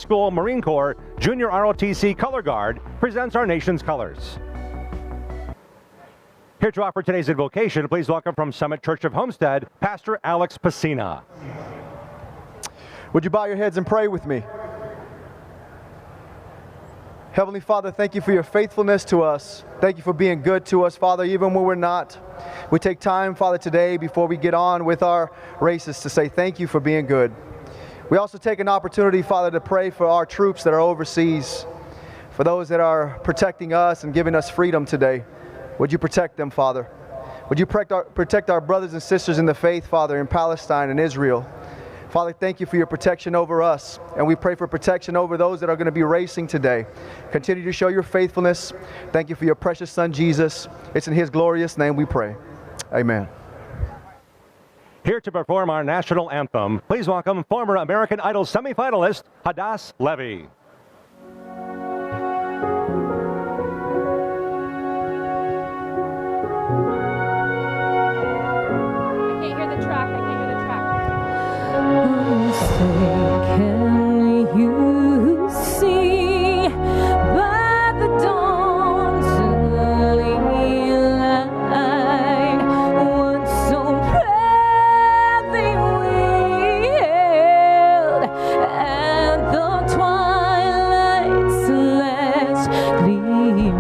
School Marine Corps Junior ROTC Color Guard presents our nation's colors. Here to offer today's invocation, please welcome from Summit Church of Homestead, Pastor Alex Pacina. Would you bow your heads and pray with me? Heavenly Father, thank you for your faithfulness to us. Thank you for being good to us, Father, even when we're not. We take time, Father, today before we get on with our races to say thank you for being good. We also take an opportunity, Father, to pray for our troops that are overseas, for those that are protecting us and giving us freedom today. Would you protect them, Father? Would you protect our brothers and sisters in the faith, Father, in Palestine and Israel? Father, thank you for your protection over us, and we pray for protection over those that are going to be racing today. Continue to show your faithfulness. Thank you for your precious Son, Jesus. It's in His glorious name we pray. Amen. Here to perform our national anthem, please welcome former American Idol semifinalist, Hadass Levy. Can you see by the dawn's early light what so proudly we hailed at the twilight's last gleaming,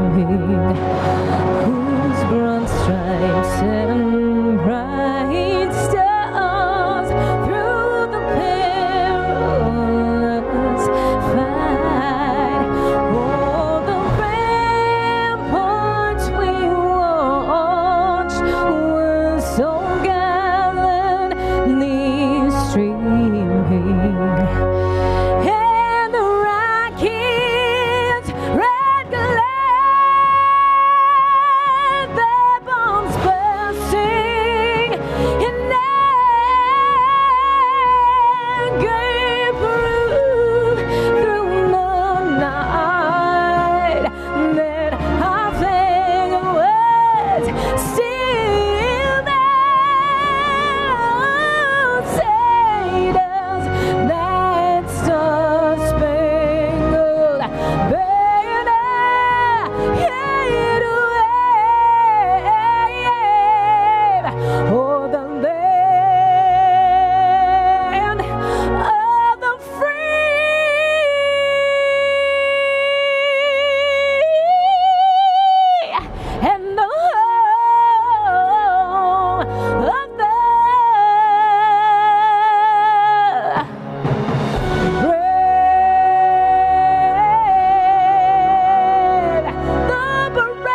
whose broad stripes and bright stars through the perilous fight, o'er the ramparts we watched were so gallantly streaming, and the rockets red glare, their bombs bursting in gave proof through the night that our flag was still there. Say does that star-spangled banner yet wave o'er the land of the free and the home of the brave, the brave.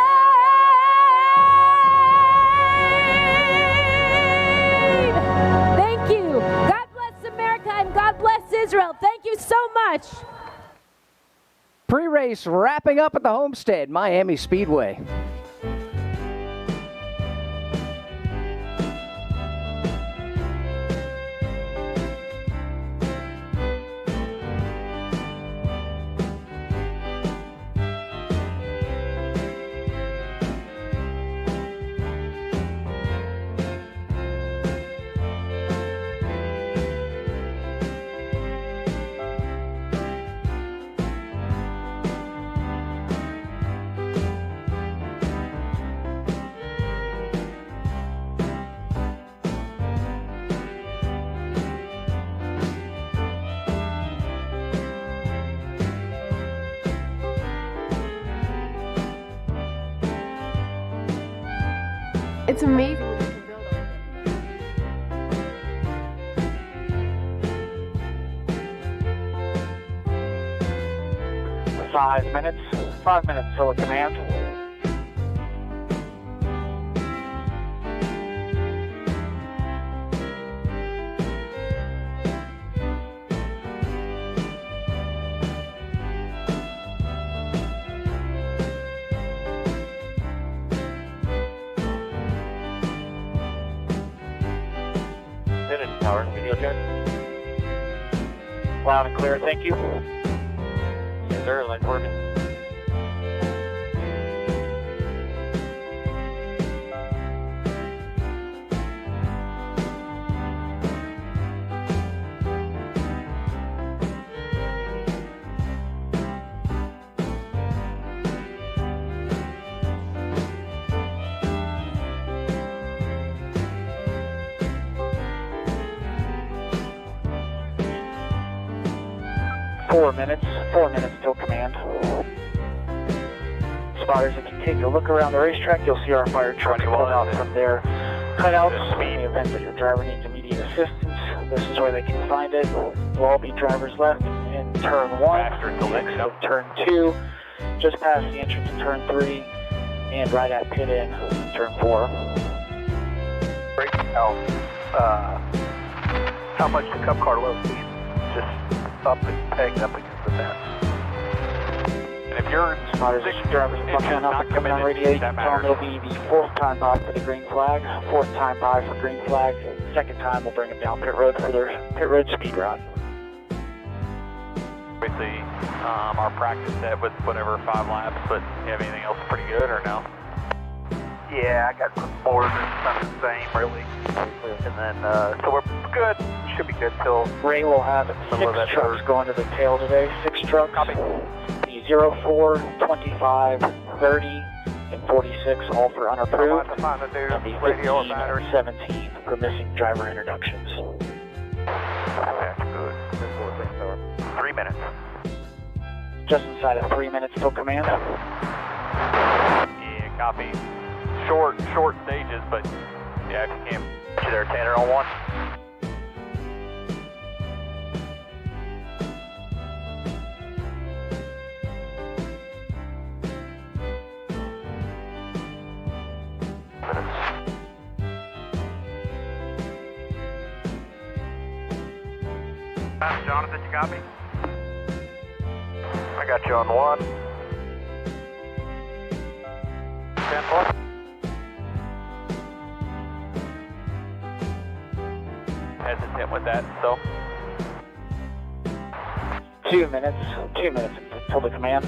Thank you. God bless America and God bless Israel. Thank you so much. Pre-race wrapping up at the Homestead Miami Speedway. It's amazing what you can build on. 5 minutes. 5 minutes till command. Tower, video check. Loud and clear, thank you. Yes, sir, light working. 4 minutes till command. Spotters, if you take a look around the racetrack, you'll see our fire trucks pulled out from their cutouts. In the event that your driver needs immediate assistance, this is where they can find it. Will all be drivers left in turn 1, exit of turn 2, just past the entrance of turn 3, and right at pit in turn 4. How much the cup car low speed? Just up and pegged up against the fence. And if you're Spotters, drivers buckling up and coming on radiation, tell them it'll be the 4th time by for the green flag, 4th time by for green flag, 2nd time we'll bring them down pit road for their pit road speed run. Obviously, our practice set with whatever 5 laps, but you have anything else pretty good or no? Yeah, I got more than nothing the same really. And then, so we're good. Should be good till... Ray will have 6 trucks going to the tail today. 6 trucks. Copy. The 04, 25, 30, and 46, all for unapproved. And the 15, 17 for missing driver introductions. That's good. 3 minutes. Just inside of 3 minutes till command. Yeah, copy. Short stages, but yeah, if you can't get you there, Tanner on 1. Jonathan, you got me? I got you on 1. 10-4. Hesitant with that, so. 2 minutes until the command.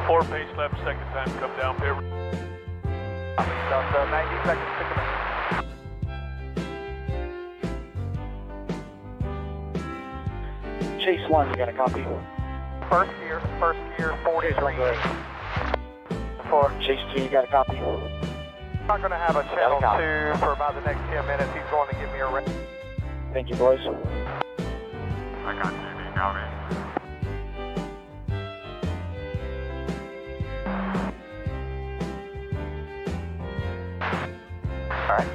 Four pace left, 2nd time, come down pit. About 90 seconds to command. Chase 1, you got a copy? First gear, 40. Chase 1, go ahead. 4. Chase 2, you got a copy? I'm not going to have a channel 2 for about the next 10 minutes. He's going to give me a ring. Thank you, boys. I got you, copy. All right.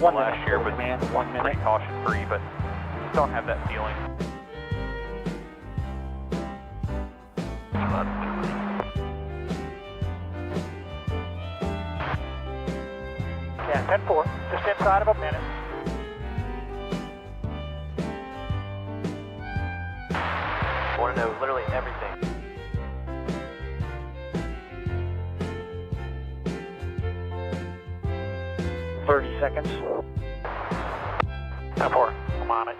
One last year, but man, 1 minute. pretty caution free, but don't have that feeling. Yeah, 10-4, just inside of a minute. I want to know literally everything. Seconds. 10-4, I'm on it.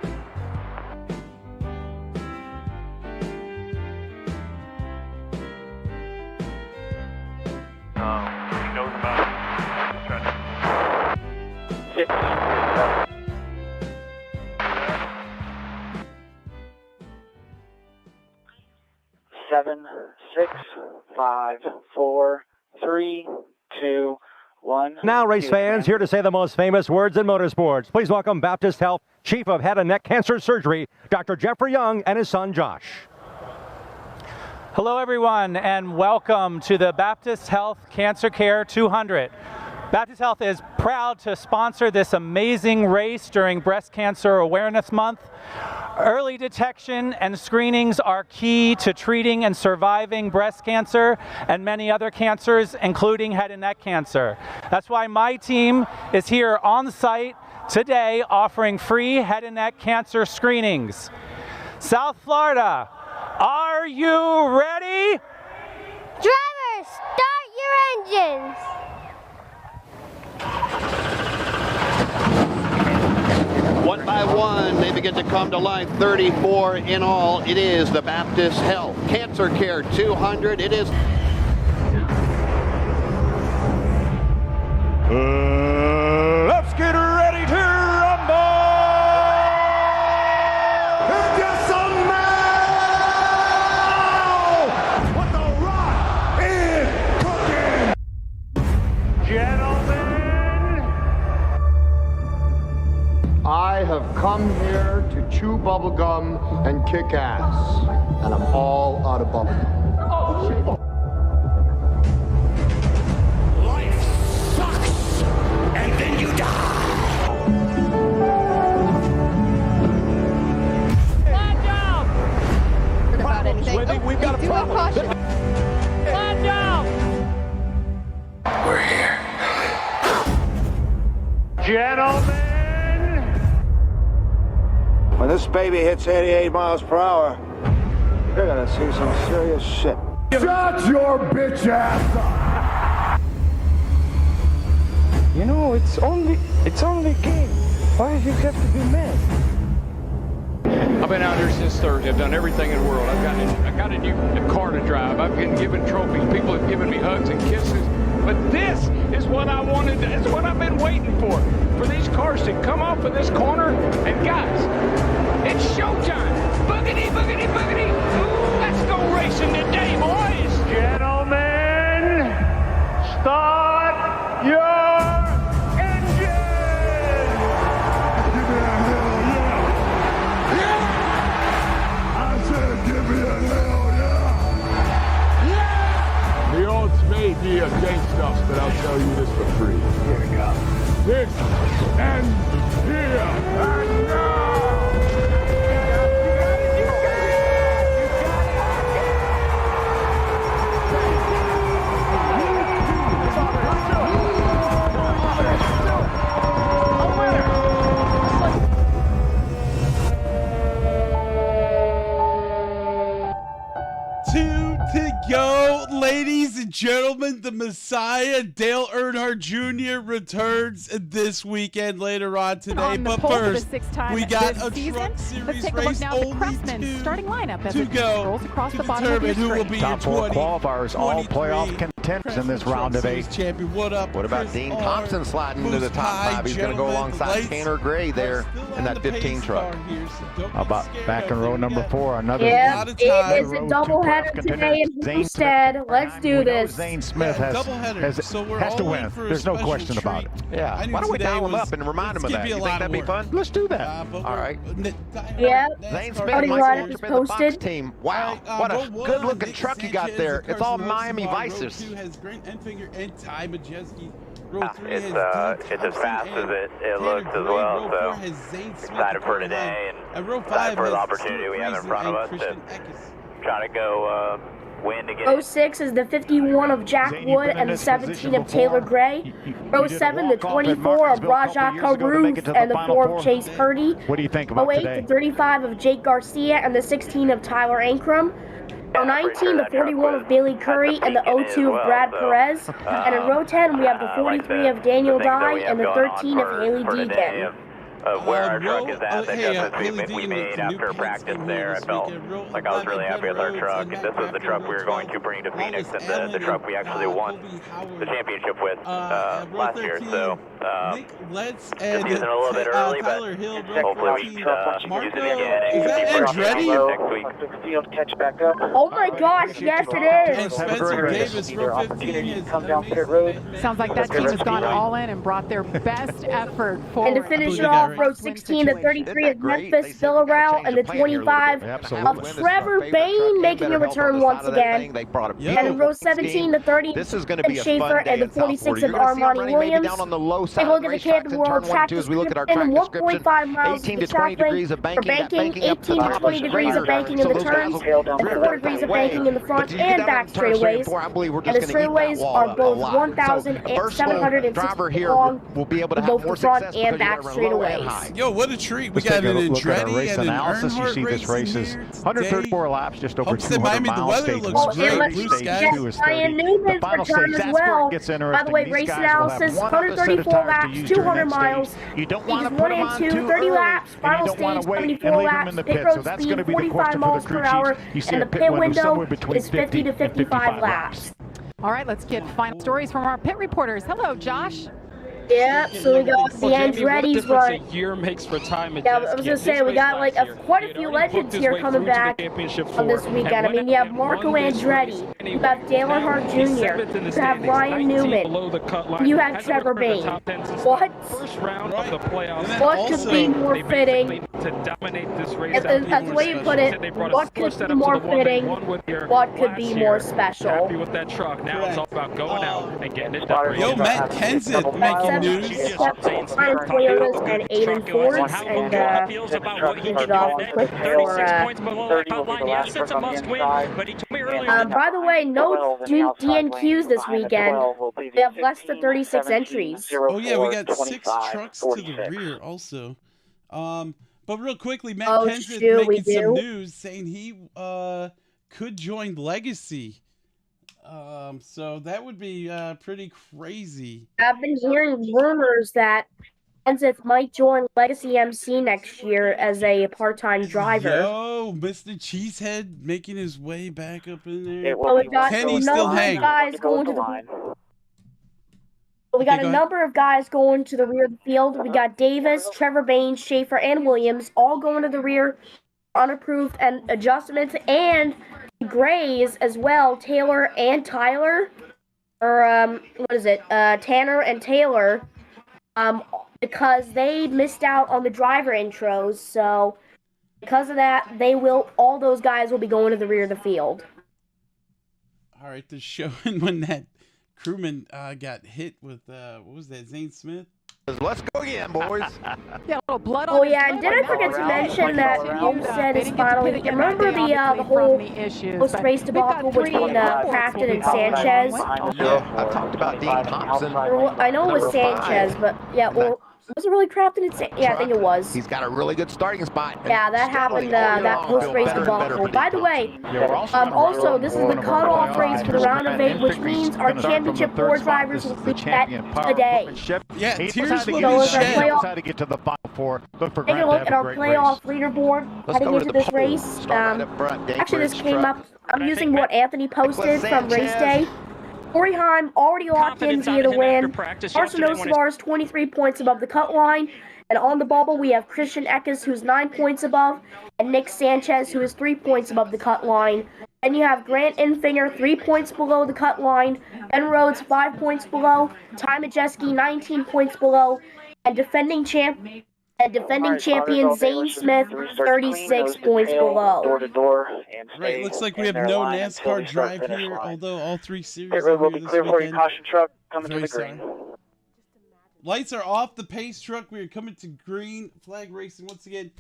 He knows about it. 50. 7, 6, 5, 4, 3, 2, 1. Now, race fans, here to say the most famous words in motorsports. Please welcome Baptist Health Chief of Head and Neck Cancer Surgery, Dr. Jeffrey Young, and his son, Josh. Hello, everyone, and welcome to the Baptist Health Cancer Care 200. Baptist Health is proud to sponsor this amazing race during Breast Cancer Awareness Month. Early detection and screenings are key to treating and surviving breast cancer and many other cancers, including head and neck cancer. That's why my team is here on site today offering free head and neck cancer screenings. South Florida, are you ready? Drivers, start your engines. One by one, they begin to come to life. 34 in all. It is the Baptist Health Cancer Care 200. It is. Let's get I have come here to chew bubblegum and kick ass. And I'm all out of bubblegum. Oh, shit. Life sucks, and then you die. Flat down! About anything. We've got a problem. Flat down! We're here. Gentlemen! When this baby hits 88 miles per hour, you're gonna see some serious shit. Shut your bitch ass up! You know, it's only a game. Why do you have to be mad? I've been out here since Thursday. I've done everything in the world. I got a new car to drive. I've been given trophies. People have given me hugs and kisses. But this is what I wanted. It's what I've been waiting for these cars to come off of this corner. And guys, it's showtime. Boogity, boogity, boogity. Ooh, let's go racing today, boys. Gentlemen, start your engine! Give me a hell yeah! Yeah! I said give me a hell yeah! Yeah! The odds may be against us, but I'll tell you this for free. Here we go. This ends here and now! To go, ladies and gentlemen, the Messiah, Dale Earnhardt Jr. returns this weekend later on today. But first, we got a Truck Series race, only two starting lineup as to go across to the bottom of determine your who will be Top your four qualifiers, all playoff contenders in this round of 8. Champion. What up? What about Chris Dean R. Thompson sliding into the top 5? He's going to go alongside Tanner Gray there in that 15 truck. How about back in row number 4? Another Yeah, it is a doubleheader today in Homestead. Let's do this. Zane Smith has to win. There's no question about it. Yeah. Why don't we dial him up and remind him of that? You think that'd be fun? Let's do that. All right. Yeah. Zane Smith might be the Fox team. Wow. What a good-looking truck you got there. It's all Miami Vices. It's as fast as it looks as well, so excited for today and excited for the opportunity we have in front of us to try to go win to get 06 is the 51 of Jack Wood and the 17 of Taylor Gray. 07, the 24 of Rajah Karouf and the 4 of Chase Purdy. What do you think about 08, today? the 35 of Jake Garcia and the 16 of Tyler Ankrum. 19, the 41 of Bailey Curry and the 02 of Brad Perez. And in row 10, we have the 43 of Daniel Dye and the 13 of Haley Deegan. Of where our truck is at, the adjustments we made after practice there. I felt like I was really happy with our truck. And this was the truck we were going to bring to Phoenix and the truck we actually won the championship with last year. So just using it a little bit early, but hopefully we use it again and Andretti next week. Catch back up. Oh my gosh, yes it is. Spencer Davis, row 15 come down pit road. Sounds like that team has gone all in and brought their best effort forward. And to finish it off, row 16, the 33 of Memphis Villarreal and the 25 of Trevor Bain making a return once again. And in row 17, the 30 of Schaefer and the 46 of Armani Williams. Take a look at the Camping World track description, 1.5 miles to the track length for banking, 18 to 20 degrees of banking in the turns, and 4 degrees of banking in the front and back straightaways. And the straightaways are both 1,760 long, both the front and back straightaways. Yo, what a treat. We Let's got an look at our Andretti race and an analysis. You Earnhardt see this race is 134 laps, just over Homestead 200 Miami, the miles. weather Stage looks 1 great. is Blue 30, skies. stage 2 is Ryan 30. Newman's The final return stage, as that's where well. it gets By interesting. the way, These race guys will have analysis, one other set of 134 tires to laps, use during 200 that miles. stage. You don't Stages want to 1 put them and on 2, too 30 early, laps, and final you don't want stage, to wait 74 and leave them laps, in the pit pit. road So that's going to speed, be the 45 question for miles the per crew hour, chief. You see and a the pit pit window somewhere window between is 50 to 55 laps. All right, let's get final stories from our pit reporters. Hello, Josh. Yeah, so we got the Andretti's run. A year makes for time. Yeah, I was gonna say we got like quite a few legends here coming back on this weekend. I mean, you have Marco Andretti, you have Dale Earnhardt Jr., you have Ryan Newman, you have Trevor Bayne. What? What could be more fitting? That's the way you put it. What could be more fitting? What could be more special? Happy with that truck. Now it's all about going out and getting it done. Yo, Matt Kenseth making news. Toyotas and Aiden Fords, and finish it off quick for. By the way, no DNQs this weekend. We have less than 36 entries. Oh yeah, we got 6 trucks to the rear also. But real quickly, Matt Kenseth making some news saying he could join Legacy. So that would be pretty crazy. I've been hearing rumors that Kenseth might join Legacy MC next year as a part-time driver. Yo, Mr. Cheesehead making his way back up in there. Well, we got Can he still hang? Guys going to the We got a number of guys going to the rear of the field. We got Davis, Trevor Bayne, Schaefer, and Williams all going to the rear, unapproved and adjustments, and Grays as well, Taylor and Tyler, or what is it, Tanner and Taylor, because they missed out on the driver intros, so because of that, all those guys will be going to the rear of the field. All right, they're showing when that crewman got hit with, what was that, Zane Smith? Let's go again, boys. Yeah, a little blood on oh, yeah, and did I forget to mention that Homestead is finally... Remember the whole post-race debacle between Crafton and Sanchez? Yeah, I talked about Dean Thompson. I know it was Sanchez, but yeah, well... Was it really Crafton and Sanchez? Yeah, I think it was. He's got a really good starting spot. Yeah, that happened, that post-race debacle. By the way, also, this is the cutoff race for the round of 8, which means our championship 4 drivers will be at today. Yeah, Tears will be shed. How to get to the final 4. Look for Take a look at our playoff leaderboard heading into this race. Actually, this came up. I'm using what Anthony posted from race day. Corey Heim already locked in via the win. Carson Osavar is 23 points above the cut line. And on the bubble, we have Christian Eckes, who's 9 points above, and Nick Sanchez, who is 3 points above the cut line. Then you have Grant Infinger, 3 points below the cut line. Ben Rhodes, 5 points below. Ty Majeski, 19 points below. And defending champion Zane Smith, 36 points below. Right, looks like we have no NASCAR drive here, although all 3 series will be clear for your caution truck coming to the green. Lights are off the pace truck. We are coming to green. Flag racing once again.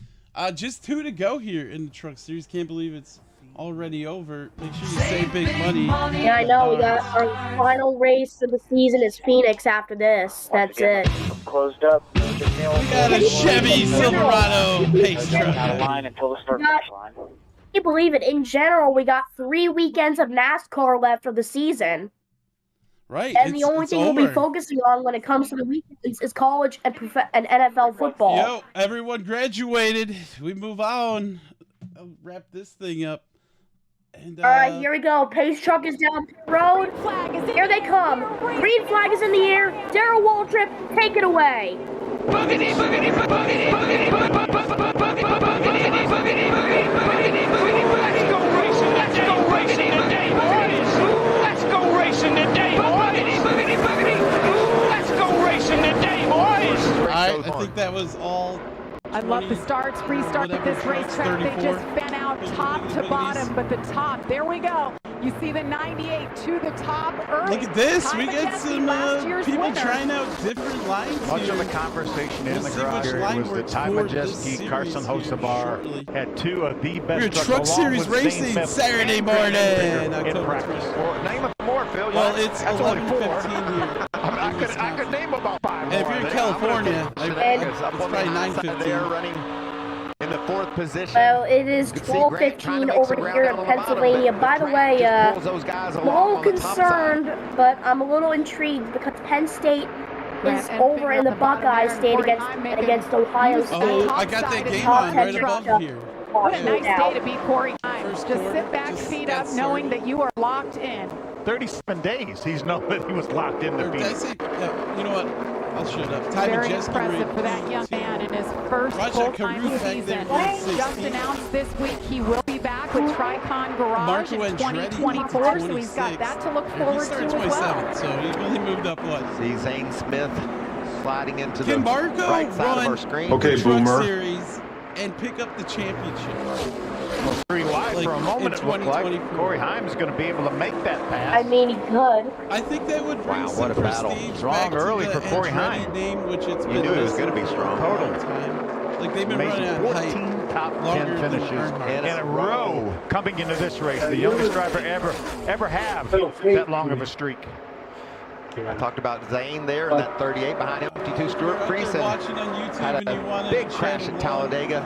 Just 2 to go here in the truck series. Can't believe it's already over. Make sure you save big money. Yeah, I know. We got our final race of the season is Phoenix after this. That's it. Closed up. We got a Chevy Silverado pace truck. Can you believe it? In general, we got 3 weekends of NASCAR left for the season. Right. And the only thing we'll be focusing on when it comes to the weekends is college and NFL football. Yo, everyone graduated. We move on. I'll wrap this thing up. And, all right, here we go. Pace truck is down the road. Here they come. Green flag is in the air. Darrell Waltrip, take it away. Boogity, boogity, boogity, boogity, boogity, boogity, boogity, boogity. Let's go racing. Let's go racing today, boys. Let's go racing today, boys. Boogity, boogity. Let's go racing today, boys. All right, I think that was all. I love the starts, restart at this racetrack. They just fan out top to bottom, but the top, there we go. You see the 98 to the top early. Look at this. We get some people trying out different lines Much here. of the conversation in the garage area was that Ty Majeski, Carson Hocevar had 2 of the best We're truck series racing Saturday morning. in practice. Well, name a more, Phil. Well, it's 11:15 here. I could name about 5 more. If you're in California, it's probably 9:15. Running in the 4th position. Well, it is 12:15 over here in Pennsylvania. By the way, I'm a little concerned, but I'm a little intrigued because Penn State is over in the Buckeye State against Ohio State. Oh, I got that game on right above here. What a nice day to beat Corey Himes. Just sit back, feet up, knowing that you are locked in. 37 days he's known that he was locked in the beat. You know what? I'll shut up. Ty Very Majeski impressive for that young man in his first full-time season. Just announced this week he will be back with Tricon Garage in 2024, so he's got that to look forward to as well. So he's really moved up what? See Zane Smith sliding into Can the Marco right side of our screen. Okay, Truck Series and pick up the championship. Well, 3 wide for a moment, it looked like. Corey Heim is going to be able to make that pass. I mean, he could. I think that would bring some what a battle. prestige Strong back early to for the Corey Andretti Heim. name, which it's You been knew it was going to be strong. Totally. Like they've been Amazing. running on 14 hype top 10 longer than finishes Earnhardt. in a row coming into this race. The youngest driver ever have that long of a streak. I talked about Zane there in that 38 behind him. 52 Stuart Friesen Watching on YouTube had and you want a to big crash at Talladega.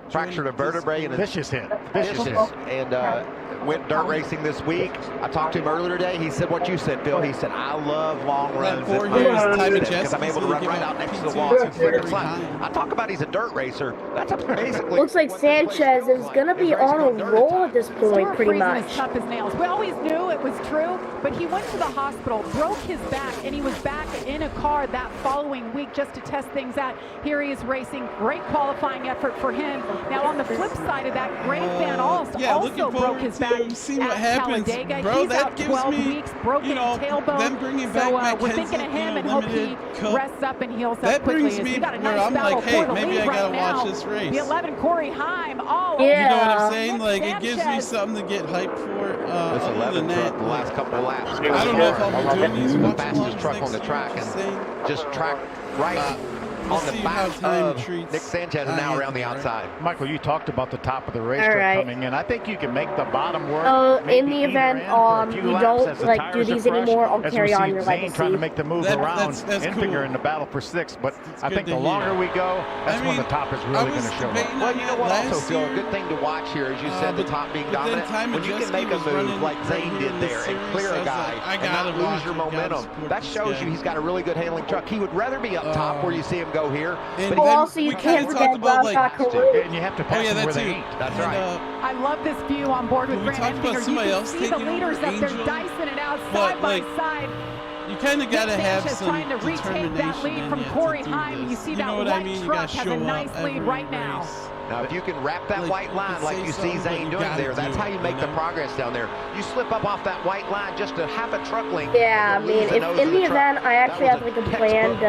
Fractured a vertebrae and vicious hit. And went dirt racing this week. I talked to him earlier today. He said what you said, Phil. He said, I love long runs because I'm able to run right out next to the wall. I talk about he's a dirt racer. That's basically. Looks like Sanchez is going to be on a roll at this point, pretty much. As tough as nails. We always knew it was true, but he went to the hospital, broke his back, and he was back in a car that following week just to test things out. Here he is racing. Great qualifying effort for him. Now on the flip side of that, Greg Van Alst also broke his back see what happens, Talladega. bro. He's that out gives 12 me, weeks, broken tailbone. Them bringing back we're thinking of him and hope he rests up and heals up quickly. Brings me we got a where nice I'm battle like, hey, for the maybe lead I gotta right watch now. this race. The 11 Corey Heim. Oh, you know what I'm saying? Nick Like Sanchez. it gives me something to get hyped for. This 11 truck, the last couple of laps. I don't know if I'll be doing these. The fastest truck on the track, and just track right on the back of Nick Sanchez and now around the outside. Michael, you talked about the top of the race coming in. I think you can make the bottom work. In the event you don't like do these anymore, I'll carry on your legacy. Trying to make the move around Enfinger in the battle for 6, but I think the longer we go, that's when the top is really going to show up. Well, you know what also, Phil, a good thing to watch here, as you said, the top being dominant. When you can make a move like Zane did there and clear a guy and not lose your momentum, that shows you he's got a really good handling truck. He would rather be up top where you see him go here. And also, you can't forget about and you have to pass them where they eat. That's right. I love this view on board with Grant Enfinger. You can see the leaders up there dicing it out side by side. You kind of got to have some trying to retake that lead from Corey Heim. You see that white truck has a nice lead right now. Now, if you can wrap that white line like you see Zane doing there, that's how you make the progress down there. You slip up off that white line just a half a truck length. Yeah, I mean, if in the event I actually have like a planned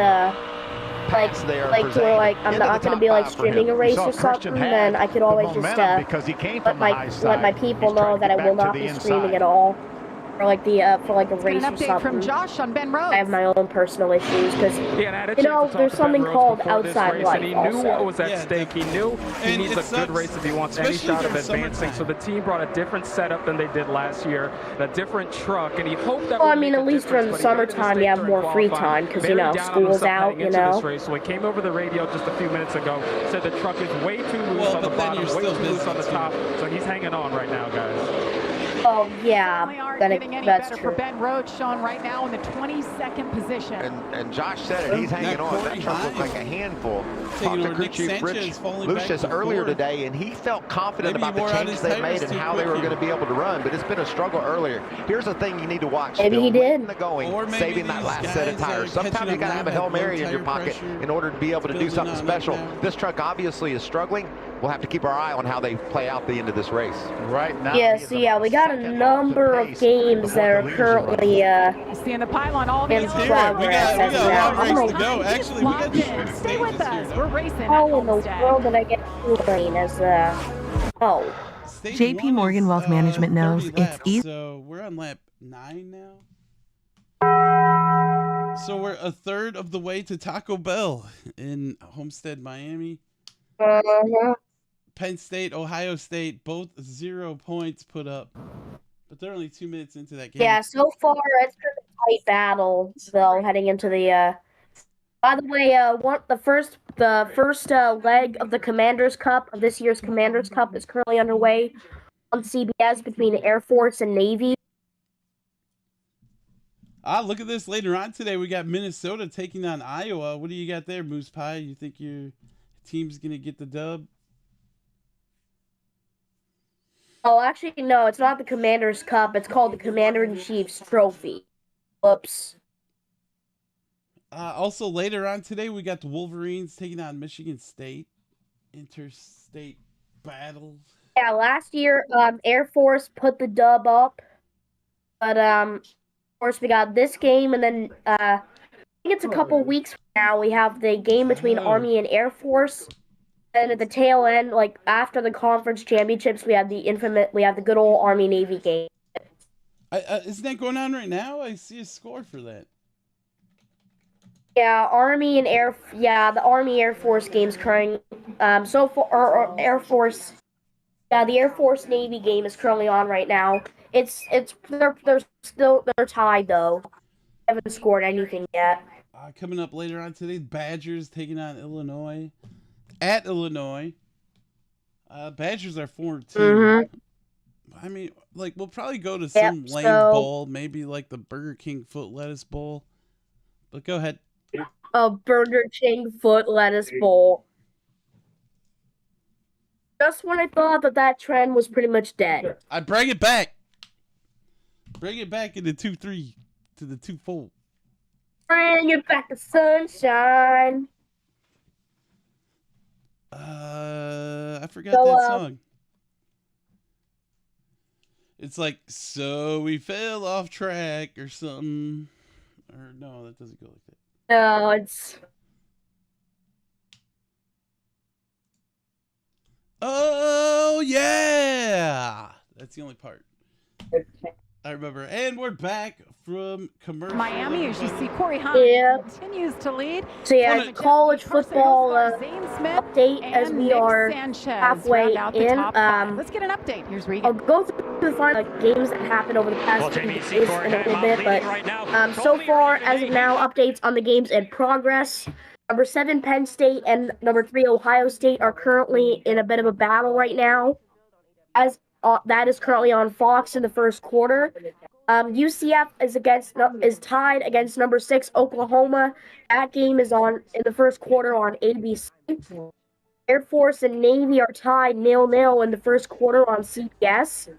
I'm not going to be like streaming a race or something, then I could always just let my people know that I will not be streaming at all. For like a race or something. From Josh on Ben Rhodes. I have my own personal issues because there's something called outside life. And he knew what was at stake. He knew he needs a good race if he wants any shot of advancing. So the team brought a different setup than they did last year, a different truck, and he hoped that. Well, I mean, at least during the summertime, you have more free time because school's out. So he came over the radio just a few minutes ago, said the truck is way too loose on the bottom, way too loose on the top. So he's hanging on right now, guys. Oh yeah, that's true. For Ben Rhodes, shown right now in the 22nd position. And Josh said it, he's hanging on. That truck looks like a handful. Talked to crew chief Rich Lucius earlier today, and he felt confident about the changes they made and how they were going to be able to run, but it's been a struggle earlier. Here's the thing you need to watch. Maybe he did. Saving that last set of tires. Sometimes you got to have a Hail Mary in your pocket in order to be able to do something special. This truck obviously is struggling. We'll have to keep our eye on how they play out the end of this race. Right now. Yes, yeah, we got a number of games that are currently in the pylon all in progress. We got a long race to go. Actually, we got stay with us. We're racing. How in the world did I get green as JP Morgan Wealth Management knows it's easy. So we're on lap 9 now. So we're a third of the way to Taco Bell in Homestead-Miami. Penn State, Ohio State, both 0 points put up. But they're only 2 minutes into that game. Yeah, so far it's been a tight battle, though, heading into the by the way, the first leg of the Commander's Cup, of this year's Commander's Cup, is currently underway on CBS between Air Force and Navy. Look at this later on today. We got Minnesota taking on Iowa. What do you got there, Moose Pie? You think your team's going to get the dub? Oh, actually, no, it's not the Commander's Cup. It's called the Commander-in-Chief's Trophy. Whoops. Also, later on today, we got the Wolverines taking on Michigan State. Interstate battle. Yeah, last year, Air Force put the dub up. But, of course, we got this game, and then, I think it's a couple weeks from now, we have the game between Army and Air Force. And at the tail end, like, after the conference championships, we have the good old Army-Navy game. Isn't that going on right now? I see a score for that. Yeah, the Army Air Force game's currently, so far, Air Force, the Air Force Navy game is currently on right now. They're tied though. They haven't scored anything yet. Coming up later on today, Badgers taking on Illinois at Illinois. Badgers are 4-2. Mm-hmm. I mean, like, we'll probably go to some lame bowl, maybe like the Burger King foot lettuce bowl. But go ahead. A Burger King foot lettuce bowl. Just when I thought that trend was pretty much dead. I bring it back. Bring it back in the 2-3 to the 2-4. Bring it back to sunshine. I forgot that song. It's like, so we fell off track or something. Or no, that doesn't go like that. No, it's... Oh, yeah! That's the only part I remember. And we're back from commercial. Miami, as you see, Corey Hunt continues to lead. So yeah, college football update as we are halfway in. Let's get an update. Here's Regan. I'll go through the final games that happened over the past few days in a little bit, but so far, as of now, updates on the games in progress. Number 7, Penn State, and number 3, Ohio State are currently in a bit of a battle right now. As that is currently on Fox in the first quarter. UCF is tied against number 6 Oklahoma. That game is on in the first quarter on ABC. Air Force and Navy are tied 0-0 in the first quarter on CBS.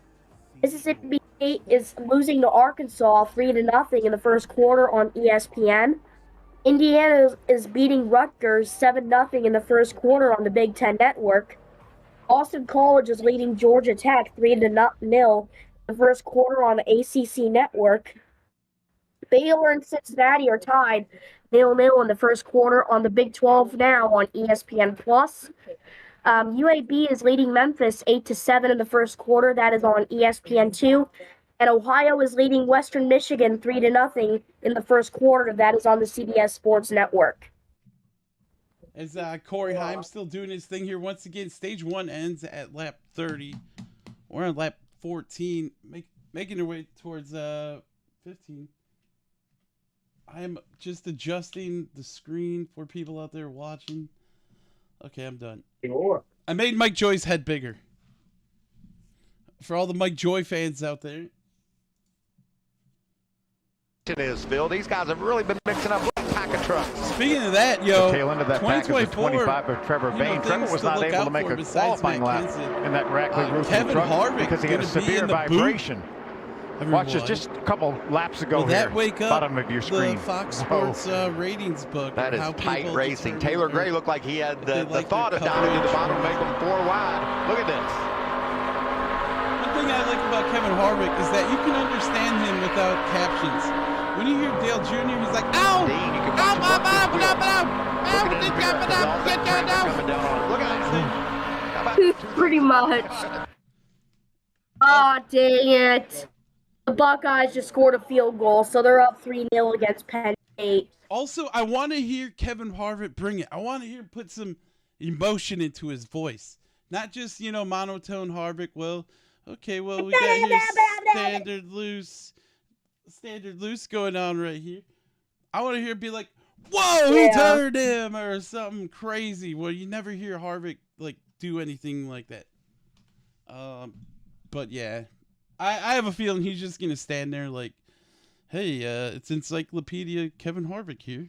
Mississippi State is losing to Arkansas 3-0 in the first quarter on ESPN. Indiana is beating Rutgers 7-0 in the first quarter on the Big Ten Network. Boston College is leading Georgia Tech 3-0 in the first quarter on the ACC Network. Baylor and Cincinnati are tied 0-0 in the first quarter on the Big 12 Now on ESPN+. UAB is leading Memphis 8-7 in the first quarter. That is on ESPN2. And Ohio is leading Western Michigan 3-0 in the first quarter. That is on the CBS Sports Network. As Corey Heim still doing his thing here. Once again, stage 1 ends at lap 30. We're on lap 14, making our way towards 15. I am just adjusting the screen for people out there watching. Okay, I'm done. I made Mike Joy's head bigger. For all the Mike Joy fans out there. These guys have really been mixing up a pack of trucks. Speaking of that, yo, the tail end of that pack is the 25 of Trevor Bain. Trevor was not able to make a qualifying lap in that Rackley roofing truck because he had a severe vibration. Watch this, just a couple laps ago here, bottom of your screen. The Fox Sports ratings book. That is tight racing. Taylor Gray looked like he had the thought of diving to the bottom and make them 4 wide. Look at this. One thing I like about Kevin Harvick is that you can understand him without captions. When you hear Dale Jr., he's like, ow! Look at Pretty much. Oh, dang it. The Buckeyes just scored a field goal, so they're up 3-0 against Penn State. Also, I want to hear Kevin Harvick bring it. I want to hear him put some emotion into his voice. Not just, monotone Harvick. Well, okay, we got here standard loose going on right here. I want to hear it be like, whoa, he turned him or something crazy. Well, you never hear Harvick do anything like that. But yeah, I have a feeling he's just going to stand there like, hey, it's Encyclopedia Kevin Harvick here.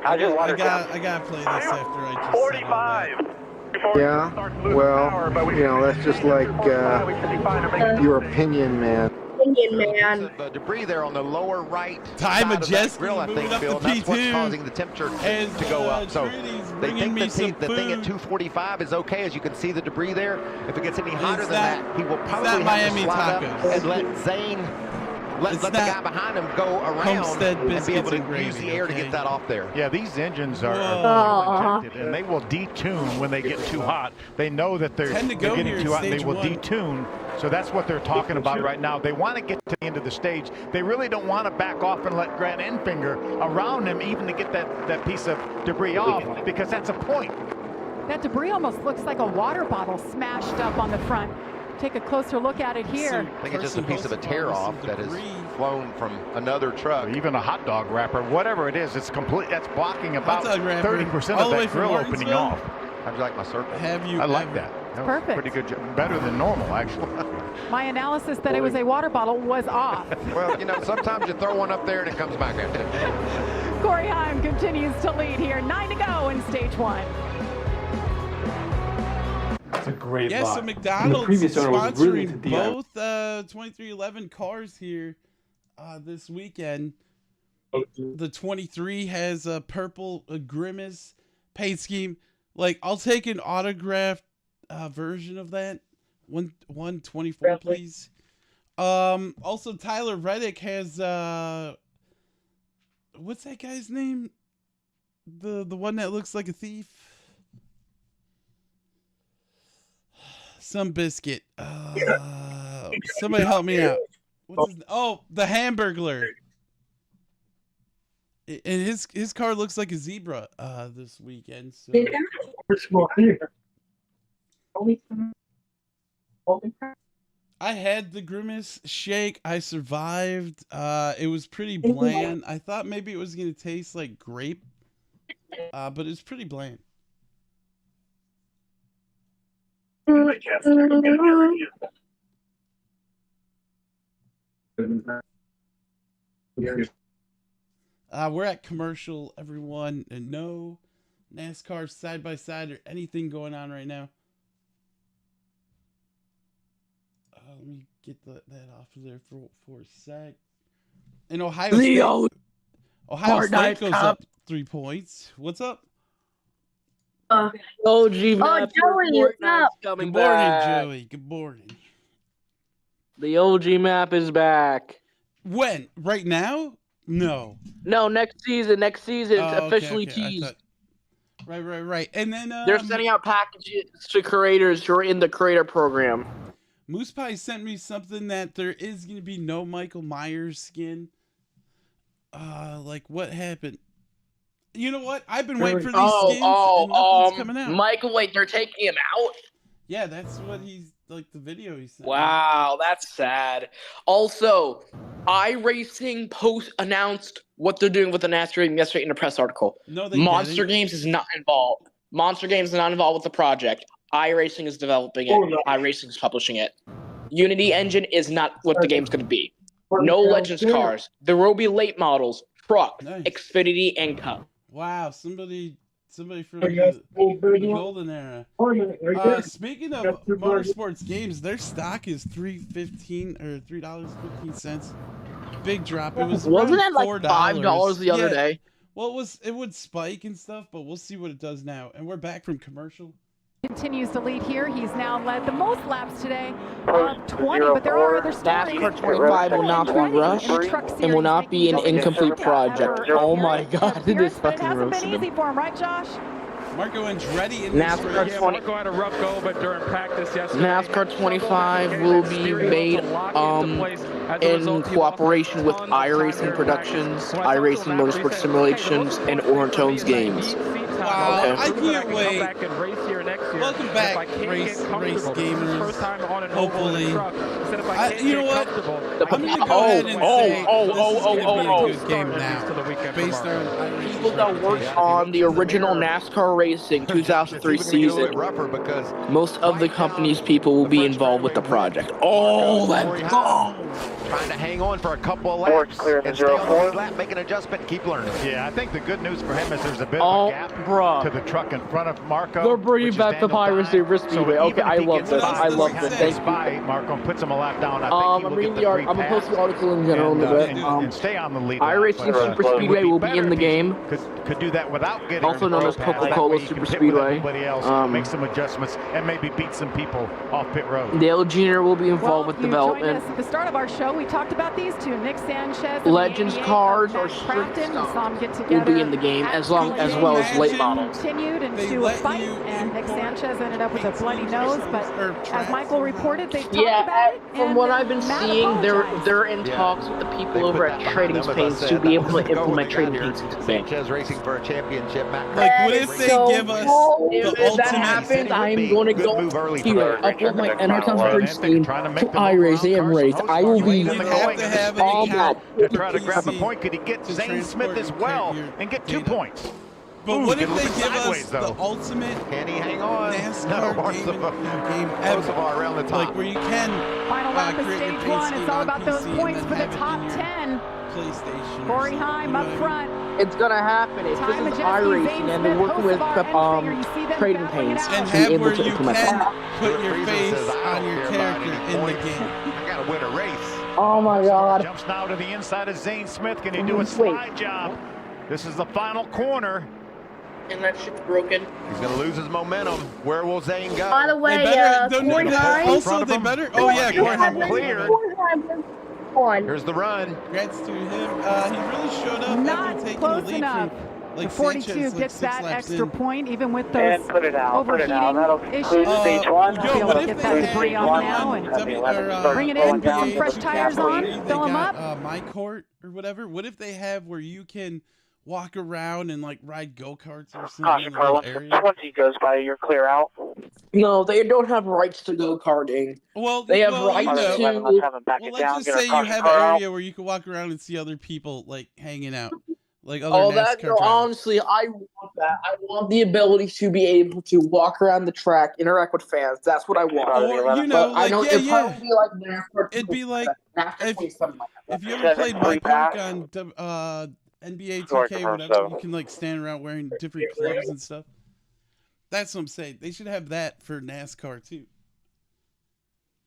I gotta play this after I just 45. Yeah, well, you know, that's just like your opinion, man. The debris there on the lower right Time side of that adjusting, grill, I think, moving Bill, up and the that's what's P2 causing the temperature to go up. So they think the thing at 245 is okay, as you can see the debris there. If it gets any hotter than that, he will probably have Miami to slide tacos. up and let Zane, let the guy behind him go around and be able to use the air to get that off there. Yeah, these engines are injected, and they will detune when they get too hot. They know that they're getting too hot, and they will detune. So that's what they're talking about right now. They want to get to the end of the stage. They really don't want to back off and let Grant Enfinger around him even to get that piece of debris off, because that's a point. That debris almost looks like a water bottle smashed up on the front. Take a closer look at it here. I think it's just a piece of a tear off that has flown from another truck. Or even a hot dog wrapper, whatever it is, it's complete. That's blocking about 30% of that grill opening off. How'd you like my circle? I like that. That was Perfect. pretty good job. Better than normal, actually. My analysis that it was a water bottle was off. Well, you know, sometimes you throw one up there and it comes back out. Corey Heim continues to lead here. 9 to go in stage 1. That's a great Yeah, lot. so McDonald's The previous owner was sponsoring really into DIY. both 2311 cars here this weekend. The 23 has a purple Grimace paint scheme. Like, I'll take an autographed version of that. 124, please. Also, Tyler Reddick has what's that guy's name? The one that looks like a thief. Some biscuit. Somebody help me out. What's his, the Hamburglar. And his car looks like a zebra this weekend. So. I had the Grimace shake. I survived. It was pretty bland. I thought maybe it was going to taste like grape, but it's pretty bland. We're at commercial, everyone, and no NASCAR side by side or anything going on right now. Let me get that off of there for a sec. And Ohio State goes up 3 points. What's up? OG Joey, what's up? coming Good morning, back. Joey. Good morning. The OG map is back. When? Right now? No. No, next season. Next season, it's Oh, okay, officially okay. teased. Right. And then They're sending out packages to creators who are in the creator program. Moose Pie sent me something that there is going to be no Michael Myers skin. Like, what happened? You know what? I've been waiting for these skins and nothing's coming out. Michael, wait, they're taking him out? Yeah, that's what he's, like, the video he sent. Wow, that's sad. Also, iRacing announced what they're doing with the NASCAR game yesterday in a press article. No, they Monster didn't. Games is not involved. Monster Games is not involved with the project. iRacing is developing it. iRacing is publishing it. Unity Engine is not what the game's going to be. No Legends cars. There will be late models, truck, Xfinity, and Cup. Wow, somebody from the golden era. Speaking of motorsports games, their stock is $3.15 or $3.15. Big drop. It was Wasn't around that like $4 $5 the other day? Well, it would spike and stuff, but we'll see what it does now. And we're back from commercial. Continues to lead here. He's now led the most laps today, 20, but there are other stories. NASCAR 25 will not be rushed and will not be an incomplete project. Oh my God, it is fucking It hasn't been roasted. easy for him, right, Josh? Marco Andretti in NASCAR 20. Marco had a rough go, but during practice yesterday, NASCAR 25 will be made in cooperation with iRacing Productions, iRacing Motorsport Simulations, and Orantones Games. Wow, Okay. I can't wait. Welcome back, race gamers. Hopefully. You know what? I'm going to go ahead and say this is going to be a good game now. Based on People that worked on the original NASCAR Racing 2003 season, most of the company's people will be involved with the project. Oh, let's go! Trying to hang on for a couple of laps and stay on the lap, make an adjustment, keep learning. Yeah, I think the good news for him is there's a bit of a gap to the truck in front of Marco. They're bringing back the piracy for Speedway. Okay, I love this. I love this. Thank you. Marco puts him a lap down. I think he will get the free pass. I'm gonna post the article in general in a bit. And stay on the lead. iRacing Super Speedway will be in the game. Could do that without getting also known as Coca-Cola Super Speedway. Make some adjustments and maybe beat some people off pit road. Dale Jr. will be involved with development. At the start of our show, we talked about these two, Nick Sanchez. Legends cars or street will be in the game as well as late models. Continued into a fight, and Nick Sanchez ended up with a bloody nose. But as Michael reported, they talked about it. From what I've been seeing, they're in talks with the people over at Trading Paints to be able to implement Trading Paints into the game. Sanchez racing for a championship. Like, what if they give us if that happens, I'm going to go here, upload my Entertainment Steam to iRacing and race. I will be all that. To try to grab a point, could he get Zane Smith as well and get 2 points? But what if they give us the ultimate Can he hang on? NASCAR game ever? Around the top. Like where you can final lap of stage 1. It's all about those points for the top 10. PlayStation. Corey Heim up front. It's gonna happen. This is iRacing, and they're working with Trading Paints and to be have able where to you implement can that. put your face on your character in the game. I gotta win a race. Oh my God! Jumps now to the inside of Zane Smith. Can he do a slide job? This is the final corner. And that shit's broken. He's gonna lose his momentum. Where will Zane go? By the way, Corey Heim. Also, they better. Oh yeah, Corey Heim cleared. Here's the run. Congrats to him. He really showed up after taking the lead from like 42 Sanchez, gets like that 6 laps extra in. point, even with those And put it out. overheating That'll issues. conclude stage 1. Yo, what if Get they that had debris on now and bring it in, put some fresh tires on, fill them up. My court or whatever. What if they have where you can walk around and like ride go-karts or something? Caution car, once 20 goes by, you're clear out. No, they don't have rights to go karting. Well, they have rights to. Well, let's just say you have an area where you can walk around and see other people like hanging out, like other NASCAR drivers. Honestly, I want that. I want the ability to be able to walk around the track, interact with fans. That's what I want. Or, you know, like, I know it'd probably be like NASCAR. It'd be like if you ever played Mike Park on NBA 2K, whatever, you can like stand around wearing different clothes and stuff. That's what I'm saying. They should have that for NASCAR too.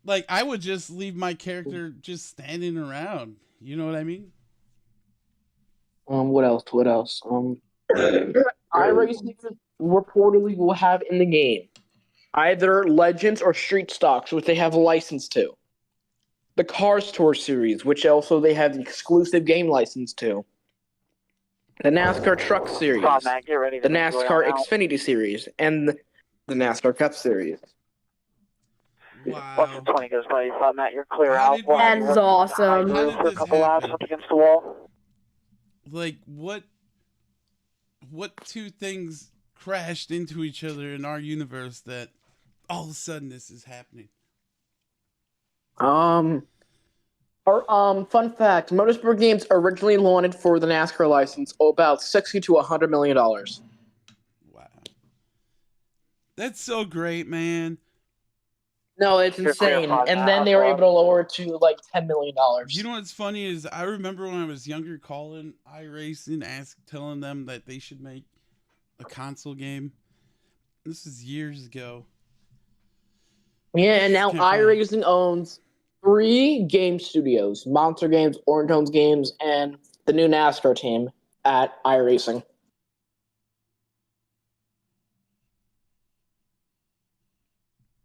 Like, I would just leave my character just standing around. You know what I mean? What else? iRacing reportedly will have in the game either Legends or Street Stocks, which they have a license to. The Cars Tour series, which also they have the exclusive game license to. The NASCAR Truck Series, the NASCAR Xfinity Series, and the NASCAR Cup Series. Wow. Once the 20 goes by, you thought, Matt, you're clear out. That is awesome. For a couple laps up against the wall. Like, what two things crashed into each other in our universe that all of a sudden this is happening? Fun fact, Motorsport Games originally wanted for the NASCAR license about $60 to $100 million. Wow. That's so great, man. No, it's insane. And then they were able to lower it to like $10 million. You know what's funny is I remember when I was younger calling iRacing, telling them that they should make a console game. This is years ago. Yeah, and now iRacing owns 3 game studios: Monster Games, Orange Homes Games, and the new NASCAR team at iRacing.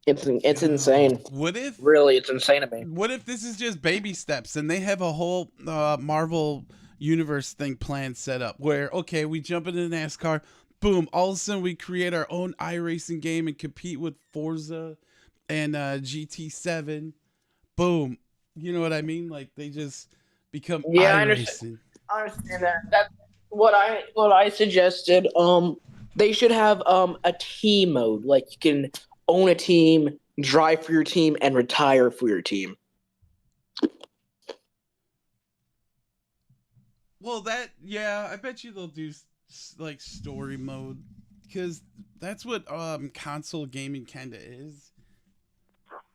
It's insane. What if really? It's insane to me. What if this is just baby steps and they have a whole Marvel Universe thing planned set up where, okay, we jump into NASCAR, boom, all of a sudden we create our own iRacing game and compete with Forza and GT7. Boom. You know what I mean? Like they just become iRacing. I understand that. That's what I suggested. They should have a team mode. Like you can own a team, drive for your team, and retire for your team. Well, I bet you they'll do like story mode because that's what console gaming kind of is.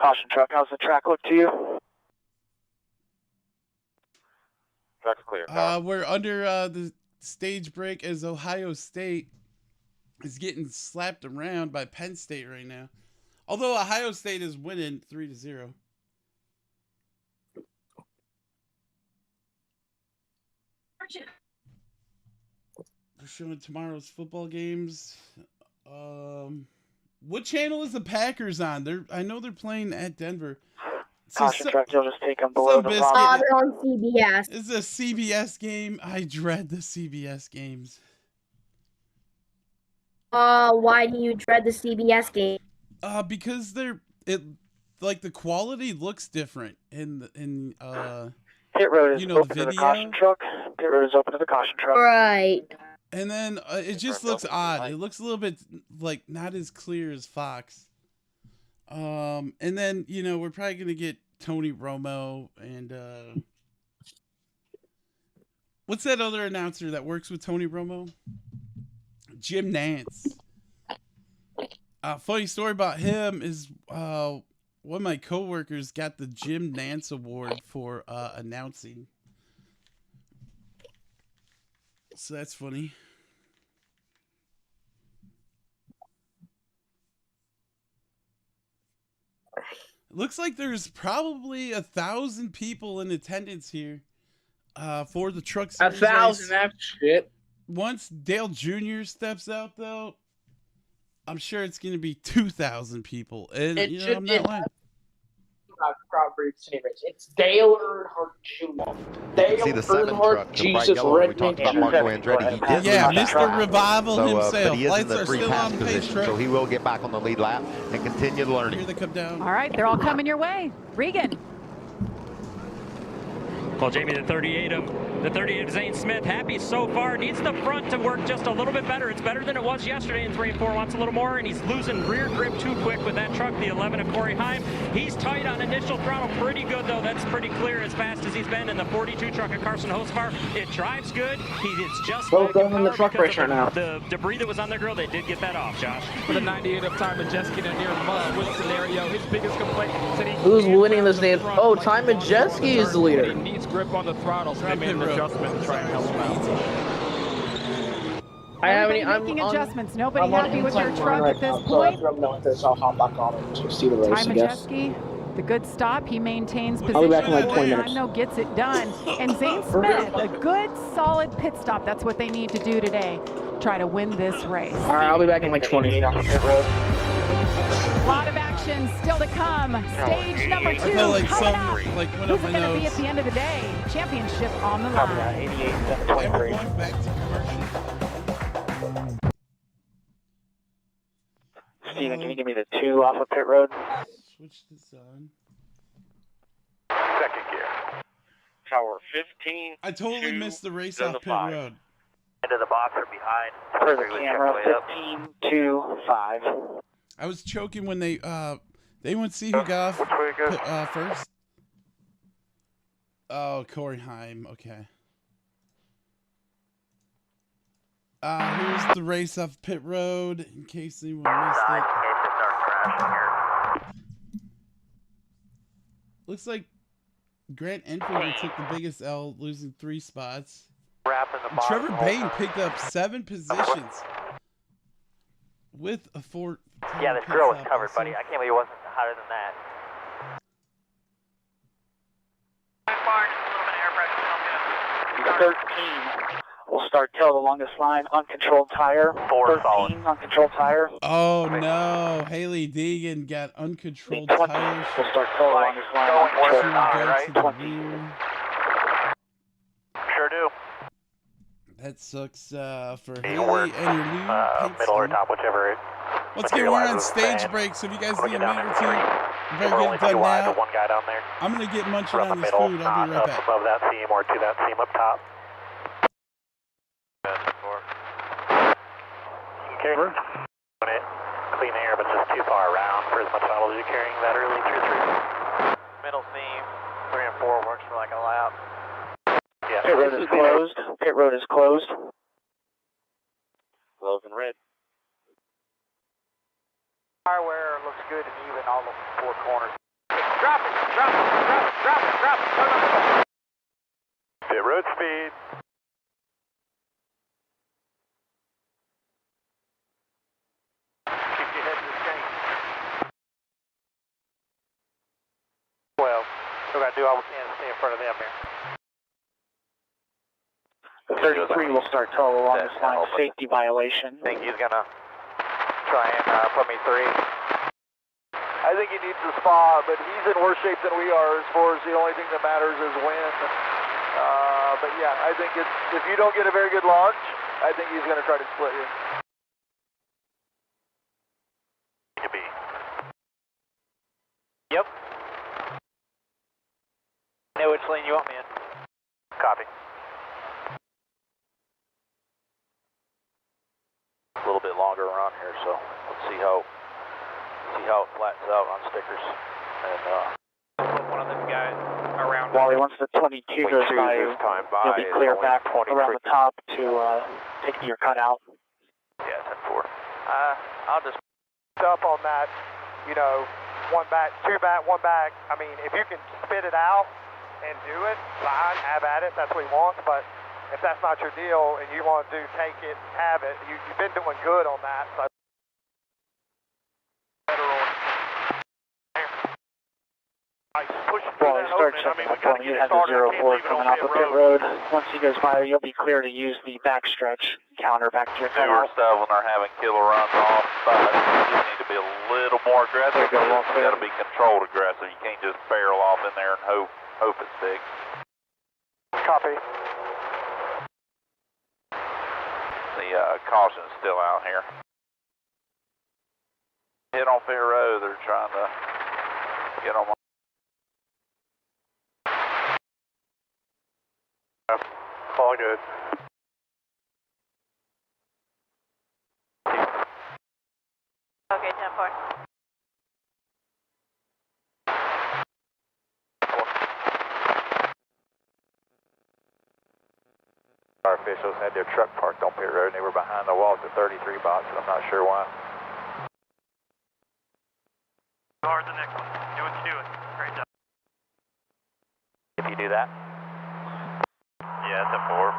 Caution truck, how's the track look to you? Truck's clear. We're under the stage break as Ohio State is getting slapped around by Penn State right now. Although Ohio State is winning 3-0. We're showing tomorrow's football games. What channel is the Packers on? I know they're playing at Denver. Caution truck, you'll just take them below the bottom. They're on CBS. This is a CBS game. I dread the CBS games. Why do you dread the CBS game? Because the quality looks different in pit road is the open to the caution truck. Pit road is open to the caution truck. Right. And then it just looks odd. It looks a little bit like not as clear as Fox. And then we're probably gonna get Tony Romo and what's that other announcer that works with Tony Romo? Jim Nance. Funny story about him is one of my coworkers got the Jim Nance Award for announcing. So that's funny. It looks like there's probably 1,000 people in attendance here for the Truck Series 1,000, race. that's shit. Once Dale Jr. steps out, though, I'm sure it's going to be 2,000 people. And I'm not lying. It's Dale Earnhardt Jr. Dale See the 7 truck, the bright Jesus yellow. We talked about Marco Andretti. He did Mr. Revival himself. But he is in Lights the are free still pass on pace, position, truck. so he will get back on the lead lap and continue learning. Here they come down. All right, they're all coming your way. Regan. Well, Jamie, the 38 of Zane Smith, happy so far. Needs the front to work just a little bit better. It's better than it was yesterday in 3 and 4. Wants a little more, and he's losing rear grip too quick with that truck, the 11 of Corey Heim. He's tight on initial throttle. Pretty good, though. That's pretty clear as fast as he's been in the 42 truck of Carson Hosfar. It drives good. It's just both going in the truck race right now. The debris that was on their grill, they did get that off, Josh. For the 98 of Ty Majeski in a near must-win scenario, his biggest complaint said he Who's winning this name? Oh, Ty Majeski is the leader. He needs grip on the throttle, so they made an adjustment to try and help him out. I'm making adjustments. Nobody happy with their truck at this point. I'll hop back on it to see the race, Ty Majeski, the good stop. He maintains position. I'll be back in like 20 minutes. Time, gets it done. And Zane Smith, a good, solid pit stop. That's what they need to do today. Try to win this race. All right, I'll be back in like 20 on the pit road. A lot of action still to come. Stage number 2 coming up. Who's it going to be at the end of the day? Championship on the line. 88, 23. Steven, can you give me the 2 off of pit road? Switch this on. Second gear. Tower 15. I totally missed the race off pit road. Into the box or behind. For the camera, 15, 2, 5. I was choking when they went to see who got off first. Oh, Corey Heim. Okay. Here's the race off pit road in case anyone missed it. Looks like Grant Enfield took the biggest L, losing 3 spots. Trevor Bain picked up 7 positions with a 4. Yeah, this grill was covered, buddy. I can't believe it wasn't hotter than that. 13. We'll start tail the longest line. Uncontrolled tire. 13. Uncontrolled tire. Oh no! Haley Deegan got uncontrolled tires. We'll start tail the longest line. Uncontrolled tire. Right? 20. Sure do. That sucks for Haley and your new middle or top, whichever. Let's get one on stage break, so if you guys need a minute or two, you better get it done now. One guy down there. I'm going to get munching on this food. I'll be right back. Above that seam or to that seam up top. Okay. Clean air, but just too far around for as much oil as you're carrying that early tier 3. Middle seam, 3 and 4 works for like a lap. Yeah. Pit road is closed. Pit road is closed. Closed and red. Tire wear looks good and even all the 4 corners. Drop it, drop it, drop it, drop it, drop it. Pit road. Good speed. Keep your head in the chain. Well, we're going to do all we can to stay in front of them here. 33 will start tow along this line, safety violation. Think he's going to try and put me 3? I think he needs the spa, but he's in worse shape than we are as far as the only thing that matters is win. But yeah, I think if you don't get a very good launch, I think he's going to try to split you. Yep. Know which lane you want me in. Copy. A little bit longer around here, so let's see how it flattens out on stickers. And one of them guys around. Wally, once the 22 goes by, you'll be clear back around the top to take your cutout. Yeah, 10-4. I'll just up on that, you know, 1 back, 2 back, 1 back. I mean, if you can spit it out and do it, fine, have at it. That's what he wants. But if that's not your deal and you want to take it, have it. You've been doing good on that. So better on. Well, start checking the point. You have the 04 coming off the pit road. Once he goes by, you'll be clear to use the backstretch counter back to your cutout. Newer stuff when they're having killer runs off, but you just need to be a little more aggressive. It's got to be controlled aggressive. You can't just barrel off in there and hope it's big. Copy. The caution is still out here. Hit on pit road. They're trying to get on my. All good. Okay, 10-4. Our officials had their truck parked on pit road and they were behind the wall at the 33 box, and I'm not sure why. Hard the next one. Do what you do. Great job. If you do that. Yeah, it's a 4.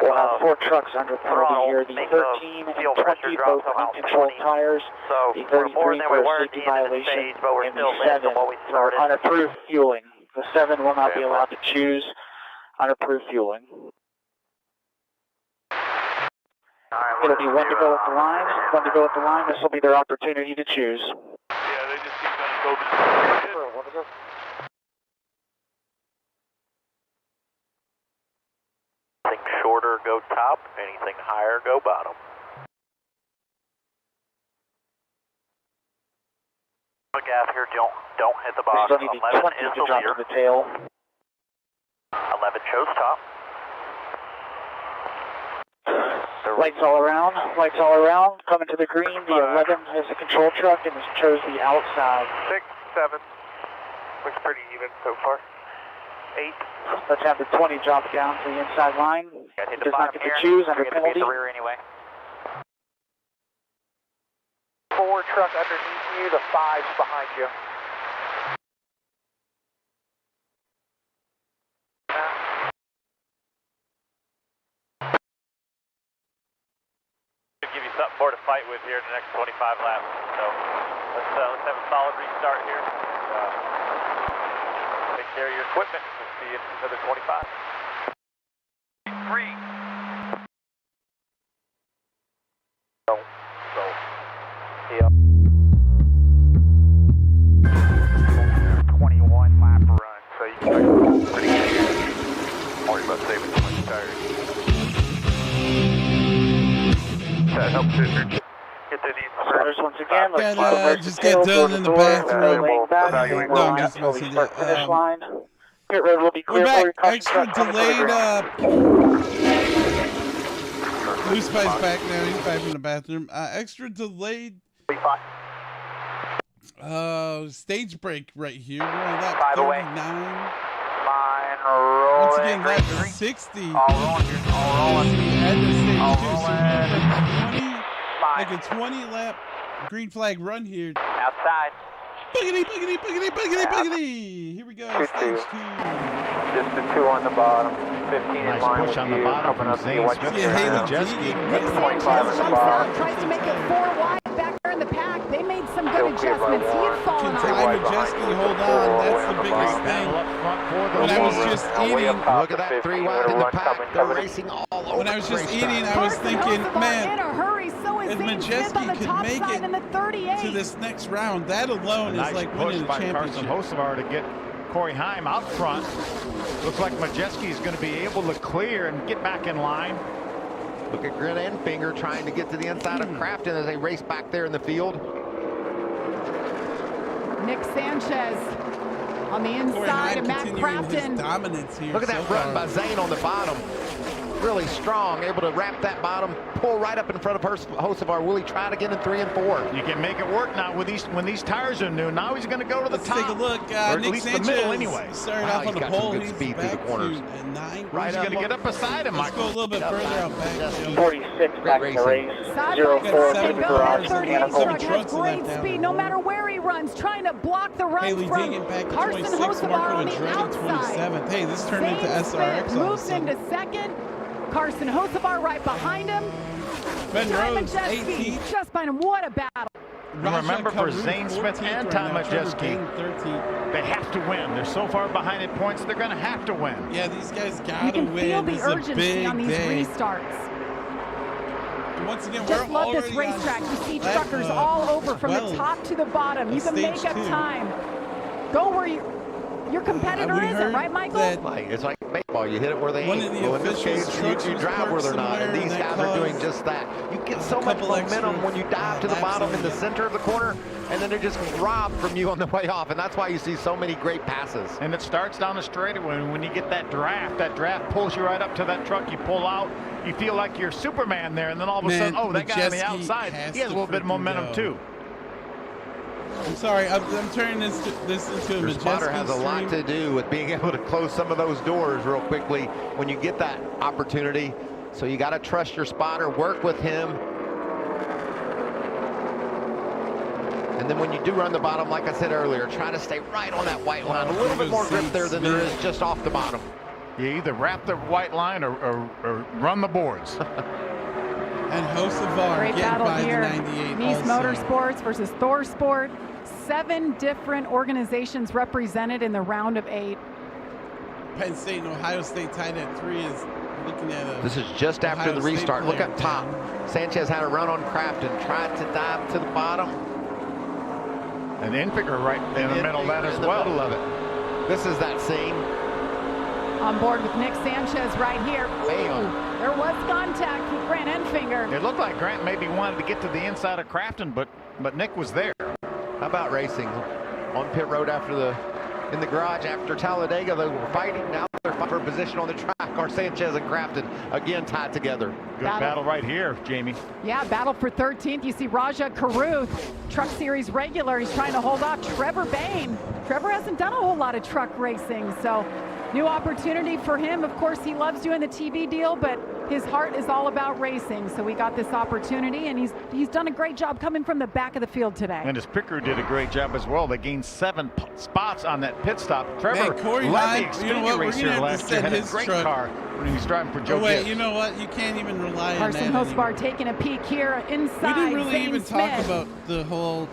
We'll have 4 trucks under penalty here. The 13 and 20 both uncontrolled tires. The 33 for a safety violation, and the 7 for unapproved fueling. The 7 will not be allowed to choose unapproved fueling. It'll be 1 to go at the line. 1 to go at the line. This will be their opportunity to choose. Yeah, they just keep going to go. Anything shorter, go top. Anything higher, go bottom. Gas here, don't hit the box. 11 is the leader. The tail. 11 shows top. Lights all around. Lights all around. Coming to the green. The 11 is the control truck and chose the outside. 6, 7. Looks pretty even so far. 8. Let's have the 20 drop down to the inside line. Does not get to choose under penalty. The rear anyway. 4 truck underneath you. The 5's behind you. Give you something more to fight with here in the next 25 laps. So let's have a solid restart here. Take care of your equipment. We'll see you in another 25. 3. So yeah. 21 lap run. So you can pretty good here. Worry about saving too much tires. That helps get through these. Once again, let's just get done in the bathroom. No, I'm just messing it. Finish line. Pit road will be clear. We're back. Extra delayed. Loose Pipe's back now. He's back in the bathroom. Extra delayed. Stage break right here. We're on lap 39. Once again, lap 60. All rolling here. All rolling. At the stage 2, so like a 20 lap green flag run here. Outside. Boogity, boogity, boogity, boogity, boogity. Here we go. Stage 2. Just the 2 on the bottom. 15 in Nice line push with on the you. bottom Coming from up Zane Smith. Yeah, Nick Sanchez jumps out, tries to make it 4 wide back there in the pack. They made some good adjustments. He had fallen Can Ty Majeski hold on? That's the biggest thing. When I was just eating, look at that 3 wide in the pack. They're racing all over. When I was just eating, I was thinking, man, in a hurry, so is if Zane Smith on the Majeski top could make side in the 38. it to this next round, that alone is like winning the championship. Carson Hocevar to get Corey Heim out front. Looks like Majeski is going to be able to clear and get back in line. Look at Grin and Finger trying to get to the inside of Crafton as they race back there in the field. Nick Sanchez on the inside of Matt Crafton. Dominance here. Look at that run by Zane on the bottom. Really strong, able to wrap that bottom, pull right up in front of Hocevar. Will he try it again in 3 and 4? You can make it work now with when these tires are new. Now he's going to go to the top. Take a look. Or at Nick least Sanchez the middle anyway. Started off on the pole. He's got some good speed through the corners. Right, he's going to get up beside him. Let's go a little bit further out back. 46 back in the race. 0-4 in the garage. 38 truck has great speed no matter where he runs, trying to block the run Haley from Deegan back to Carson 26, Hocevar Marco on the Andretti outside. 27th. Hey, this turned into Zane SRX Smith all of a moves sudden. into second. Carson Hocevar right behind him. Ben Ty Rhodes, Majeski 18th. just behind him. What a battle. Remember, for Zane Smith and Ty Majeski, they have to win. They're so far behind in points, they're going to have to win. Yeah, these guys got You to can win. feel the This is a urgency big on these day. restarts. And once again, Just we're love this already on racetrack. You see lap, truckers all over from the 12 top to the bottom. You can stage make up 2. time. Go where your competitor We isn't, heard right, Michael? that It's like baseball. You hit it where they one ain't. of the Well, in this officials' case, trucks you was drive where they're parked not. And somewhere, these and that guys are doing caused just that. You get so much couple momentum extra when you dive to the laps bottom in the in it. center of the corner, and then they're just robbed from you on the way off. And that's why you see so many great passes. And it starts down the straightaway. When you get that draft pulls you right up to that truck. You pull out. You feel like you're Superman there, and then all of a sudden, oh, that guy on the outside, he has a little bit of momentum too. I'm sorry, I'm turning this into a Your spotter has a lot stream. to do with being able to close some of those doors real quickly when you get that opportunity. So you got to trust your spotter, work with him. And then when you do run the bottom, like I said earlier, try to stay right on that white line. A little bit more grip there than there is just off the bottom. You either wrap the white line or run the boards. And Hocevar Great getting battle by here. the 98 Nice also. Motorsports versus Thor Sport. 7 different organizations represented in the round of 8. Penn State and Ohio State tied at 3 is looking at a. This is just after the Ohio State restart. Look player up top. Sanchez had a run on Crafton, tried to dive to the bottom. And Infigure right in the middle of that as well. Middle of it. This is that scene. On board with Nick Sanchez right here. Ooh, there was contact with Grant Enfinger. It looked like Grant maybe wanted to get to the inside of Crafton, but Nick was there. How about racing on pit road in the garage after Talladega? They were fighting. Now they're fighting for position on the track. Are Sanchez and Crafton again tied together. Good battle right here, Jamie. Yeah, battle for 13th. You see Raja Caruth, Truck Series regular. He's trying to hold off Trevor Bain. Trevor hasn't done a whole lot of truck racing, so new opportunity for him. Of course, he loves doing the TV deal, but his heart is all about racing. So we got this opportunity, and he's done a great job coming from the back of the field today. And his picker did a great job as well. They gained 7 spots on that pit stop. Trevor Corey led the Hyde, you know what? We're Xfinity gonna have to last year. send Had a his great truck. car when he was driving for Joe Oh, wait, Gibbs. you know what? You can't even rely on Carson that Hocevar anymore. taking a peek here inside. We didn't really Zane even Smith. talk about the whole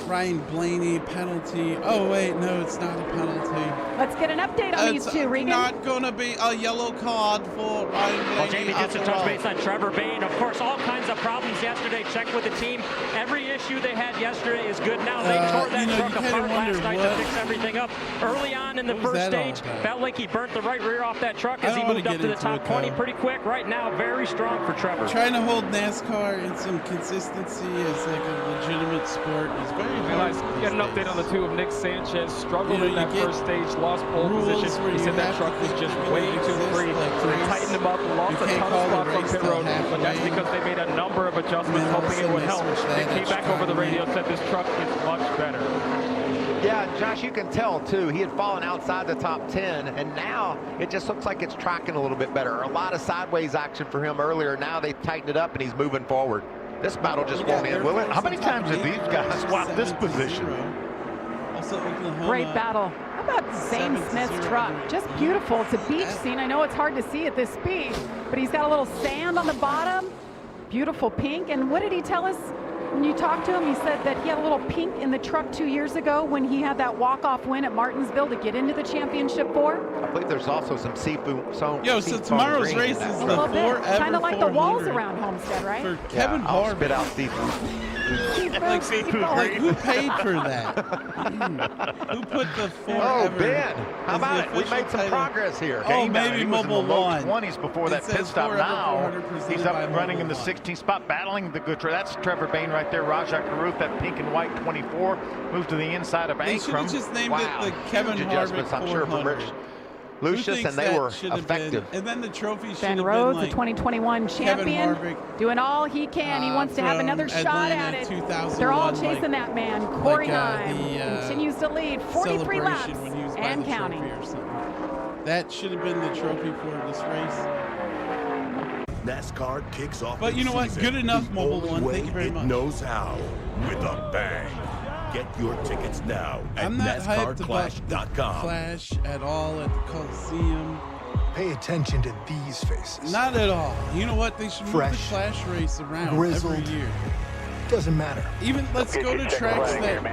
Ryan Blaney penalty. Oh, wait, no, it's not a penalty. Let's get an update on these two, Regan. Not going to be a yellow card for Ryan Blaney. Well, Jamie gets a after touch all. base on Trevor Bain. Of course, all kinds of problems yesterday. Check with the team. Every issue they had yesterday is good now. They tore that truck apart last night to fix everything up. Early on in the first stage, felt like he burnt the right rear off that truck as he moved up to the top 20 pretty quick. Right now, very strong for Trevor. Trying to hold NASCAR in some consistency as like a legitimate sport is very hard. Get an update on the 2 of Nick Sanchez. Struggled in that first stage, lost pole position. He said that truck was just way too free. So they tightened him up, lost a ton of spots on pit road. But that's because they made a number of adjustments, hoping it would help. They came back over the radio, said this truck is much better. Yeah, Josh, you can tell too. He had fallen outside the top 10, and now it just looks like it's tracking a little bit better. A lot of sideways action for him earlier. Now they've tightened it up, and he's moving forward. This battle just won't end, will it? How many times have these guys swapped this position? Great battle. How about Zane Smith's truck? Just beautiful. It's a beach scene. I know it's hard to see at this speed, but he's got a little sand on the bottom. Beautiful pink. And what did he tell us when you talked to him? He said that he had a little pink in the truck 2 years ago when he had that walk-off win at Martinsville to get into the championship 4. I believe there's also some seafood. So tomorrow's race is the 4 ever kind of like the walls around Homestead, right? For Kevin Harvick. Spit out seafood. Like who paid for that? Who put the 4 ever? Ben, how about it? We made some progress here. Oh, maybe Mobile One. 20s before that pit stop. Now he's up and running in the 16th spot, battling the good. That's Trevor Bayne right there. Rajah Caruth, that pink and white 24, moved to the inside of Ankrum. They should have just named it the Kevin Harvick 400. I'm sure for Rich Lucius, and they were effective. And then the trophy should Ben have Rhodes, been like the 2021 champion, doing all he can. He wants to have another shot at it. They're all chasing that man. Corey Heim continues to lead 43 laps and counting. That should have been the trophy for this race. NASCAR kicks off. But you know what? Good enough, Mobile One. Thank you very much. Knows how with a bang. Get your tickets now at NASCARClash.com. Clash at all at the Coliseum. Pay attention to these faces. Not at all. You know what? They should move the Clash race around every year. Doesn't matter. Even let's go to tracks that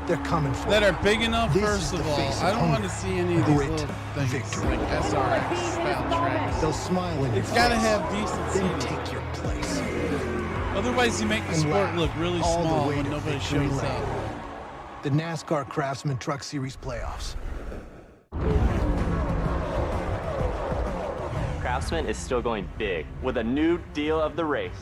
they're coming for that are big enough. First of all, I don't want to see any of these little things like SRX style tracks. They'll smile in your It's got to have decent seating. Take your place. Otherwise, you make the sport look really small when nobody shows up. The NASCAR Craftsman Truck Series playoffs. Craftsman is still going big with a new deal of the race.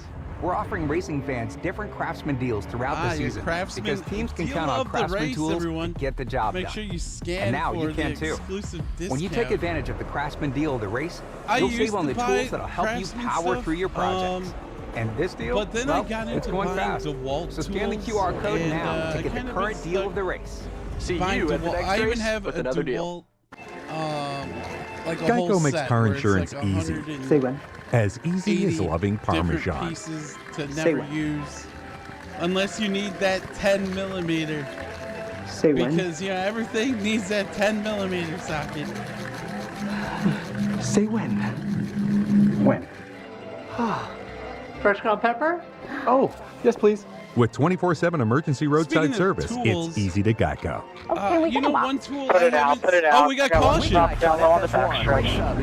We're offering racing fans different Craftsman deals throughout the season because teams can count on Craftsman tools to get the job done. Make sure you scan and now you can too. When you take advantage of the Craftsman deal of the race, you'll save on the tools that'll help you power through your projects. And this deal, but then it's going fast. So scan the QR code now to get the current deal of the race. See you at the next I even race have with a another deal. Like a Geico whole makes set car where it's insurance like easy. Say when. As easy as loving Parmesan. Pieces to never use, unless you need that 10 millimeter. Say when. Because everything needs that 10 millimeter socket. Say when. When. Fresh ground pepper? Oh, yes, please. With 24/7 emergency roadside service, tools, it's easy to Geico. You know, one tool Put it out. Oh, we got caution. Stop down low on the back stretch. Stop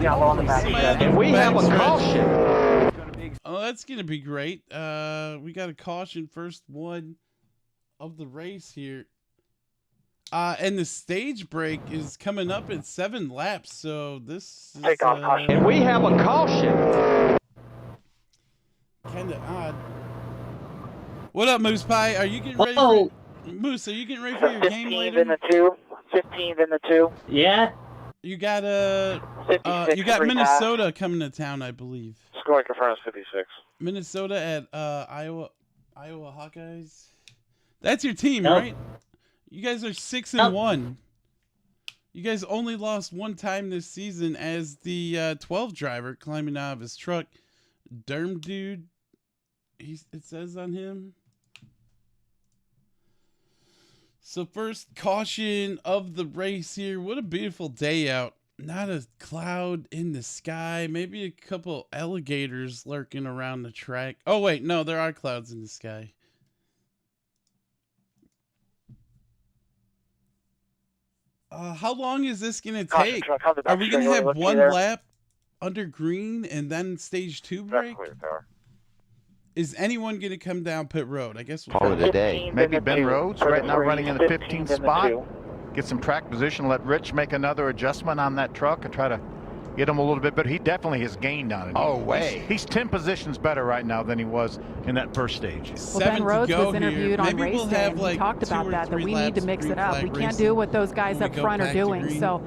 down low on the back stretch. And we have a caution. Oh, that's going to be great. We got a caution, first one of the race here. And the stage break is coming up in 7 laps, so this is... Take off caution. And we have a caution. Kind of odd. What up, Moose Pie? Are you getting ready for... Moose, are you getting ready for your game later? 15th in the 2. Yeah. You got Minnesota coming to town, I believe. Score confirms 56. Minnesota at Iowa Hawkeyes. That's your team, right? You guys are 6-1. You guys only lost one time this season as the 12 driver climbing out of his truck. Derm dude. It says on him. So first caution of the race here. What a beautiful day out. Not a cloud in the sky. Maybe a couple alligators lurking around the track. Oh, wait. No, there are clouds in the sky. How long is this going to take? Are we going to have one lap under green and then stage 2 break? Is anyone going to come down pit road? I guess we'll call it a day. Maybe Ben Rhodes right now running in the 15th spot. Get some track position. Let Rich make another adjustment on that truck and try to get him a little bit better. He definitely has gained on it. Oh, way. He's 10 positions better right now than he was in that first stage. Well, Ben Rhodes was interviewed on race day, and he talked about that we need to mix it up. We can't do what those guys up front are doing. So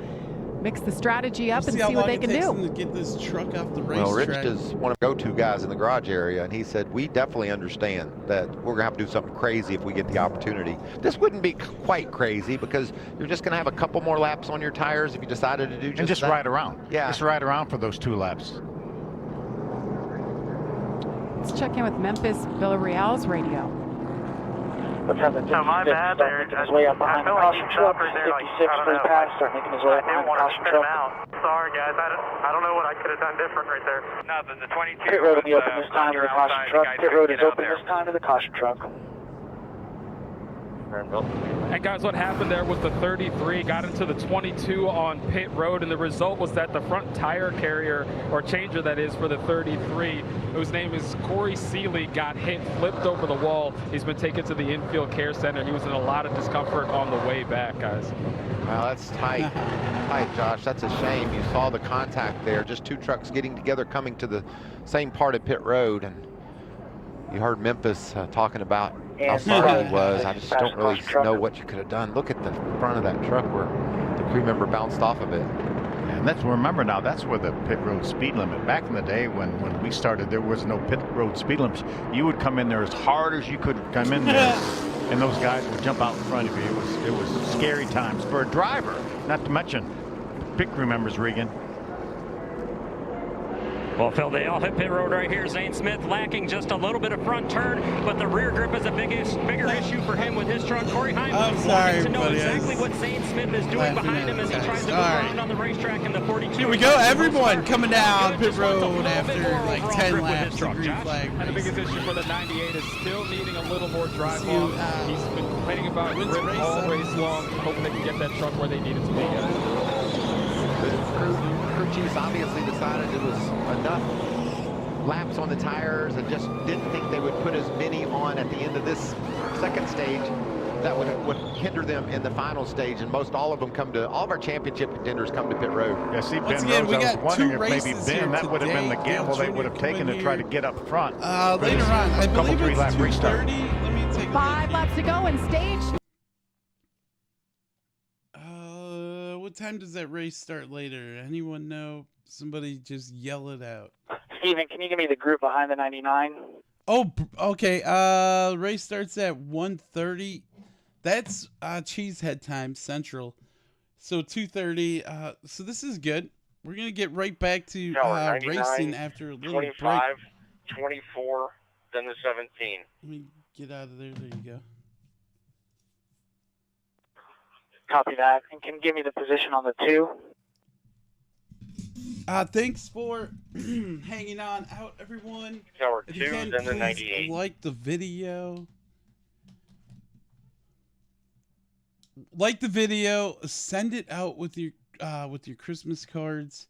mix the strategy up and see what they can do. To get this truck off the racetrack. Well, Rich is one of the go-to guys in the garage area, and he said, we definitely understand that we're going to have to do something crazy if we get the opportunity. This wouldn't be quite crazy because you're just going to have a couple more laps on your tires if you decided to do just that. ride around. Yeah. Just ride around for those 2 laps. Let's check in with Memphis Villarreal's radio. Let's have the 56 start making his way up behind the caution truck. 56 free pass, start making his way up behind the caution truck. Sorry, guys. I don't know what I could have done different right there. Nothing. The 22. Pit road will be open this time to the caution truck. Pit road is open this time to the caution truck. And guys, what happened there was the 33 got into the 22 on pit road, and the result was that the front tire carrier, or changer that is, for the 33, whose name is Corey Seeley, got hit, flipped over the wall. He's been taken to the infield care center. He was in a lot of discomfort on the way back, guys. Well, that's tight. Tight, Josh. That's a shame. You saw the contact there. Just two trucks getting together, coming to the same part of pit road, and you heard Memphis talking about how sorry he was. I just don't really know what you could have done. Look at the front of that truck where the crew member bounced off of it. And let's remember now, that's where the pit road speed limit. Back in the day when we started, there was no pit road speed limits. You would come in there as hard as you could come in there, and those guys would jump out in front of you. It was scary times for a driver, not to mention pit crew members, Regan. Well, Phil, they all hit pit road right here. Zane Smith lacking just a little bit of front turn, but the rear grip is a bigger issue for him with his truck. Corey Hyman wanting to know exactly what Zane Smith is doing behind him as he tries to go around on the racetrack in the 42. Here we go, everyone coming down pit road after like 10 laps of green flag. And the biggest issue for the 98 is still needing a little more drive on. He's been complaining about grip all race long, hoping they can get that truck where they need it to be, guys. Crew chiefs obviously decided it was enough laps on the tires and just didn't think they would put as many on at the end of this second stage that would hinder them in the final stage. And all of our championship contenders come to pit road. Yeah, see, Ben Rose, I was wondering if maybe Ben, that would have been the gamble they would have taken to try to get up front. Later on, I believe it's 2:30. Let me take 5 laps to go in stage. What time does that race start later? Anyone know? Somebody just yell it out. Steven, can you give me the group behind the 99? Oh, okay. Race starts at 1:30. That's Cheesehead time, Central. So 2:30. So this is good. We're going to get right back to racing after a little 25, break. 24, then the 17. Let me get out of there. There you go. Copy that. And can you give me the position on the 2? Thanks for hanging on out, everyone. Tower 2, then the 98. Like the video. Like the video. Send it out with your Christmas cards.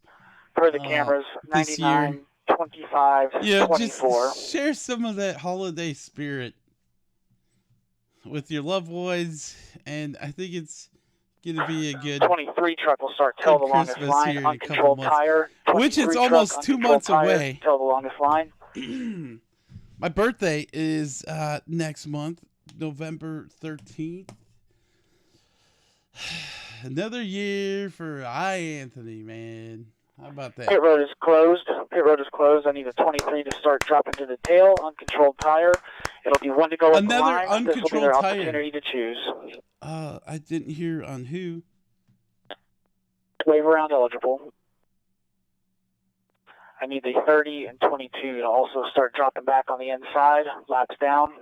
For the cameras, 99, 25, yeah, 24. Just share some of that holiday spirit with your loved ones, and I think it's gonna be a good 23 truck will start till the longest line, uncontrolled tire. Which is almost 2 months away. Till the longest line. My birthday is next month, November 13th. Another year for iAnthuny, man. How about that? Pit road is closed. Pit road is closed. I need a 23 to start dropping to the tail. Uncontrolled tire. It'll be 1 to go up the line. Uncontrolled this will be their tire. opportunity to choose. I didn't hear on who. Wave around eligible. I need the 30 and 22 to also start dropping back on the inside. Laps down.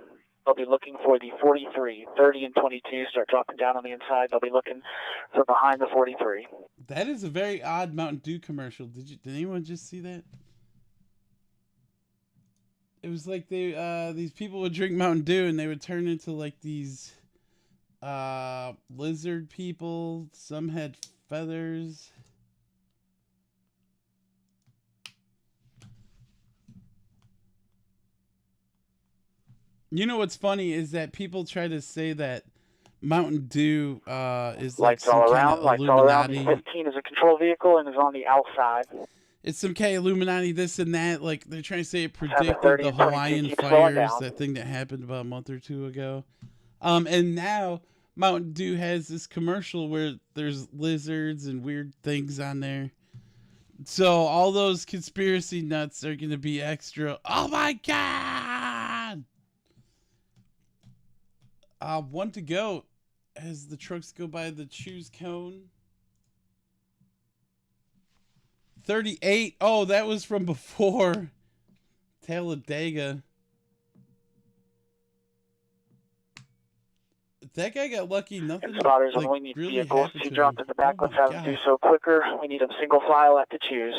They'll be looking for the 43. 30 and 22 start dropping down on the inside. They'll be looking for behind the 43. That is a very odd Mountain Dew commercial. Did anyone just see that? It was like these people would drink Mountain Dew and they would turn into like these lizard people. Some had feathers. You know what's funny is that people try to say that Mountain Dew is lights like all around. Lights all around. 15 is a control vehicle and is on the outside. It's some kind of Illuminati, this and that. Like they're trying to say it predicted the Hawaiian fires, that thing that happened about a month or two ago. And now Mountain Dew has this commercial where there's lizards and weird things on there. So all those conspiracy nuts are going to be extra. Oh my God! 1 to go as the trucks go by the choose cone. 38. Oh, that was from before. Talladega. That guy got lucky. Nothing. And spotters, like, when we need really vehicles to drop him. in the back, Oh let's have them God. do so quicker. We need them single file at to choose.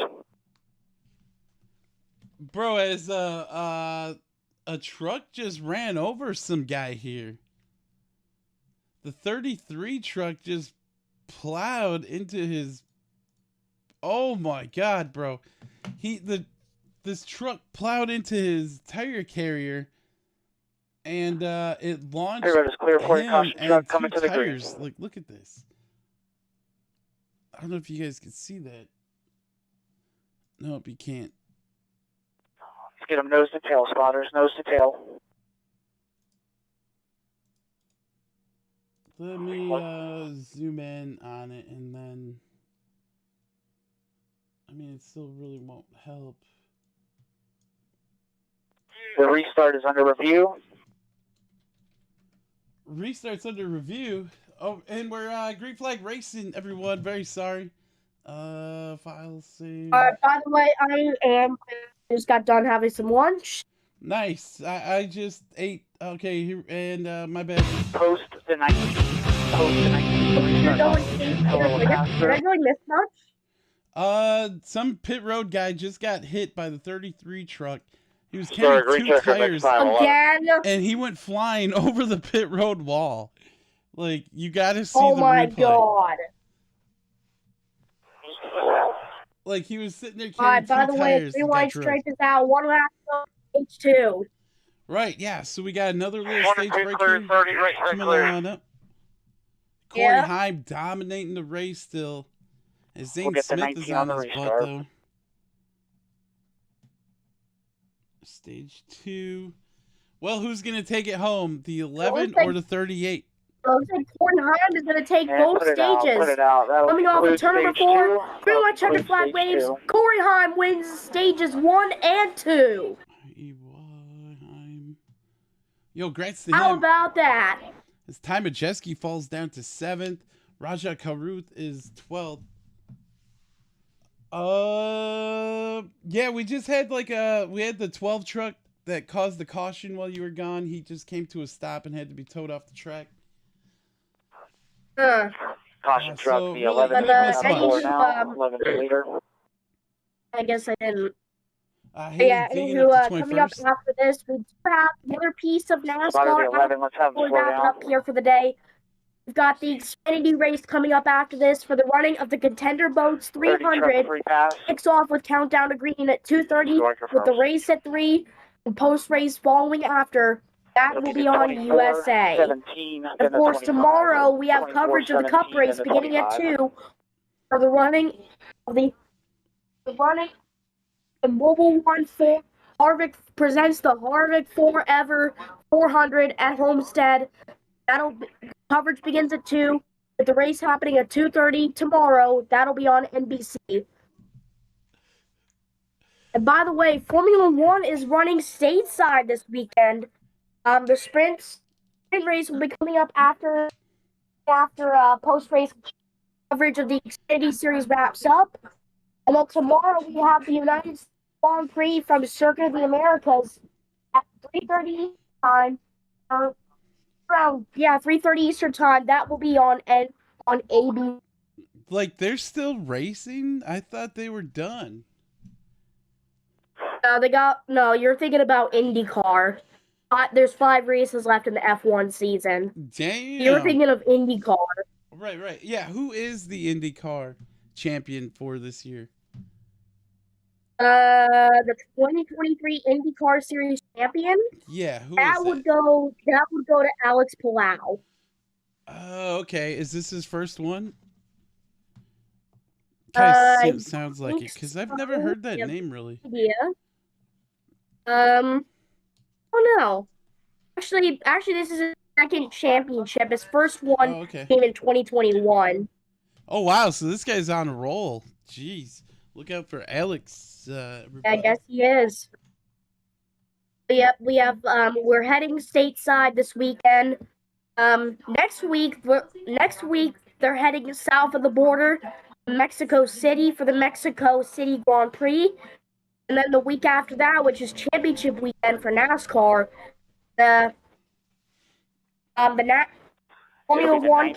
Bro, as a truck just ran over some guy here. The 33 truck just plowed into his. Oh my God, bro! This truck plowed into his tire carrier, and it launched Hey, is clear for him caution and truck two coming to the tires. green. Like, look at this. I don't know if you guys can see that. Nope, you can't. Let's get them nose to tail, spotters, nose to tail. Let me zoom in on it, and then. I mean, it still really won't help. The restart is under review. Restart's under review. Oh, and we're Green Flag Racing, everyone. Very sorry. File save. By the way, just got done having some lunch. Nice. I just ate. Okay, here, and my bad. Post the 19. Post the 19. Did I really miss much? Some pit road guy just got hit by the 33 truck. He was carrying two tires again, and he went flying over the pit road wall. Like, you gotta see the replay. Oh my God. Like, he was sitting there carrying by the way, tires. 3 white stripe is out, 1 lap H2. Right, yeah. So we got another little stage break clear, 30, right, coming clear. on up. Corey Heim dominating the race still. As Zane Smith is on his butt, though. Stage 2. Well, who's going to take it home? The 11 or the 38? Looks like Corey Heim is going to take both stages. Coming off of turn number 4, pretty much checkered flag waves. Corey Heim wins stages 1 and 2. Yo, congrats to him. How about that? As Ty Majeski falls down to 7th. Raja Karuth is 12th. Yeah, we just had we had the 12 truck that caused the caution while you were gone. He just came to a stop and had to be towed off the track. Caution truck, so the really, 11 now, 11 leader. I guess I didn't. Yeah, coming up after this, we do have another piece of NASCAR. We're wrapping up here for the day. We've got the Xfinity race coming up after this for the running of the Contender Boats 300. Kicks off with countdown to green at 2:30 with the race at 3 and post-race following after. That will be on USA. And of course, tomorrow we have coverage of the Cup race beginning at 2 for the running of the Mobile 1-4. Harvick presents the Harvick Forever 400 at Homestead. Coverage begins at 2, with the race happening at 2:30 tomorrow. That'll be on NBC. And by the way, Formula 1 is running stateside this weekend. The sprint race will be coming up after post-race coverage of the Xfinity Series wraps up. And then tomorrow we have the United States Grand Prix from Circuit of the Americas at 3:30 time. Around 3:30 Eastern time. That will be on AB. Like, they're still racing? I thought they were done. You're thinking about IndyCar. There's 5 races left in the F1 season. Damn. You're thinking of IndyCar. Right. Yeah, who is the IndyCar champion for this year? The 2023 IndyCar Series champion. Yeah, who that is would go to Alex Palau. Oh, okay. Is this his first one? Kind of sounds like it, because I've never heard that name really. Yeah. Oh no. Actually, this is his second championship. His first one came in 2021. Oh wow! So this guy's on a roll. Jeez, look out for Alex. I guess he is. Yep, we're heading stateside this weekend. Next week they're heading south of the border, Mexico City for the Mexico City Grand Prix. And then the week after that, which is championship weekend for NASCAR, the Formula One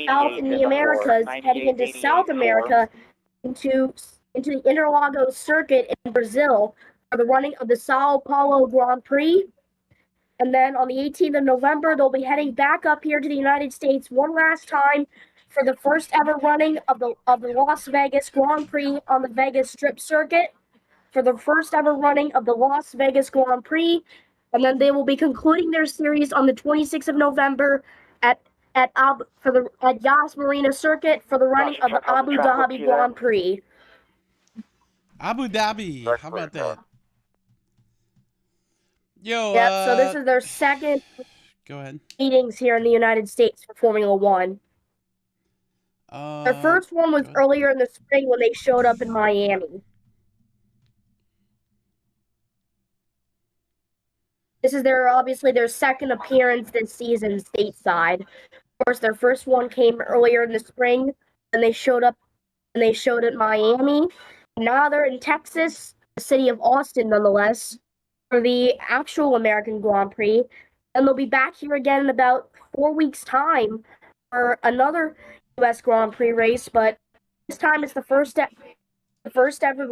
out in the Americas, heading into South America, into the Interlagos circuit in Brazil for the running of the Sao Paulo Grand Prix. And then on the 18th of November, they'll be heading back up here to the United States one last time for the first ever running of the Las Vegas Grand Prix on the Vegas Strip circuit. For the first ever running of the Las Vegas Grand Prix, and then they will be concluding their series on the 26th of November at Yas Marina Circuit for the running of the Abu Dhabi Grand Prix. Abu Dhabi, how about that? Yo, yep, so this is their second meetings here in the United States for Formula One. Their first one was earlier in the spring when they showed up in Miami. This is obviously their second appearance this season stateside. Of course, their first one came earlier in the spring, and they showed up at Miami. Now they're in Texas, the city of Austin, nonetheless, for the actual American Grand Prix. And they'll be back here again in about 4 weeks' time for another U.S. Grand Prix race, but this time it's the first ever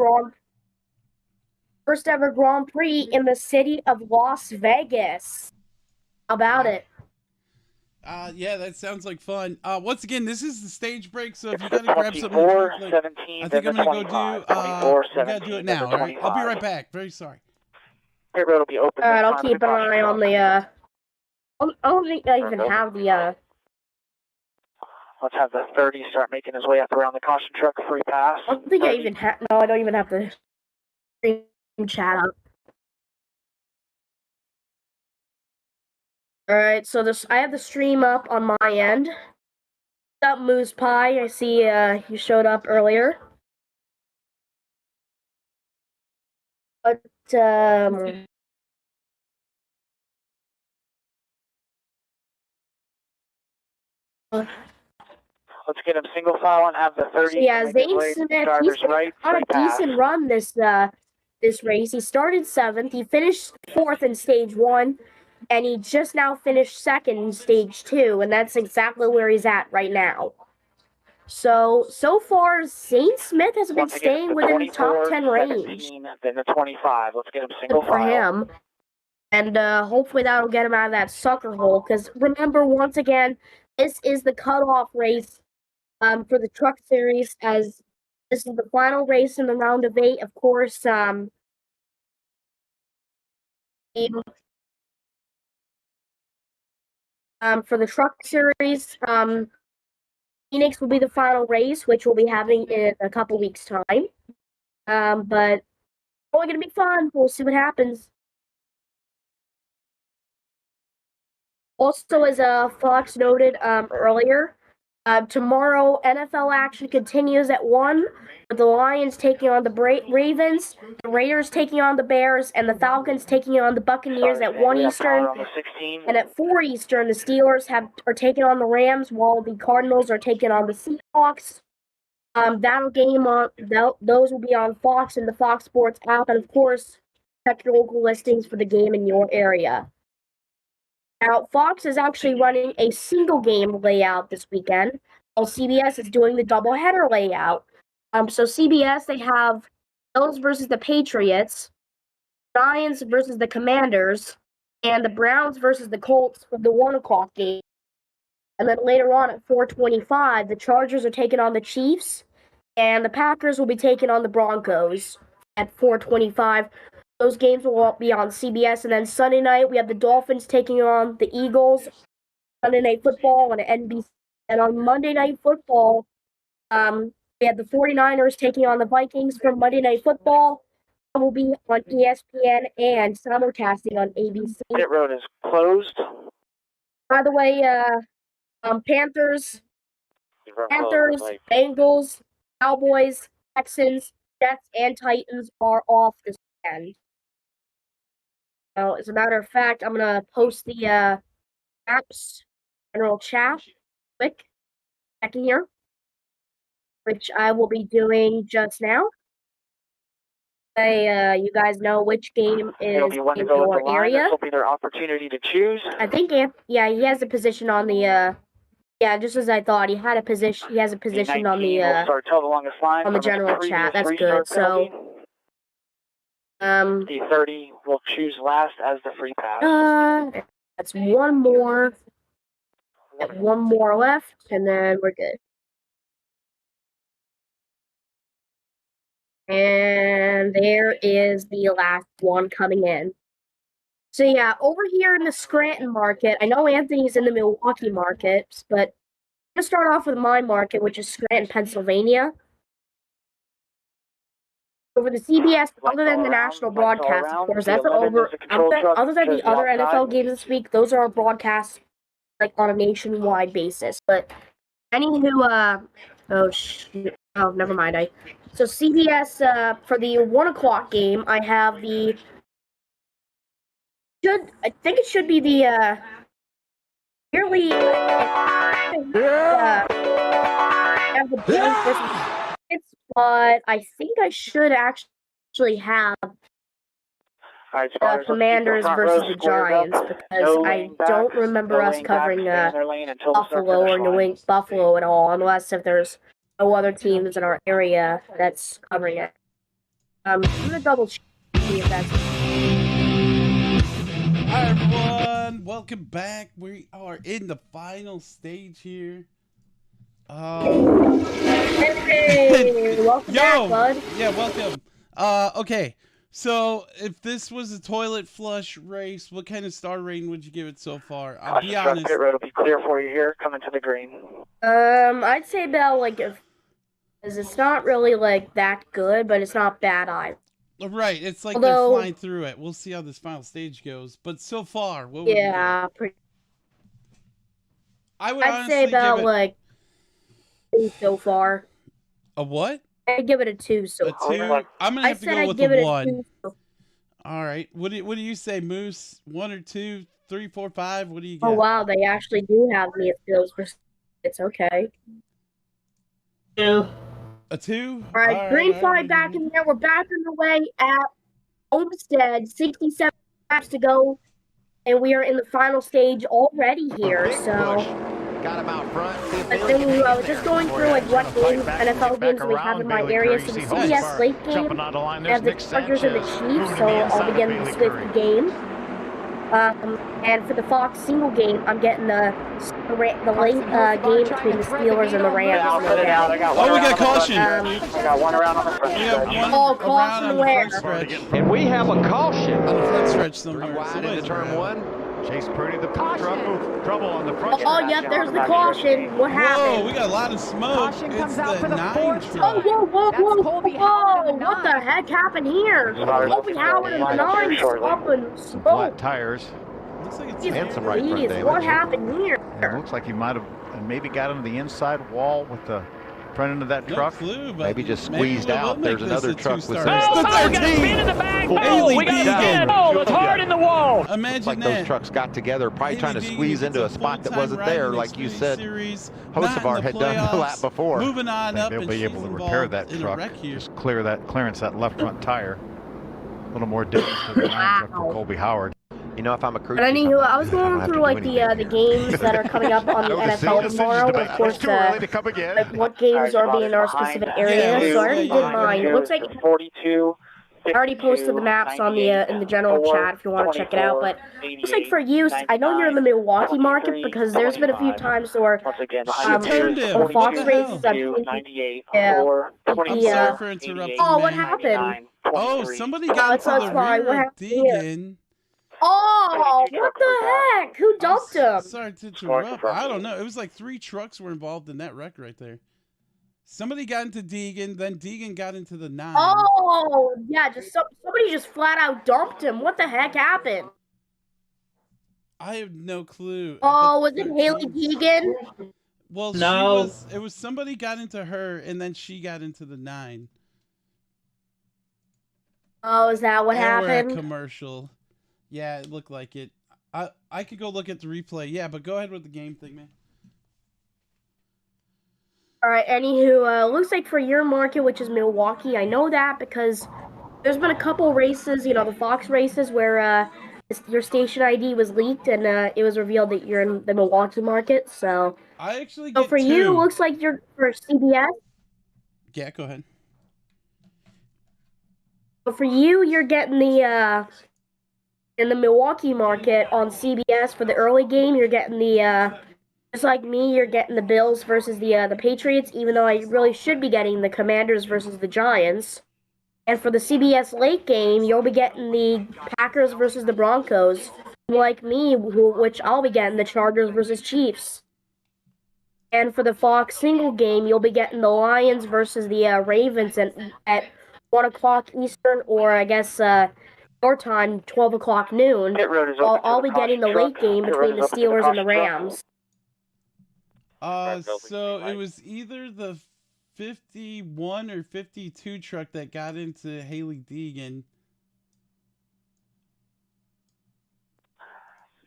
Grand Prix in the city of Las Vegas. How about it? Yeah, that sounds like fun. Once again, this is the stage break, so if you gotta grab something to drink, like, I think I'm gonna go do. We gotta do it now. All right, I'll be right back. Very sorry. Pit road will be open. All right, I'll keep an eye on the. I don't think I even have the. Let's have the 30 start making his way up around the caution truck. Free pass. I don't think 30. I even have. No, I don't even have the stream chat up. All right, so I have the stream up on my end. What's up, Moose Pie? I see you showed up earlier. But let's get him single file and have the 30. So yeah, Zane Smith, he's on a decent run this race. He started 7th. He finished 4th in stage 1. And he just now finished 2nd in stage 2, and that's exactly where he's at right now. So far, Zane Smith has been staying within the top 10 range. Then the 25. Let's get him single file. For him. And hopefully that'll get him out of that sucker hole. Because remember, once again, this is the cutoff race for the Truck Series, as this is the final race in the round of 8. Of course, for the Truck Series, Phoenix will be the final race, which we'll be having in a couple weeks' time. But it's only going to be fun. We'll see what happens. Also, as Fox noted earlier, tomorrow NFL action continues at 1, with the Lions taking on the Ravens, the Raiders taking on the Bears, and the Falcons taking on the Buccaneers at 1 Eastern. And at 4 Eastern, the Steelers are taking on the Rams, while the Cardinals are taking on the Seahawks. Those will be on Fox and the Fox Sports app, and of course, check your local listings for the game in your area. Now, Fox is actually running a single game layout this weekend, while CBS is doing the doubleheader layout. So CBS, they have Bills versus the Patriots, Giants versus the Commanders, and the Browns versus the Colts for the 1 o'clock game. And then later on at 4:25, the Chargers are taking on the Chiefs, and the Packers will be taking on the Broncos at 4:25. Those games will all be on CBS, and then Sunday night we have the Dolphins taking on the Eagles. Sunday Night Football on NBC, and on Monday Night Football, we have the 49ers taking on the Vikings for Monday Night Football. It will be on ESPN and simulcasting on ABC. Pit road is closed. By the way, Panthers, Bengals, Cowboys, Texans, Jets, and Titans are off this weekend. So, as a matter of fact, I'm going to post the apps general chat quick second here, which I will be doing just now. You guys know which game is in your area? This will be their opportunity to choose. I think, yeah, he has a position on the, yeah, just as I thought, he has a position on the, on the general chat. That's good. So, the 30 will choose last as the free pass. That's one more. One more left, and then we're good. And there is the last one coming in. So yeah, over here in the Scranton market, I know Anthony's in the Milwaukee market, but I'm going to start off with my market, which is Scranton, Pennsylvania. Over the CBS, other than the national broadcast, of course, other than the other NFL games this week, those are broadcast like on a nationwide basis. But anywho, oh, never mind. So CBS, for the 1 o'clock game, I have I think it should be the, yearly, but I think I should actually have Commanders versus the Giants, because I don't remember us covering Buffalo or Buffalo at all, unless if there's no other teams in our area that's covering it. I'm gonna double check if that's. Hi everyone, welcome back. We are in the final stage here. Hey, welcome back, bud. Yeah, welcome. Okay. So, if this was a toilet flush race, what kind of star rating would you give it so far? I'll be honest. Pit road will be clear for you here, coming to the green. I'd say about because it's not really like that good, but it's not bad either. Right, it's like they're flying through it. We'll see how this final stage goes. But so far, what would you give? I'd say about like 2 so far. A what? I'd give it a 2 so far. A 2? I'm gonna have to go with a 1. All right. What do you say, Moose? 1 or 2, 3, 4, 5? What do you got? Oh wow, they actually do have me at skills. It's okay. 2. A 2? All right, green flag back in there. We're back on the way at Homestead. 67 laps to go, and we are in the final stage already here. So. Got him out front. I was just going through like what games, NFL games we have in my area. So the CBS late game, I have the Chargers and the Chiefs, so I'll be getting the Swift game. And for the Fox single game, I'm getting the late game between the Steelers and the Rams. Oh, we got caution. I got one around on the front stretch. Oh, caution where? And we have a caution on the front stretch somewhere. Wide into turn 1. Chase Purdy, the trouble on the front. Oh, yep, there's the caution. What happened? Whoa, we got a lot of smoke. Caution it's comes out for the 9 4th. truck. Whoa, what the heck happened here? Colby Howard and the 9 up in smoke. Flat tires. Looks like it's and some right foot damage. What happened here? It looks like he might have maybe got into the inside wall with the front end of that truck. Clue, maybe just squeezed out. There's another truck with some. Oh, we got a spin in the back. Oh, we got a spin. Oh, it's hard in the wall. Imagine like that. Those trucks got together, probably trying to squeeze into a spot that wasn't there, like you said. Hocevar had done the lap before. Moving on up, they'll be able to repair that truck. Just clearance that left front tire. A little more damage to the 9 truck for Colby Howard. You know, if I'm a crew. But anywho, I was going through like the games that are coming up on the NFL tomorrow. Of course, like what games are being in our specific area. So I already did mine. It looks like 42. I already posted the maps on the in the general chat if you want to check it out. But looks like for you, I know you're in the Milwaukee market because there's been a few times where the Fox races oh, what happened? Oh, somebody got into the rear of Deegan. Oh, what the heck? Who dumped him? Sorry to interrupt. I don't know. It was like 3 trucks were involved in that wreck right there. Somebody got into Deegan, then Deegan got into the 9. Oh, yeah, somebody just flat out dumped him. What the heck happened? I have no clue. Oh, was it Haley Deegan? Well, no. It was somebody got into her, and then she got into the 9. Oh, is that what happened? Commercial. Yeah, it looked like it. I could go look at the replay. Yeah, but go ahead with the game thing, man. All right, anywho, looks like for your market, which is Milwaukee, I know that because there's been a couple races, the Fox races, where your station ID was leaked and it was revealed that you're in the Milwaukee market. So I actually so get for two. you, it looks like you're for CBS. Yeah, go ahead. So for you, you're getting the in the Milwaukee market on CBS for the early game. You're getting the just like me, you're getting the Bills versus the Patriots, even though I really should be getting the Commanders versus the Giants. And for the CBS late game, you'll be getting the Packers versus the Broncos. Like me, which I'll be getting the Chargers versus Chiefs. And for the Fox single game, you'll be getting the Lions versus the Ravens at 1 o'clock Eastern, or I guess your time, 12 o'clock noon. While I'll be getting the late game between the Steelers and the Rams. So it was either the 51 or 52 truck that got into Haley Deegan.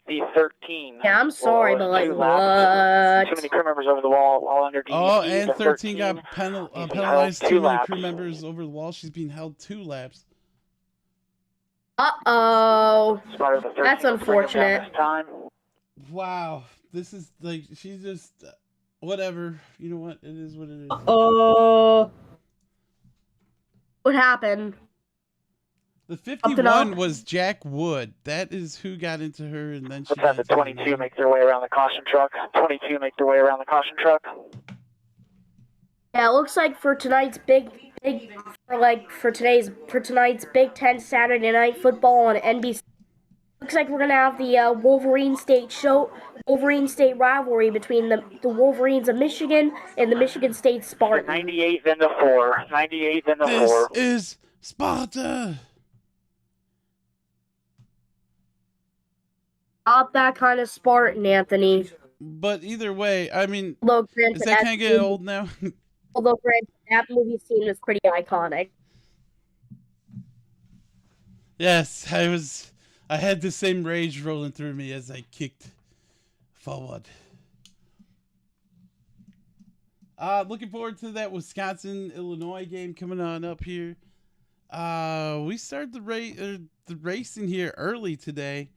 The 13. Yeah, I'm sorry, but like, what? Too many crew members over the wall, all under DEP. Oh, and 13 got penalized. Too many crew members over the wall. She's being held 2 laps. Uh-oh. That's unfortunate. Wow. This is like, she's just... whatever. You know what? It is what it is. What happened? The 51 was Jack Wood. That is who got into her, and then she... Let's have the 22 make their way around the caution truck. 22 make their way around the caution truck. Yeah, it looks like for tonight's for tonight's Big Ten Saturday Night Football on NBC. Looks like we're gonna have the Wolverine State rivalry between the Wolverines of Michigan and the Michigan State Spartans. 98 then the 4. 98 then the 4. This is Sparta. Not that kind of Spartan, Anthony. But either way, I mean, granted, is that kind of getting old now? Although, granted, that movie scene was pretty iconic. Yes, I had the same rage rolling through me as I kicked forward. Looking forward to that Wisconsin-Illinois game coming on up here. We started the racing here early today.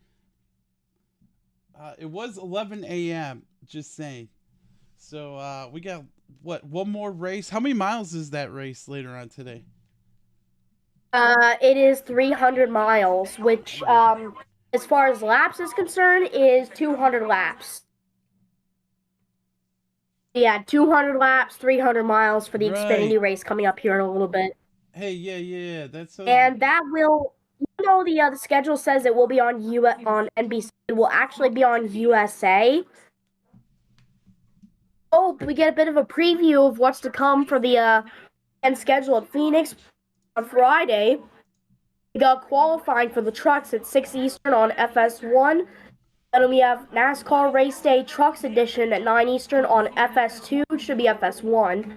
It was 11 a.m., just saying. So we got, one more race? How many miles is that race later on today? It is 300 miles, which, as far as laps is concerned, is 200 laps. Yeah, 200 laps, 300 miles for the Xfinity race coming up here in a little bit. Hey, yeah, that's... And that will, even though the schedule says it will be on NBC, it will actually be on USA. Oh, we get a bit of a preview of what's to come for the schedule at Phoenix. On Friday, we got qualifying for the trucks at 6 Eastern on FS1. Then we have NASCAR Race Day Trucks Edition at 9 Eastern on FS2, which should be FS1.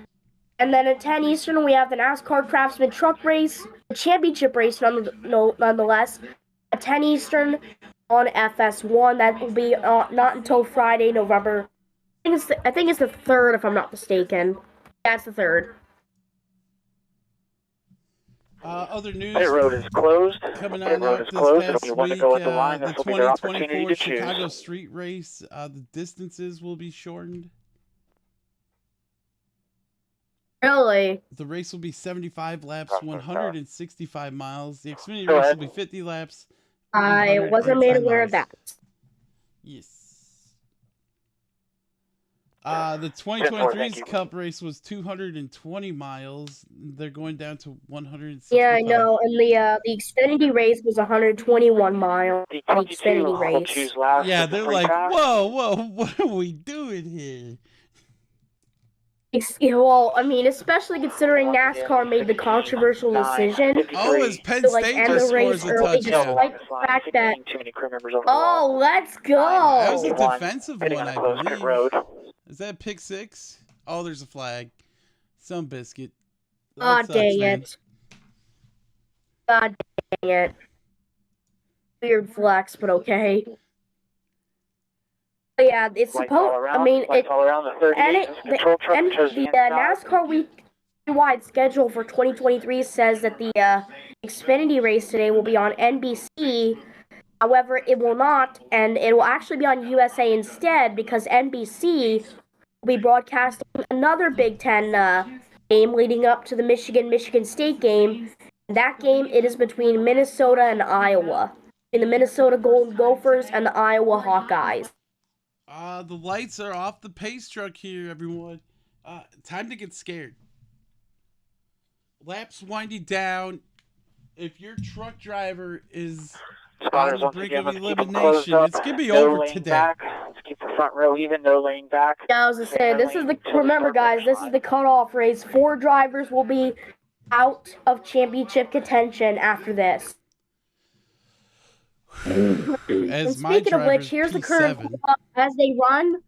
And then at 10 Eastern, we have the NASCAR Craftsman Truck Race, the championship race nonetheless, at 10 Eastern on FS1. That will be not until Friday, November. I think it's the 3rd, if I'm not mistaken. Yeah, it's the 3rd. Other news. Pit road is closed. Coming Pit on road out is closed. this It'll be one to past go week, at the line. the This will be their opportunity 2024 to choose. Chicago Street Race. The distances will be shortened. Really? The race will be 75 laps, 165 miles. The Xfinity race will be 50 laps. I wasn't made aware of that. Yes. The 2023's Cup race was 220 miles. They're going down to 165. Yeah, I know. And the Xfinity race was 121 miles. The Xfinity race. Yeah, they're like, whoa, what are we doing here? Well, I mean, especially considering NASCAR made the controversial decision as Penn State end the race early, despite the fact that. Oh, let's go! That was a defensive one, I believe. Is that pick 6? Oh, there's a flag. Some biscuit. God dang it! God dang it! Weird flex, but okay. But yeah, it's supposed. I mean, the NASCAR week-wide schedule for 2023 says that the Xfinity race today will be on NBC. However, it will not, and it will actually be on USA instead because NBC will be broadcasting another Big Ten game leading up to the Michigan State game. That game, it is between Minnesota and Iowa. In the Minnesota Golden Gophers and the Iowa Hawkeyes. The lights are off the pace truck here, everyone. Time to get scared. Laps winding down. If your truck driver is on the brink of elimination, it's going to be over today. Let's keep the front row even, no lane back. Yeah, I was going to say, remember guys, this is the cutoff race. 4 drivers will be out of championship contention after this. And speaking of which, here's the current as they run.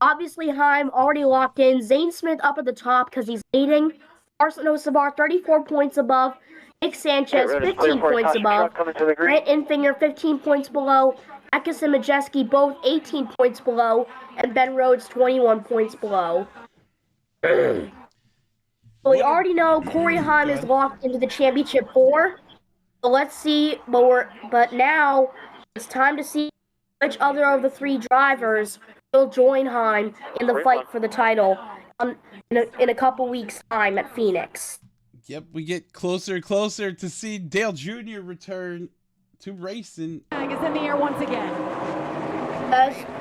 Obviously, Heim already locked in. Zane Smith up at the top because he's leading. Carson Osabar, 34 points above. Nick Sanchez, 15 points above. Grant Infinger, 15 points below. Eckes and Majeski, both 18 points below. And Ben Rhodes, 21 points below. So we already know Corey Heim is locked into the championship 4. So let's see, but now it's time to see which other of the 3 drivers will join Heim in the fight for the title in a couple weeks' time at Phoenix. Yep, we get closer and closer to see Dale Jr. return to racing. Flag is in the air once again.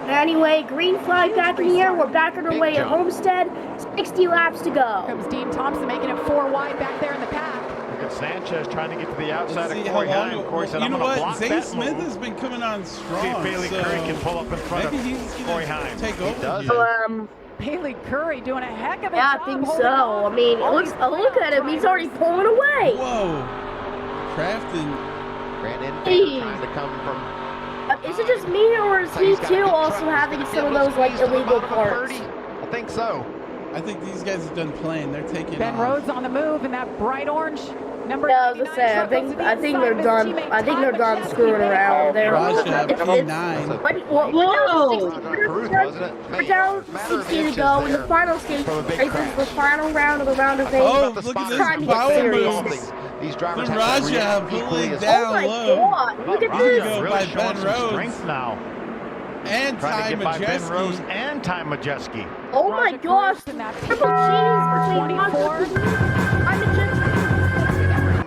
Anyway, green flag back in the air. We're back on our way at Homestead. 60 laps to go. Comes Dean Thompson making it 4 wide back there in the pack. Look at Sanchez trying to get to the outside of Corey Heim. Corey said, I'm going to block that Zane Smith has been coming on strong. See if Bailey Curry can pull up in front of Corey Heim. Take over. Bailey Curry doing a heck of a job. Yeah, I think so. I mean, look at him. He's already pulling away. Whoa. Crafton. Trying to come from... Is it just me, or is he too also having some of those like illegal parts? I think so. I think these guys are done playing. They're taking Ben Rhodes on the move in that bright orange number. Yeah, I was gonna say, I think they're done. I think they're done screwing around. They're P9. We're down 60 to go in the final stage. The final round of the round of 8. Oh, look at this power move. These drivers Raja pulling down low. God, look at this. Go by Ben Rhodes now. And Ty Majeski. And Ty Majeski. Oh my gosh. Triple cheese between 24.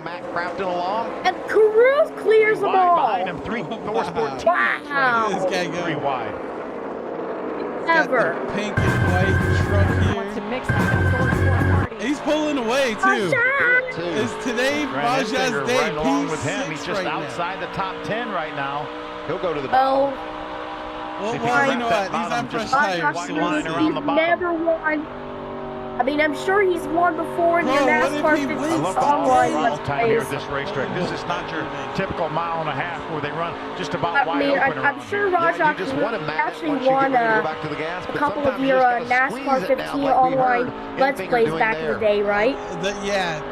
Matt Crafton along. And Caruth clears them all. Behind him, 3 Thorsport. Wow. This guy goes 3 wide. Ever. Got the pink and white truck here. Wants to mix up the Thorsport party. He's pulling away too. Is today Raja's day? Right along with him. He's just outside the top 10 right now. He'll go to the bottom. Well, you know what? He's on fresh tires. He's never won. I mean, I'm sure he's won before in your NASCAR 50 all time here at this racetrack. This is not your typical mile and a half where they run just about wide open. I'm sure Raja actually won a couple of your NASCAR 15 online Let's Plays back in the day, right? Yeah.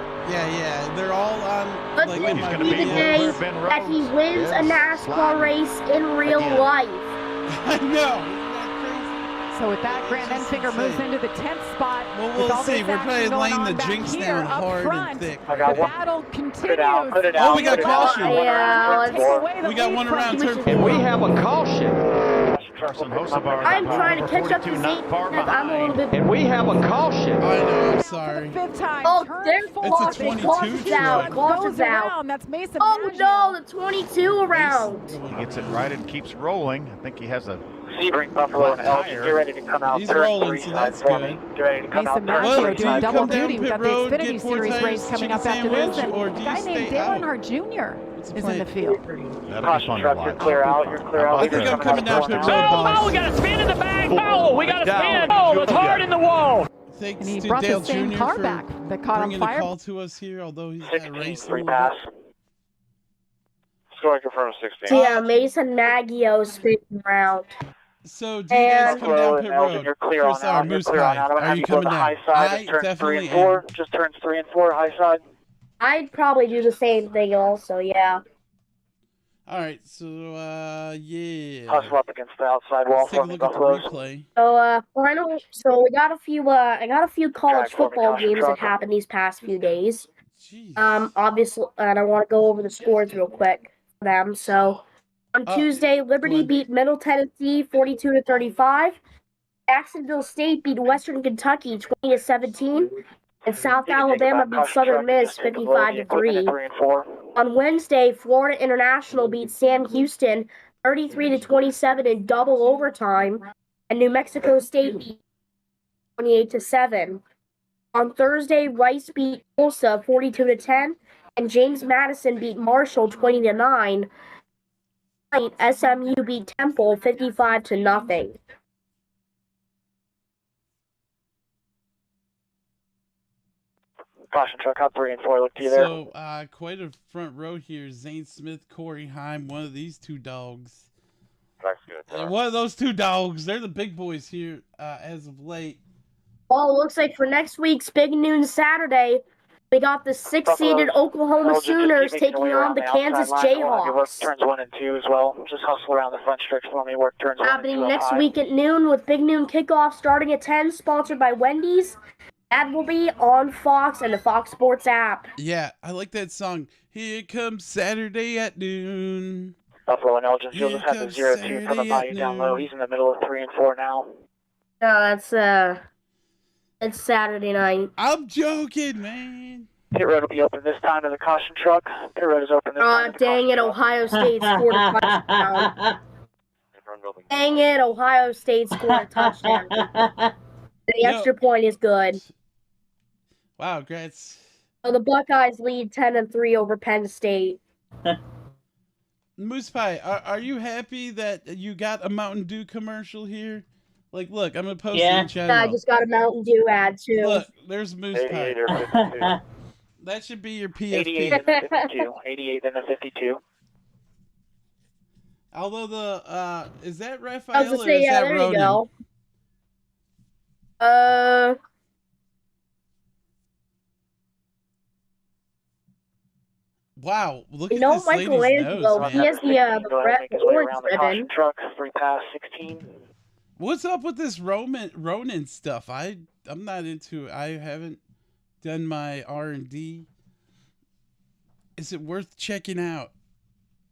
They're all on. Let's see the day that he wins a NASCAR race in real life. I know. So with that, Grant Enfinger moves into the 10th spot. Well, we'll see. We're probably laying the jinx down hard and thick. The battle continues. Oh, we got caution. Yeah, we got one around turn 4. And we have a caution. I'm trying to catch up to Zane. I'm a little bit. And we have a caution. I know. I'm sorry. Oh, there's it's a 22 out. Caution's out. That's Mason. Oh no, the 22 around. He gets it right and keeps rolling. I think he has a Sebring, Buffalo, and Elgin, get ready to come out. He's rolling, so that's good. Get ready to come out. Mason doing double duty. We've got the Xfinity Series race coming up after this, and a guy named Dale Earnhardt Jr. is in the field. Caution truck, you're clear out. You're clear out. I think I'm coming down to Oh, we got a spin in the back. Oh, we got a spin. Oh, it's hard in the wall. Thanks And he to brought Dale the same Jr. car for back that caught on bringing fire. the call to us here, although he's not 16, racing. free pass. Score confirmed 16. Yeah, Mason Maggio spinning around. So, do you guys come down pit road? You're clear on out. Moose High. Are you coming down? High side, turns 3 and 4. Just turns 3 and 4, high side. I'd probably do the same thing also, yeah. All right, so yeah. Hustle up against the outside wall. Let's take a look at the replay. So we got a few I got a few college football games that happened these past few days. Obviously, and I want to go over the scores real quick for them. So, on Tuesday, Liberty beat Middle Tennessee 42-35. Jacksonville State beat Western Kentucky 20-17. And South Alabama beat Southern Miss 55-3. On Wednesday, Florida International beat Sam Houston 33-27 in double overtime. And New Mexico State beat 28-7. On Thursday, Rice beat Tulsa 42-10, and James Madison beat Marshall 20-9. SMU beat Temple 55-0. Caution truck out 3 and 4. Look to you there. So, quite a front row here. Zane Smith, Corey Heim, one of these two dogs. That's good. One of those two dogs. They're the big boys here as of late. Well, it looks like for next week's Big Noon Saturday, we got the 6-seeded Oklahoma Sooners taking on the Kansas Jayhawks. Turns 1 and 2 as well. Just hustle around the front stretch for me. Work turns 1 and 2. Happening next week at noon with Big Noon Kickoff starting at 10, sponsored by Wendy's. That will be on Fox and the Fox Sports app. Yeah, I like that song. Here comes Saturday at noon. Buffalo and Elgin Field just had the 0-2 from the Bayou down low. He's in the middle of 3 and 4 now. No, it's Saturday night. I'm joking, man. Pit road will be open this time to the caution truck. Pit road is open this time. Dang it, Ohio State scored a touchdown. Dang it, Ohio State scored a touchdown. The extra point is good. Wow, congrats. So the Buckeyes lead 10-3 over Penn State. Moose Pie, are you happy that you got a Mountain Dew commercial here? Like, look, I'm going to post it in chat. I just got a Mountain Dew ad, too. Look, there's Moose Pie. That should be your PFP. 88 and a 52. 88 and a 52. Although is that Raphael or say, is that there Ronan? You go. Wow, look at this lady's nose, man. He has the red orange ribbon. Truck 3 past 16. What's up with this Ronin stuff? I'm not into it. I haven't done my R&D. Is it worth checking out?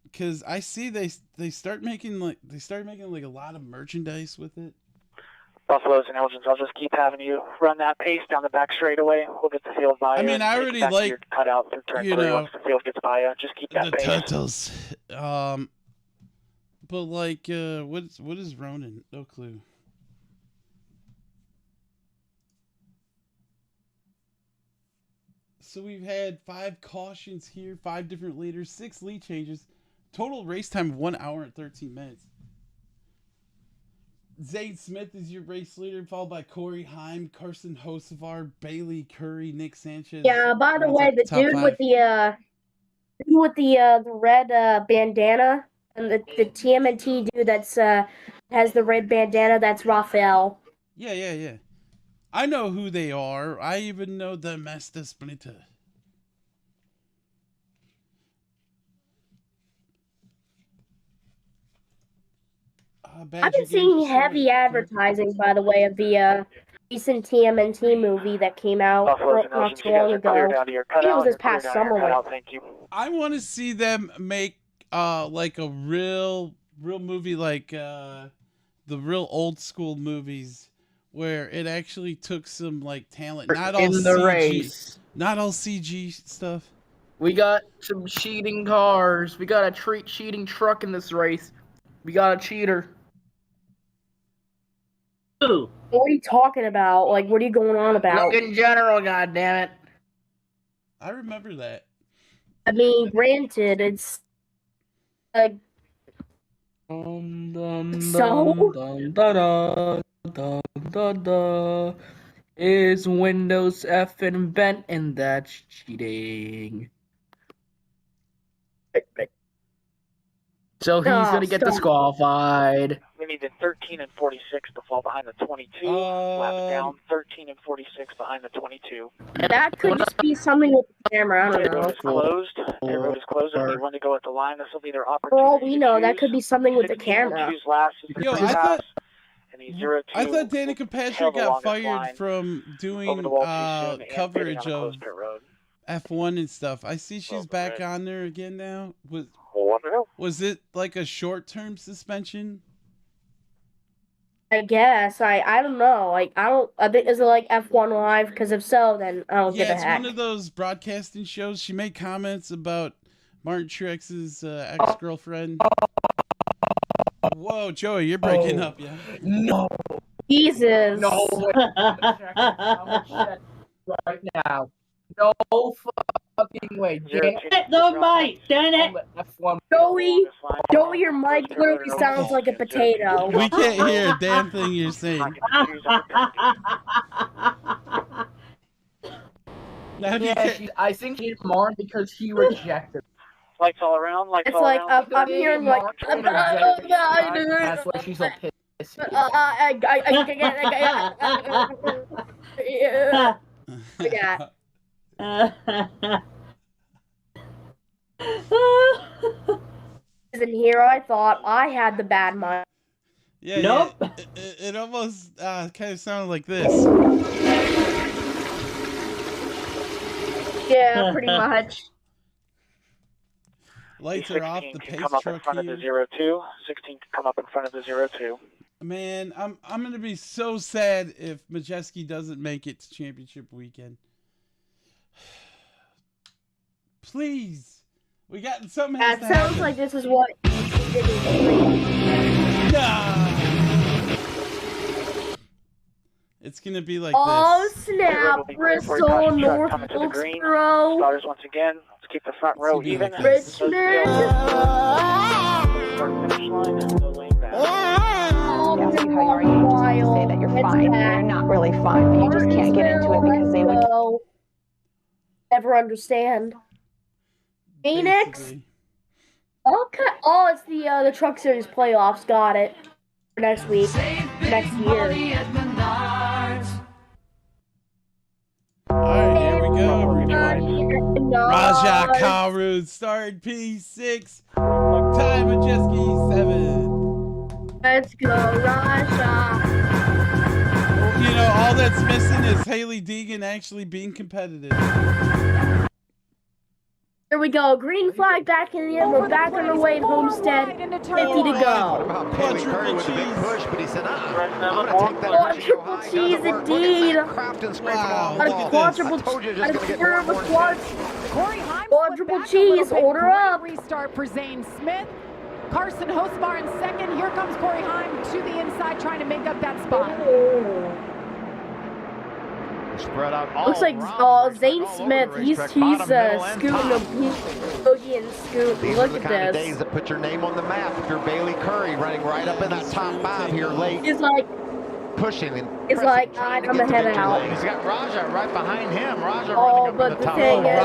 Because I see they start making like a lot of merchandise with it. Buffaloes and Elgins, I'll just keep having you run that pace down the back straightaway. We'll get the field by you. I mean, I already like, cut out through turn 3 once the field gets by you. Just keep that the pace. Turtles. But like, what is Ronin? No clue. So we've had 5 cautions here, 5 different leaders, 6 lead changes, total race time 1 hour and 13 minutes. Zane Smith is your race leader, followed by Corey Heim, Carson Hocevar, Bailey Curry, Nick Sanchez. Yeah, by the way, the dude with the red bandana and the TMNT dude that's has the red bandana, that's Raphael. Yeah. I know who they are. I even know the Master Splinter. I've been seeing heavy advertising, by the way, of the recent TMNT movie that came out not too long ago. I think it was this past summer. I want to see them make like a real movie, like the real old school movies, where it actually took some like talent, not all CG, not all CG stuff. We got some cheating cars. We got a cheating truck in this race. We got a cheater. What are you talking about? Like, what are you going on about? Look in general, goddammit. I remember that. I mean, granted, it's like is Windows effing bent, and that's cheating. So he's gonna get disqualified. We need the 13 and 46 to fall behind the 22. Lap down 13 and 46 behind the 22. That could just be something with the camera. I don't know. Road is closed. The road is closed. If they want to go at the line, this will be their opportunity. For all we know, that could be something with the camera. Yo, I thought Danica Patrick got fired from doing coverage of F1 and stuff. I see she's back on there again now. Was it like a short-term suspension? I guess. I don't know. Like, I think, is it like F1 Live? Because if so, then I don't give a heck. Yeah, it's one of those broadcasting shows. She made comments about Martin Truex's ex-girlfriend. Whoa, Joey, you're breaking up, yeah? No. Jesus. No. Right now. No fucking way. Damn it, the mic, damn it. Joey, your mic clearly sounds like a potato. We can't hear a damn thing you're saying. I think she's more because she rejected. Lights all around, lights it's all like, around. I'm hearing like... That's why she's so pissed. And here I thought I had the bad mind. Yeah, nope. Yeah, it almost kind of sounded like this. Yeah, pretty much. Lights are off. The pace come up in truck front here. of the 02. 16 can come up in front of the 02. Man, I'm gonna be so sad if Majeski doesn't make it to championship weekend. Please, we got something. That sounds like this is what he did in It's gonna be like this. this. Snap! Bristol, North Wilkesboro. Starters once again. Let's keep the front row even. Richmond. Ask you how you are, you just say that you're fine. You're not really fine, but you just can't get into it because they look. Never understand. Phoenix. Okay. Oh, it's the Truck Series playoffs. Got it. For next week. Next year. Alright, here we go. Raja Kalrud started P6. Ty Majeski 7. Let's go, Raja. You know, all that's missing is Haley Deegan actually being competitive. Here we go. Green flag back in the end. We're back on the way at Homestead. 50 to go. Quadruple cheese. Push, but he said, I'm going to take that. Quadruple cheese indeed. Wow. Quadruple cheese. Order up. Restart for Zane Smith. Carson Hosbar in second. Here comes Corey Heim to the inside trying to make up that spot. Spread out all looks like Zane Smith. He's scooting a boogie and scoot. Look the at kind of this. days that put your name on the map. If you're Bailey Curry running right up in that top 5 here late. He's like pushing and it's like I'm ahead out. He's got Raja right behind him. Raja oh, running up but in the top. Thing is,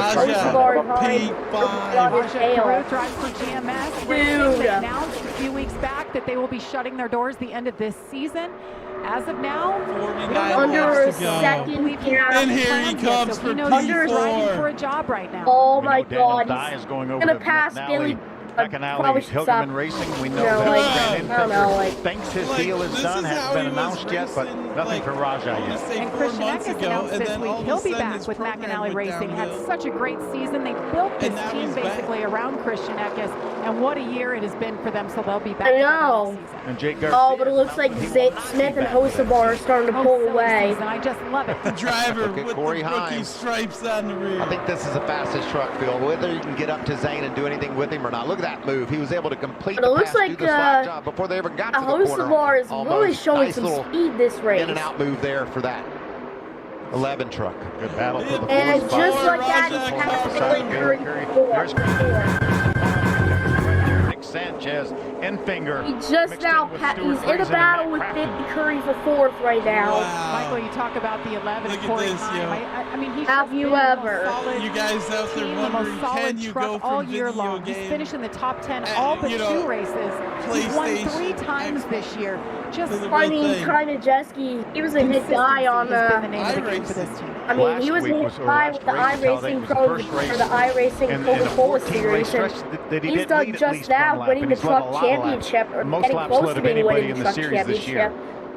Raja drives for GMS. They announced a few weeks back that they will be shutting their doors the end of this season. As of now, under a second, and here he comes for P4. Driving for a job right now. Oh my God! He's going over gonna pass Billy. McAnally, Hilgerman Racing, we know that I don't know, like, thinks his deal is done, hasn't been announced yet, but nothing for Raja yet. And Christian Eckes announced this week he'll be back with McAnally Racing. Had such a great season. They built this team basically around Christian Eckes, and what a year it has been for them, so they'll be back. I know. And Jake Garcia, oh, but it looks like Smith and Hosabar are starting to pull away. And I just love it. The driver with the rookie stripes on the rear. I think this is the fastest truck, Phil. Whether you can get up to Zane and do anything with him or not. Look at that move. He was able to complete but it looks like do the slap job before they ever got to the corner. Hosabar is really showing nice some speed this race. In and out move there for that 11 truck. Good battle for the and fourth just spot. like that, he's Sanchez and Finger. He just now he's in a battle with Big Curry for 4th right now. Wow. Michael, you talk about the 11. Look at this, I mean, he's have you ever? You guys out there wondering, can you go from all year video long? game? He's finished in the top 10 all but 2 races. He's won 3 times this year. Just I mean, Ty Majeski, he was a hit guy on iRacing for this team. I mean, he was a hit guy with the iRacing Pros or the iRacing Coca-Cola series. He's done just that, winning the truck championship or getting close to being winning the truck championship.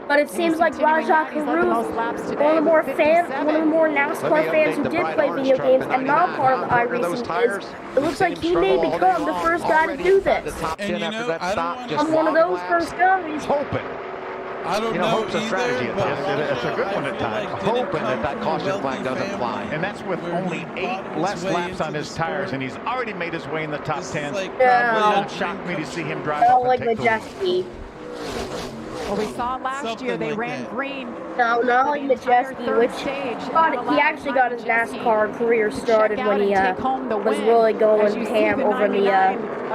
But it seems like Raja Caruth, one of the more NASCAR fans who did play video games and not part of the iRacing, it looks like he may become the first guy to do this. And you know, I'm one of those first guys. Hoping. I don't know hope's a strategy at times. It's a good one at times. Hoping that caution flag doesn't fly. And that's with only 8 less laps on his tires, and he's already made his way in the top 10. Yeah. It won't shock me to see him drive I up don't like and take the Majeski. Well, we saw last year they ran green. No, not like Majeski, which he actually got his NASCAR career started when he was really going ham over the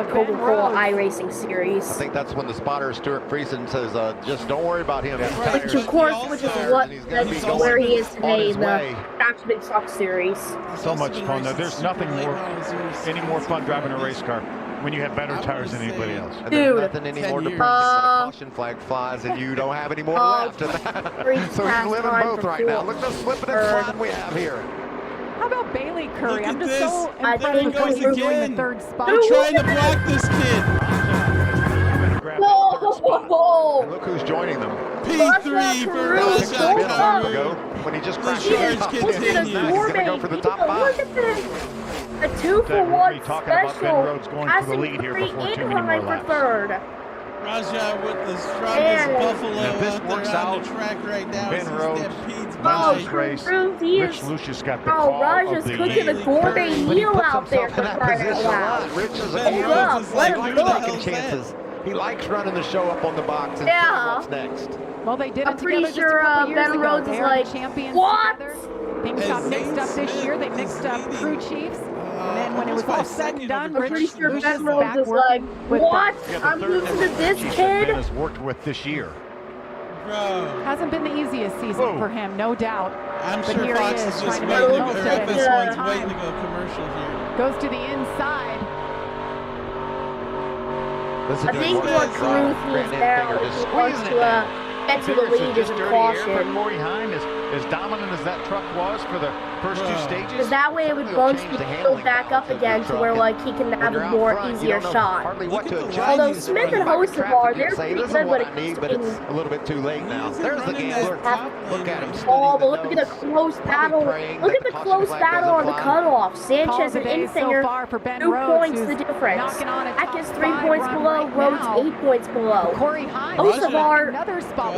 Coca-Cola iRacing series. I think that's when the spotter, Stuart Friesen, says, just don't worry about him. Which, of course, that's where he is today in the Craft Big Truck series. So much fun, though. There's nothing any more fun driving a race car when you have better tires than anybody else. And there's nothing any more depressing when a caution flag flies and you don't have any more left. So you're living both right now. Look at the slipping and sliding we have here. How about Bailey Curry? I'm just so There he goes again. The third spot. They're trying to block this kid. Whoa! And look who's joining them. P3 for Raja. When he just The crashed charge he's going to go for the top 5. Look at this. A 2-for-1 special. Passing 3 in for third. Raja with the strongest buffalo out there on the track right now. Ben Rhodes, Oh, race. Rich Lucius got the call Raja's of the cooking a gourmet meal out there for crying out loud. Rich is Hold up, let him cook. chances. He likes running the show up on the box and Yeah. what's next. Well, they did I'm it pretty together just sure a couple years Ben ago. Rhodes They is are like, champions what? together. Things got mixed up this year. They mixed up crew chiefs. And then when it was all said and done, I'm pretty sure Lucius Ben is Rhodes back is working like, with what? Yeah, I'm losing to this Ben kid? has worked with this year. Bro. Hasn't been the easiest season for him, no doubt. I'm but sure here Fox he is is just trying to waiting, make the or most of it. FS1's waiting to go commercial here. Goes to the inside. I think what Caruth needs now is he wants to get to the lead as a caution. Corey Heim, as dominant as that truck was for the first 2 stages. Because that way it would bunch the field back up again to where like he can have a more easier shot. Although Smith and Hocevar, they're pretty good when it comes but it's a little bit too late now. There's the gambler. Look at him. Oh, but look at the close battle. Look at the close battle on the cutoff. Sanchez and Infinger, 2 points the difference. Atkins 3 points below, Rhodes 8 points below. Hocevar,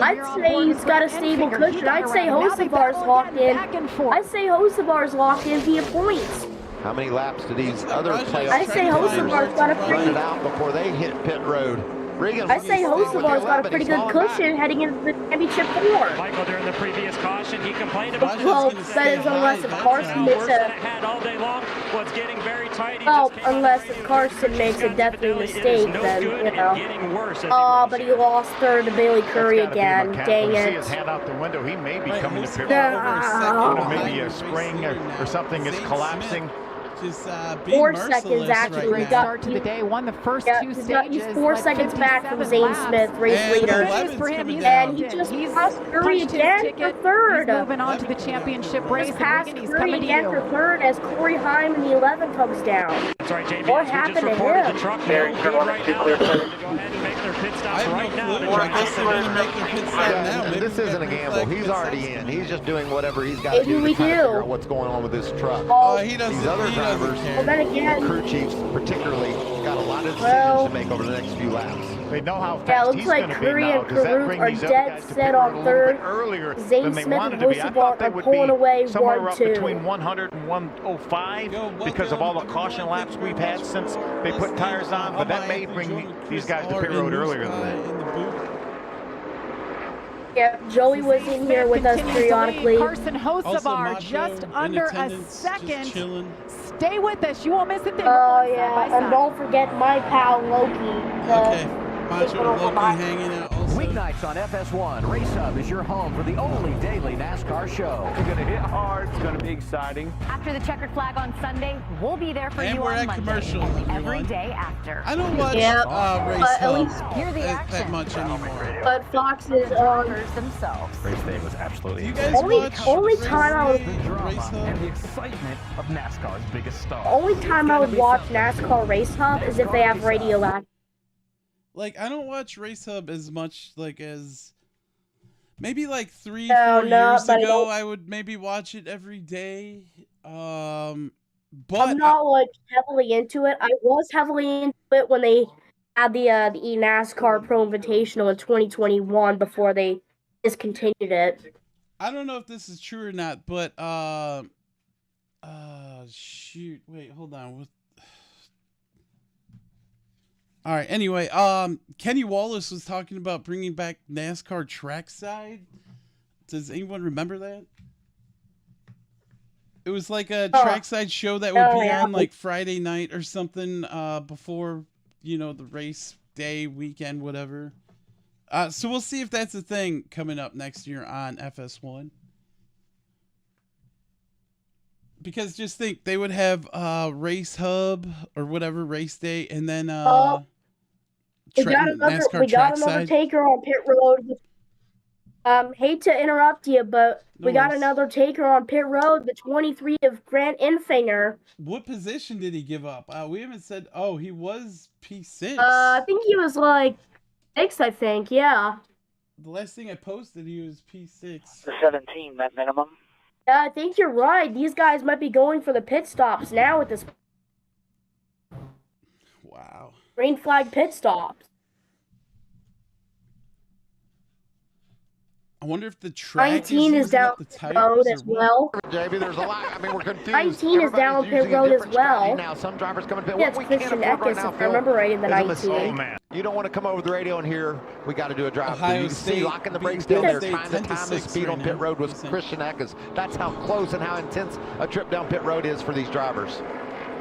I'd say he's got a stable cushion. I'd say Hocevar's locked in. I'd say Hocevar's locked in via points. How many laps do these other playoffs I say Hocevar's got a run pretty. it out before they hit pit road? I say Hocevar's got a pretty good cushion heading into the championship 4. Michael, during the previous caution, he complained about Well, that is unless if Carson makes a. Well, unless if Carson makes a definite mistake, then you know. But he lost third to Bailey Curry again. Dang See it. his hand out the window. He may be coming to pit road. Maybe a spring or something is collapsing. Just 4 seconds actually. Great start to the day. Won the first 2 stages. He's 4 seconds back from Zane Smith, race leader. And he just passed Curry again for third. He's moving on to the championship race. Just passed Curry again for third as Corey Heim in the 11 comes down. That's right, JB. What happened to him? Very good right now. Go ahead and make their pit stops right now. I guess they're going to make their pit stop now. Maybe This isn't a gamble. He's already in. He's just doing whatever he's got to do to Maybe we try to do. figure out what's going on with this truck. He doesn't. These other drivers, Well, then again, crew chiefs particularly, got a lot of decisions to make over the next few laps. They know how fast yeah, it looks he's like going to be Curry now. and Does that Caruth bring are these other dead guys to set pit road on a little third. bit earlier Zane than they Smith wanted and to be? I thought they Hocevar are would pulling be away somewhere 1-2. up between 100 and 105 because of all the caution laps we've had since they put tires on, but that may bring these guys to pit road earlier than that. Yeah, Joey was in here with us periodically. Carson Hocevar just under a second. Stay with us. You won't miss a thing. Oh, yeah, and don't forget my pal Loki. Macho and Loki hanging out also. Weeknights on FS1, Race Hub is your home for the only daily NASCAR show. It's going to hit hard. It's going to be exciting. After the checkered flag on Sunday, we'll be there for And you we're on at Monday commercial, and everyone. every day after. I don't watch Yeah, Race but at Hub least hear the that action. much anymore. But Fox is on. Themselves. Race day was absolutely You guys Only watch time I would. the drama and the excitement of NASCAR's biggest star. Only time I would watch NASCAR Race Hub is if they have radio act. Like, I don't watch Race Hub as much, like, as Maybe like 3-4 years ago, I would maybe watch it every day. But I'm not like heavily into it. I was heavily into it when they had the NASCAR Pro Invitational in 2021 before they discontinued it. I don't know if this is true or not, but shoot, wait, hold on. All right. Anyway, Kenny Wallace was talking about bringing back NASCAR Trackside. Does anyone remember that? It was like a trackside show that would be on like Friday night or something before, you know, the race day, weekend, whatever. So we'll see if that's a thing coming up next year on FS1. Because just think, they would have Race Hub or whatever, race day, and then we got another taker on pit road. Hate to interrupt you, but we got another taker on pit road, the 23 of Grant Enfinger. What position did he give up? We haven't said. Oh, he was P6. I think he was like 6, I think, yeah. The last thing I posted, he was P6. The 17, that minimum. Yeah, I think you're right. These guys might be going for the pit stops now at this. Wow. Green flag pit stops. I wonder if the track 19 is down pit road as well. JB, there's a lot. I mean, we're confused. 19 is down pit road as well. Now, some drivers coming to pit. Yeah, it's Christian Eckes, if I remember right, in the 19. Oh, man. You don't want to come over the radio and hear, we got to do a drive. You can see locking the brakes down there, trying to time the speed on pit road with Christian Eckes. That's how close and how intense a trip down pit road is for these drivers.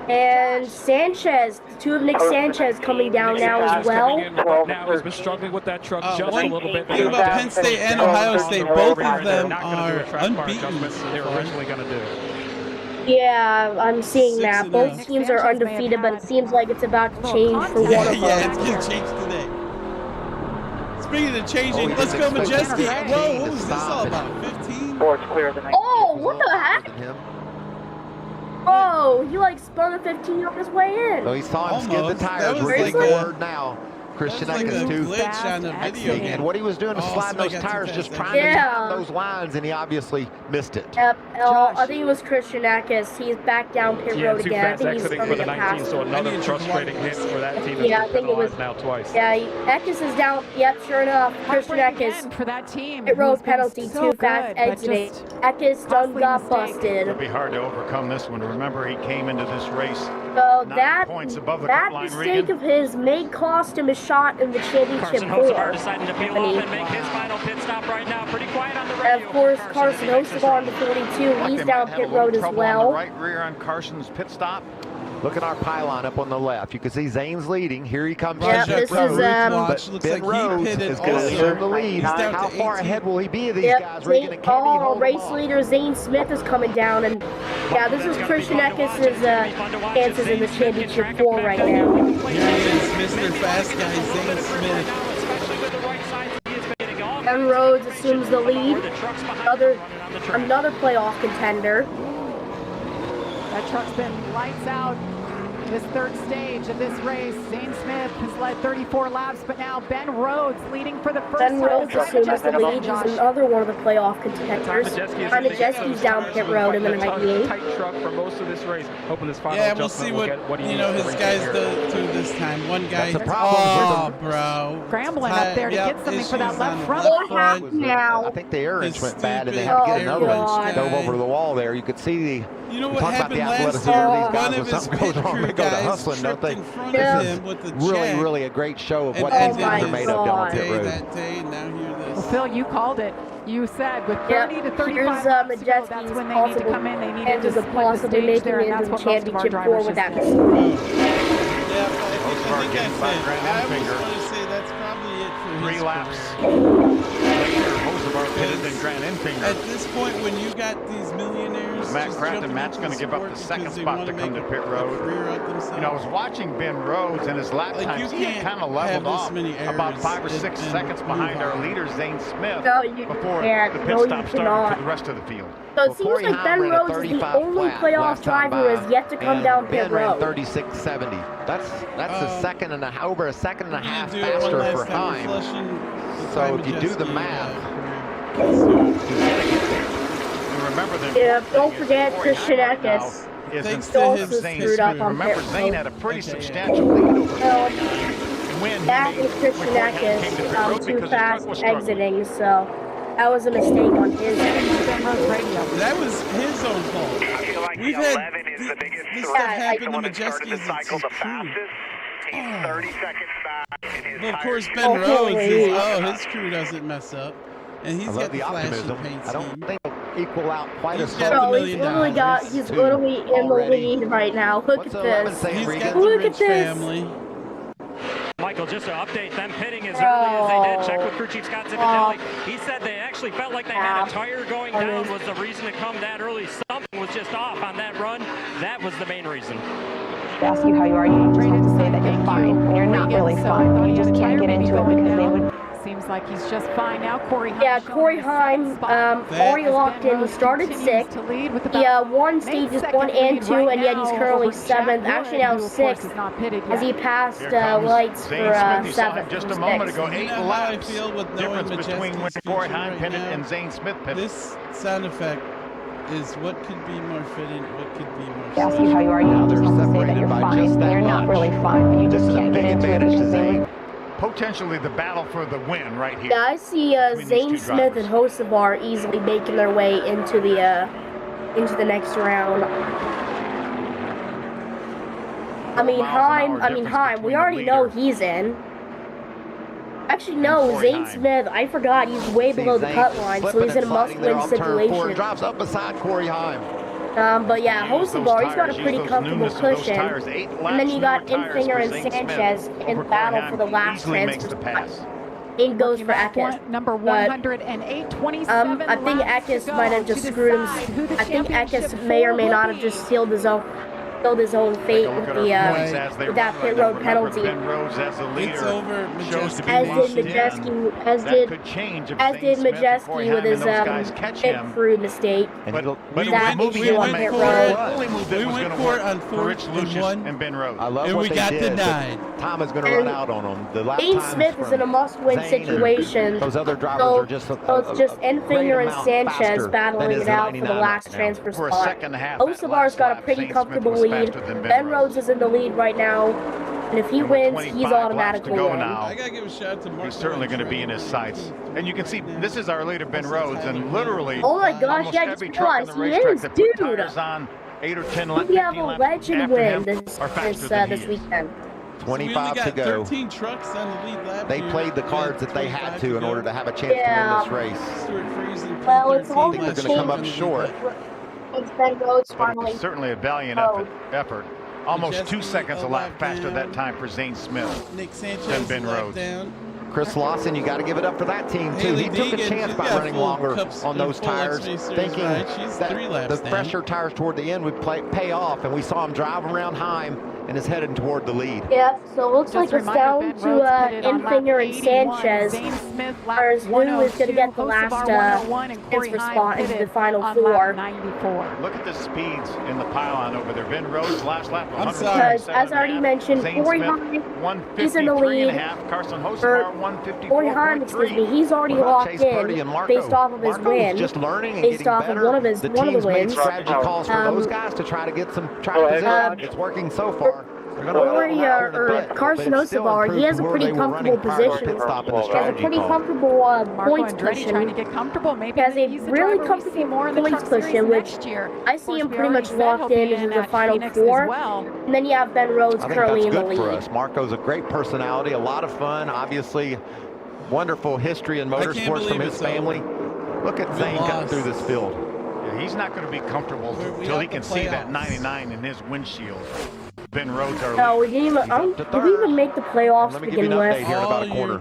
And Sanchez, two of Nick Sanchez coming down now as well. Now he's been struggling with that truck just a little bit. Thing about Penn State and Ohio State, both of them are unbeaten. They were originally going to do. Yeah, I'm seeing that. Both teams are undefeated, but it seems like it's about to change for one of them. Yeah, it's going to change today. Speaking of changing, let's go Majeski. Whoa, what was this all about? 15? Oh, what the heck? Oh, he like spun a 15 on his way in. So he saw him skid the tires. We're getting the word now. Christian Eckes too. And what he was doing was sliding those tires, just trying to tap those lines, and he obviously missed it. Yep. I think it was Christian Eckes. He's back down pit road again. I think he's coming past. So another frustrating hit for that team. Yeah, I think it was now twice. Yeah, Eckes is down. Yep, sure enough. Christian Eckes for that team. Pit road penalty, too fast exiting. Eckes done got busted. It'll be hard to overcome this one. Remember, he came into this race so 9 points above the cut line. That mistake of his may cost him a shot in the championship four. Deciding to peel off and make his final pit stop right now. Pretty quiet on the radio. And of course, Carson Hocevar on the 42. He's down pit road as well. On the right rear on Carson's pit stop. Look at our pylon up on the left. You can see Zane's leading. Here he comes. Yeah, this is but Ben Rhodes is going to lead the lead. How far ahead will he be of these guys? Race leader Zane Smith is coming down, and yeah, this is Christian Eckes' chances in the championship four right now. Here he is, Mr. Fast Guy, Zane Smith. Ben Rhodes assumes the lead. Another playoff contender. That truck's been lights out this third stage of this race. Zane Smith has led 34 laps, but now Ben Rhodes leading for the first time. Ben Rhodes assumes the lead. He's another one of the playoff contenders. Majeski's down pit road in the 98. Tight truck for most of this race. Hoping this final we'll see what you know his guys do this time. One guy, bro, scrambling up there to get something for that left front. What happened now? I think the air wrench went bad, and they had to get another one. Dove over the wall there. You could see the. You know what happened last year? One of his pit crew guys tripped in front of him with the jet. Really a great show of what these guys are made of down pit road. That day, now hear this. Well, Phil, you called it. You said with 30 to 35 laps, that's when they need to come in. They need to just possibly make it into the championship four with that mistake. Yeah, I think I said. I was going to say that's probably it for his 3 laps. At this point, when you got these millionaires, Matt Crafton, Matt's going to give up the second spot to come to pit road. You know, I was watching Ben Rhodes and his lap times. He kind of leveled off about 5 or 6 seconds behind our leader, Zane Smith, before the pit stop started for the rest of the field. So it seems like Ben Rhodes is the only playoff driver who has yet to come down pit road. Ben ran 36.70. That's a second and a half faster for Heim. So if you do the math. Yeah, don't forget Christian Eckes. Thanks to his screwed up on remember, Zane had a pretty substantial lead over that was Christian Eckes too fast exiting, so that was a mistake on his end. That was his own fault. We've had this stuff happen to Majeski's and his crew. Well, of course, Ben Rhodes his crew doesn't mess up. And he's got the flashing paint scheme. I don't think equal out quite as much. He's literally in the lead right now. Look at this. He's got the rich family. Michael, just to update them pitting as early as they did. Check with crew chief Scott Zivitelli. He said they actually felt like they had a tire going down was the reason to come that early. Something was just off on that run. That was the main reason. They ask you how you are, you just have to say that you're fine. And you're not really fine. You just can't get into it because they would. Seems like he's just fine now. Corey Heim. Yeah, Corey Heim already locked in. He started 6th. He won stages 1 and 2, and yet he's currently 7th. Actually now 6th, as he passed lights for 7th. Just a moment ago, 8 laps. Difference between when Corey Heim pitted and Zane Smith pitted. This sound effect is what could be more fitting, what could be more they ask you how you are, you just have to say that you're fine. And you're not really fine. You just can't get into it because they would. Potentially the battle for the win right here. Yeah, I see Zane Smith and Hocevar easily making their way into the next round. I mean Heim, we already know he's in. Actually, no, Zane Smith, I forgot, he's way below the cut line, so he's in a must-win situation. Drops up beside Corey Heim. But yeah, Hocevar, he's got a pretty comfortable cushion. And then you got Ianthuny and Sanchez in battle for the last transfer spot. In goes for Eckes. Number 108, 27. I think Eckes might have just screwed him. I think Eckes may or may not have just sealed his own fate with that pit road penalty. It's over. As did Majeski with his pit crew mistake. We went court on 4th and 1. Ben Rhodes. I love and what we they got did, denied. Tom is going to run out on them. The last Zane Smith is in a must-win situation. Those other drivers are just it's just Ianthuny and Sanchez battling it out for the last transfer spot. Hocevar's got a pretty comfortable lead. Ben Rhodes is in the lead right now, and if he wins, he's automatically in. I gotta give a shout out to Mark. He's certainly going to be in his sights. And you can see, this is our leader, Ben Rhodes, and literally, oh my gosh, yeah, I just realized he is, dude. We have a legend win this weekend. 25 to go. 13 trucks on the lead lap. They played the cards that they had to in order to have a chance to win this race. Well, it's all they're going to come up short. It's Ben Rhodes finally. Certainly a valiant effort. Almost 2 seconds a lap faster that time for Zane Smith than Ben Rhodes. Chris Lawson, you got to give it up for that team too. He took a chance by running longer on those tires, thinking that the fresher tires toward the end would pay off, and we saw him drive around Heim and is heading toward the lead. Yeah, so it looks like it's down to Ianthuny and Sanchez, whereas who is going to get the last transfer spot into the final 4. Look at the speeds in the pylon over there. Ben Rhodes last lap. Because as I already mentioned, Corey Heim, he's in the lead. Corey Heim, he's already locked in based off of his win. Just learning and based off of one of the wins. Strategy calls for those guys to try to get some track position. It's working so far. Carson Hocevar, he has a pretty comfortable position. He has a pretty comfortable points cushion. Trying to get comfortable. Maybe he has a really comfortable points cushion, which I see him pretty much locked in the final 4. And then you have Ben Rhodes currently in the lead. For us. Marco's a great personality, a lot of fun, obviously wonderful history in motorsports from his family. Look at Zane cutting through this field. Yeah, he's not going to be comfortable until he can see that 99 in his windshield. Ben Rhodes are no, we didn't even make the playoffs to begin with. Here in about a quarter.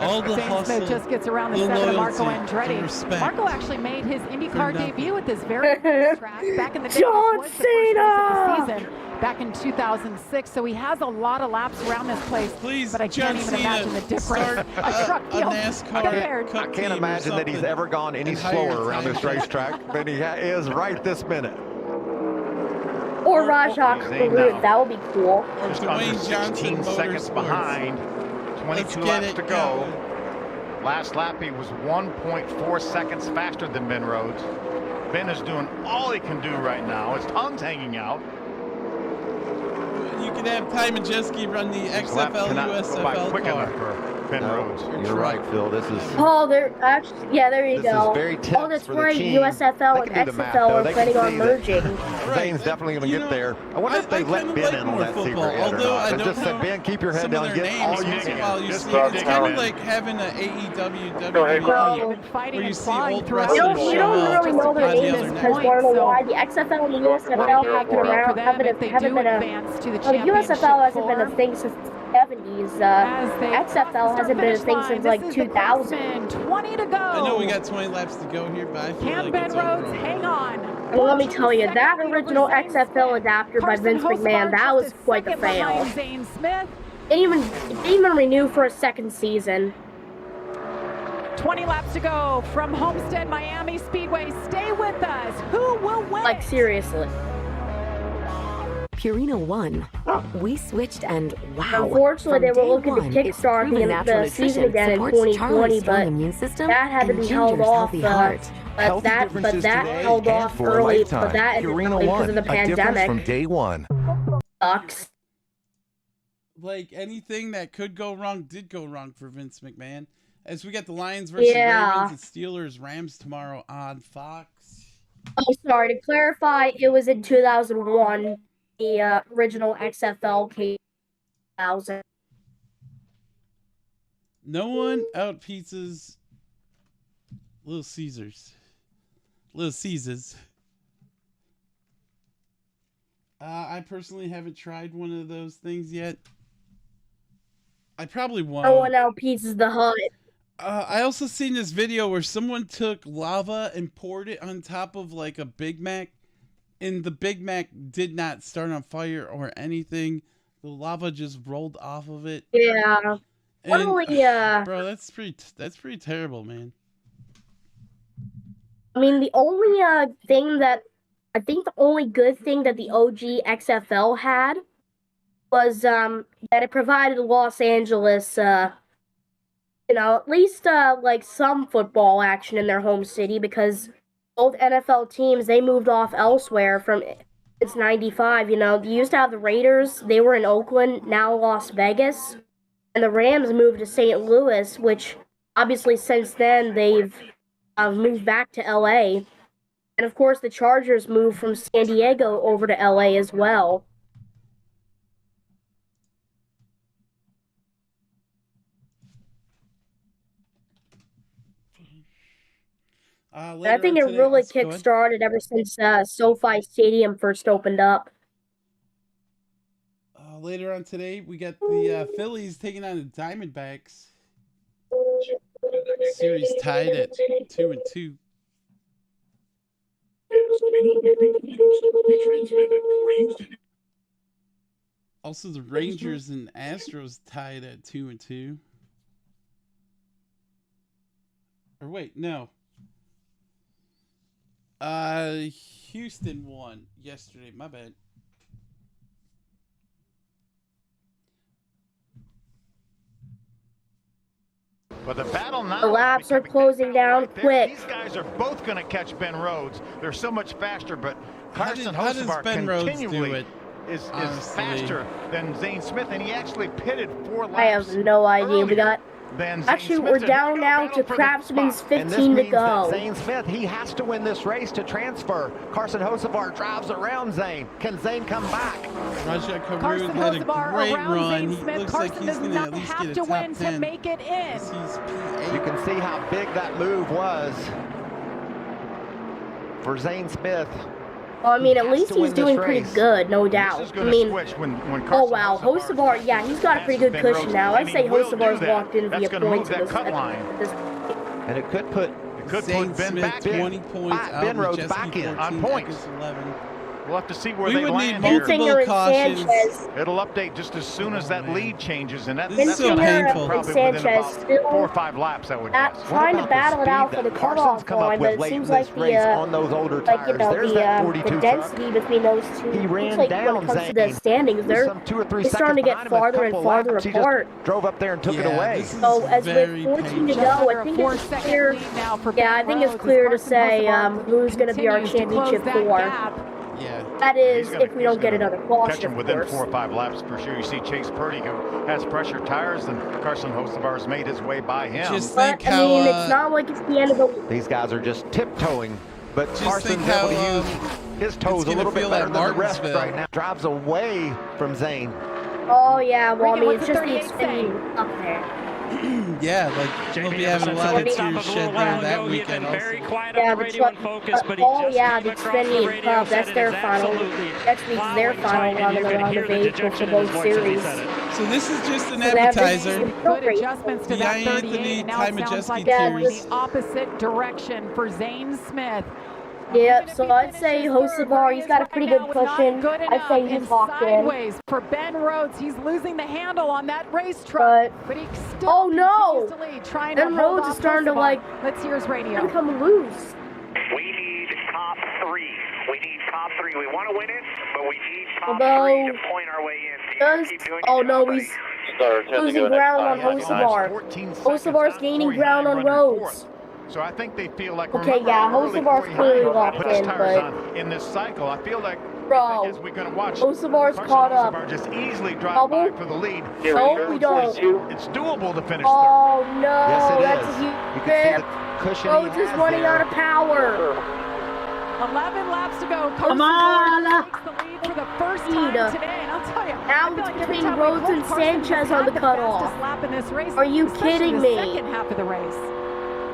All the hustle, Smith just gets around the 7 of Marco Andretti. Marco actually made his IndyCar debut at this very first track back in the day. John Cena! Back in 2006, so he has a lot of laps around this place. Please, but I can't even imagine the difference. A truck deal. I can't imagine that he's ever gone any slower around this racetrack than he is right this minute. Or Rajah Caruth, that would be cool. Just under 16 seconds behind, 22 laps to go. Last lap, he was 1.4 seconds faster than Ben Rhodes. Ben is doing all he can do right now. His tongue's hanging out. You can have Ty Majeski run the XFL, USFL car. Ben Rhodes. You're right, Phil. This is. Oh, they're actually, yeah, there you go. This is very tense oh, that's for right. the team. USFL and XFL are planning on merging. Zane's definitely going to get there. I wonder if they let Ben in on that secret yet or not. They just said, Ben, keep your head down. Get all you can. It's kind of like having an AEW, WWE, where you see old wrestlers You don't really know their names because you don't know why. The XFL and the USFL haven't been around, haven't been the USFL hasn't been a thing since the 70s. XFL hasn't been a thing since like 2000. 20 to go. I know we got 20 laps to go here, but I feel like Ben it's Rhodes, over. hang on. Well, let me tell you, that original XFL adapter by Vince McMahon, that was quite the fail. Didn't even renew for a second season. 20 laps to go from Homestead-Miami Speedway. Stay with us. Who will win? Like, seriously. Purina One. We switched and wow. Unfortunately, they were looking to kickstart the season again in 2020, but that had to be held off. But that held off early. But that because of the pandemic. From day one. Sucks. Like anything that could go wrong did go wrong for Vince McMahon. As we got the Lions versus Ravens and Steelers Rams tomorrow on Fox. Oh, sorry to clarify, it was in 2001. The original XFL came 2000. No one out pizzas Little Caesars. Little Caesars. I personally haven't tried one of those things yet. I probably won't. No one out pizzas the Hut. I also seen this video where someone took lava and poured it on top of like a Big Mac. And the Big Mac did not start on fire or anything. The lava just rolled off of it. Yeah. And, bro, that's pretty terrible, man. I mean, the only thing that I think the only good thing that the OG XFL had was that it provided Los Angeles, at least like some football action in their home city because both NFL teams, they moved off elsewhere from since 95. You used to have the Raiders. They were in Oakland, now Las Vegas. And the Rams moved to St. Louis, which obviously since then they've moved back to LA. And of course the Chargers moved from San Diego over to LA as well. I think it really kick-started ever since SoFi Stadium first opened up. Later on today, we got the Phillies taking on the Diamondbacks. Series tied at 2-2. Also, the Rangers and Astros tied at 2-2. Or wait, no. Houston won yesterday. My bad. But the battle now. The laps are closing down quick. These guys are both going to catch Ben Rhodes. They're so much faster, but Carson Hocevar continually is faster than Zane Smith, and he actually pitted 4 laps. I have no idea. We got. Actually, we're down now to Craftsman's 15 to go. Zane Smith, he has to win this race to transfer. Carson Hocevar drives around Zane. Can Zane come back? Rajat Karoon had a great run. He looks like he's going to at least get a top 10. To make it in. You can see how big that move was for Zane Smith. Well, I mean, at least he's doing pretty good, no doubt. I mean, oh wow, Hocevar, yeah, he's got a pretty good cushion now. I'd say Hocevar's walked in via points at this. And it could put Ben back 20 points. Ben Rhodes back in on points. We'll have to see where they land here. Multiple cautions. It'll update just as soon as that lead changes, and that's so painful. Probably within about 4 or 5 laps, I would guess. Trying to battle it out for the cutoff line, but it seems like the density between those two. He ran like down when it comes to the standings, they're starting to get farther and farther apart. Drove up there and took it away. So as with 14 to go, I think it's clear. Yeah, I think it's clear to say who's going to be our championship for. Yeah. That is, if we don't get another caution. Catch him within 4 or 5 laps for sure. You see Chase Purdy, who has pressure tires, and Carson Hocevar's made his way by him. Just think how, it's not like it's the end of the. These guys are just tiptoeing, but Carson's able to use his toes a little bit better than the rest right now. Drives away from Zane. Oh yeah, well I mean it's just the Xfinity up there. Yeah, like we'll be having a lot of tears shed there that weekend also. Yeah, the Xfinity and Cup, that's their final. Next week's their final run in the round of 8 for both series. So this is just an appetizer. Good adjustments to that 38. Now it sounds like the opposite direction for Zane Smith. Yep, so I'd say Hocevar, he's got a pretty good cushion. I'd say he's locked in. Sideways for Ben Rhodes, he's losing the handle on that race truck, but he still continues to lead, trying to hold Rhodes is starting to let's hear his radio. Come loose. We need top 3. We need top 3. We want to win it, but we need top 3 to point our way in. He's losing ground on Hocevar. Hocevar's gaining ground on Rhodes. So I think they feel like Hocevar's clearly locked in, but in this cycle, I feel like bro, we're going to watch Hocevar's caught up. Just easily drive by for the lead. No, we don't. It's doable to finish third. Oh no, yes, that's a huge cushion. Rhodes is running out of power. 11 laps to go. Come on! Takes the lead for the first time today, and I'll tell you, now it's between Rhodes and Sanchez on the cutoff. Are you kidding me? The second half of the race.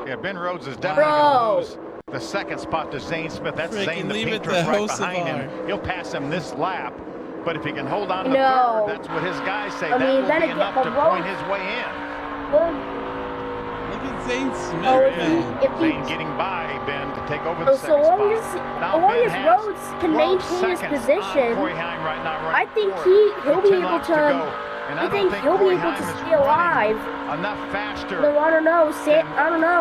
Yeah, Ben Rhodes is definitely going to lose the second spot to Zane Smith. That's Zane, the pink truck right behind him. He'll pass him this lap, but if he can hold on to third, that's what his guys say. That will be enough to point his way in. Look at Zane Smith, Zane getting by Ben to take over the second spot. So long as Rhodes can maintain his position, I think he'll be able to. I think he'll be able to stay alive. Enough faster. No, I don't know.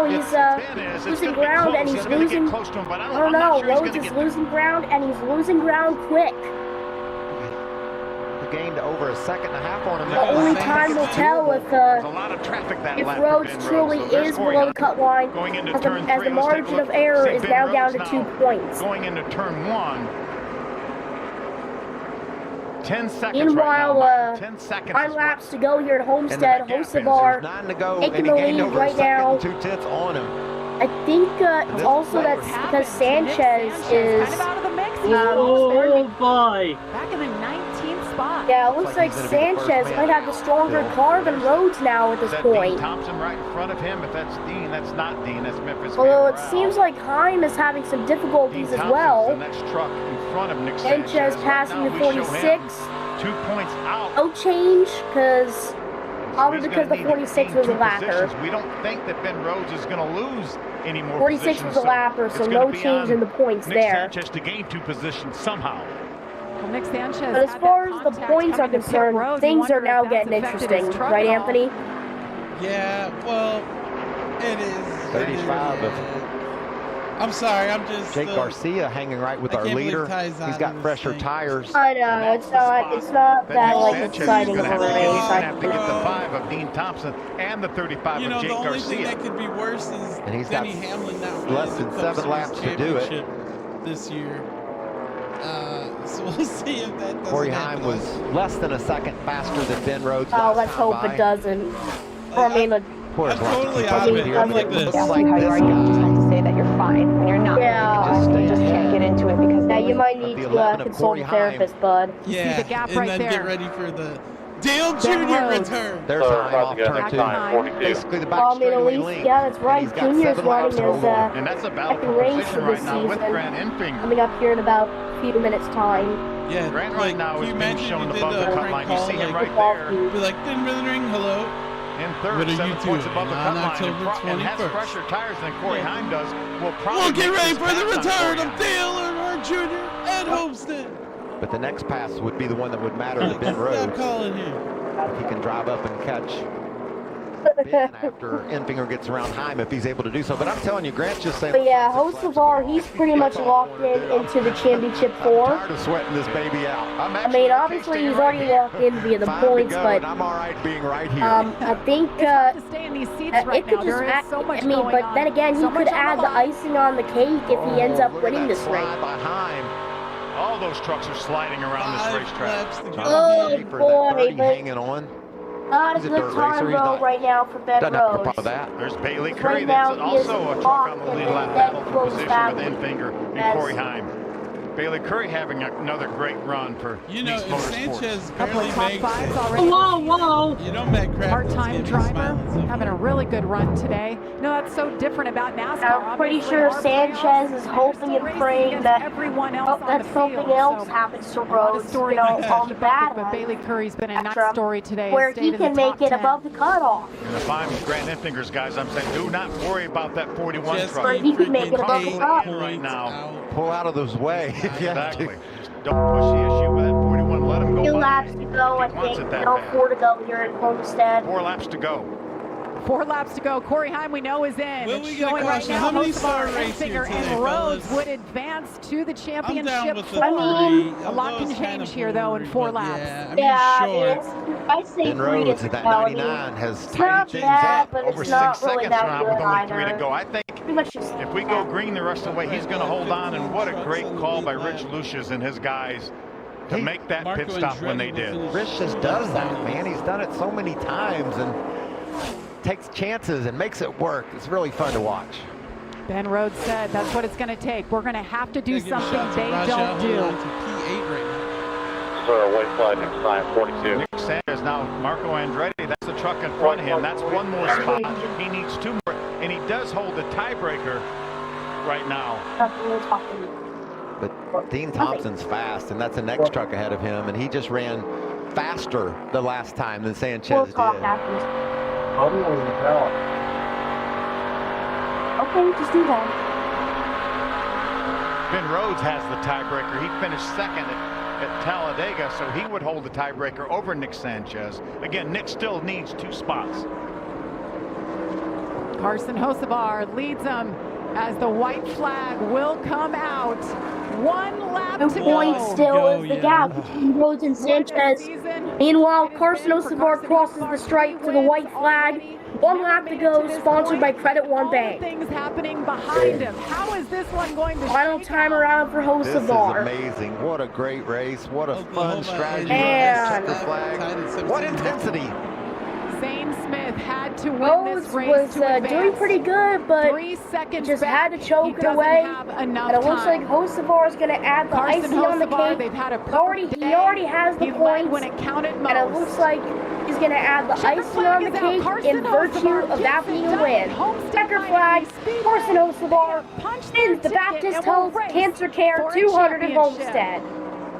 He's losing ground and he's losing. I don't know. Rhodes is losing ground and he's losing ground quick. He gained over a second and a half on him. The only time will tell if Rhodes truly is below the cut line, as the margin of error is now down to 2 points. Going into turn 1. 10 seconds. Meanwhile, right now. 10 seconds 9 laps to go here at Homestead. Hocevar taking the lead right now. 2/10 on him. I think also that's because Sanchez is. Oh boy! Back in the 19th spot. Yeah, it looks like Sanchez might have the stronger car than Rhodes now at this point. Dean Thompson right in front of him. If that's Dean, that's not Dean. That's Memphis. Although it seems like Heim is having some difficulties as well. The next truck in front of Nick Sanchez passing the 46. 2 points out. No change, probably because the 46 was a lapper. We don't think that Ben Rhodes is going to lose any more 46 was a lapper, so no change in the points there. Sanchez to gain 2 positions somehow. Well, Nick Sanchez, but as far as the points are concerned, things are now getting interesting, right, Anthony? Yeah, well, it is. 35 of. I'm sorry, I'm just. Jake Garcia hanging right with our leader. He's got fresher tires. I know, it's not that exciting of a race. He's have to get the 5 of Dean Thompson and the 35 of Jake Garcia. The only thing that could be worse is Denny Hamlin not less than 7 laps to do it this year. So we'll see if that doesn't Corey Heim was less than a second faster than Ben Rhodes. Oh, let's hope it doesn't. I mean, I'm totally out of it. I'm like this. How you are trying to say that you're fine when you're not. Yeah. You just can't get into it because. Yeah, you might need to consult a therapist, bud. Yeah, see the gap and right then there. get ready for the Dale Jr. return. There's Heim off turn 2. Basically the back straightaway link. Yeah, that's right. Junior's running his and that's a battle second race of this season. Coming up here in about a few minutes' time. Yeah, Grant right now is being shown above the cut line. You see him right there. Be like, ding, ring, hello. In third, what are 7 you points doing above the on cut October line 21st? And has fresher tires than Corey Heim does. We'll get ready for the return of Dale Earnhardt Jr. and Homestead. But the next pass would be the one that would matter to Ben Rhodes. Stop calling here. If he can drive up and catch Ben after Enfinger gets around Heim, if he's able to do so. But I'm telling you, Grant's just saying. But yeah, Hocevar, he's pretty much locked into the championship 4. I'm tired of sweating this baby out. I mean, obviously he's already locked in via the points, but I'm all right being right here. I think it could just act. I mean, but then again, he could add the icing on the cake if he ends up winning this race. All those trucks are sliding around this racetrack. Oh boy, hanging on. Not a good time though right now for Ben Rhodes. There's Bailey Curry. That's also a truck on the lead lap battle for position with Enfinger and Corey Heim. Bailey Curry having another great run for if Sanchez barely makes fives it. already. Whoa. Matt Crafton's Part-time driver having a really good run today. No, that's so different about NASCAR. I'm pretty sure Sanchez is hoping and praying that everyone else that something else happens to Rhodes, on the bad but Bailey Curry's been a nice story today. Where he can make it above the cutoff. And if I'm Grant Enfinger's guys, I'm saying do not worry about that 41 truck. He can make it above the cutoff right now. Pull out of those way. Exactly. Just don't push the issue with that 41. Let him go. 2 laps to go, I think. 4 to go here at Homestead. 4 laps to go. 4 laps to go. Corey Heim, we know, is in. Will we showing get a right caution? now, How many star race here today, and Rhodes fellas? would advance to the championship. I'm down with the I mean, a lot can change here, though, in 4 laps. Yeah, I say Ben 3 Rhodes to at that 20. 99 has It's not tightened things bad, up. but Over it's 6 not really seconds that now good with only either. 3 to go. I think Pretty much just if we go green the rest of the way, he's going to hold on. And what a great call by Rich Lucius and his guys to make that pit stop when they did. Rich just does that, man. He's done it so many times and takes chances and makes it work. It's really fun to watch. Ben Rhodes said that's what it's going to take. We're going to have to do something they don't do. White flag next time, 42. Nick Sanders now, Marco Andretti, that's the truck in front of him. That's 1 more spot. He needs 2 more, and he does hold the tiebreaker right now. But Dean Thompson's fast, and that's the next truck ahead of him, and he just ran faster the last time than Sanchez did. Okay, just do that. Ben Rhodes has the tiebreaker. He finished second at Talladega, so he would hold the tiebreaker over Nick Sanchez. Again, Nick still needs 2 spots. Carson Hocevar leads them as the white flag will come out. 1 lap The to point go. still is the gap between Rhodes and Sanchez. Meanwhile, Carson Hocevar crosses the stripe to the white flag. 1 lap to go, sponsored by Credit One Bank. Things happening behind him. How is this one going to Final time around for Hocevar. This is amazing. What a great race. What a fun strategy. And Checker flag. What intensity. Zane Smith had to win Rhodes this race was doing pretty good, but 3 seconds just back. had to choke it away. And it looks like Hocevar is going to add the icing on the cake. They've had a He already has the points, when it counted most. and it looks like he's going to add the icing on the cake in virtue of that being a win. Checker flag, Carson Hocevar wins the Baptist Health Cancer Care 200 at Homestead.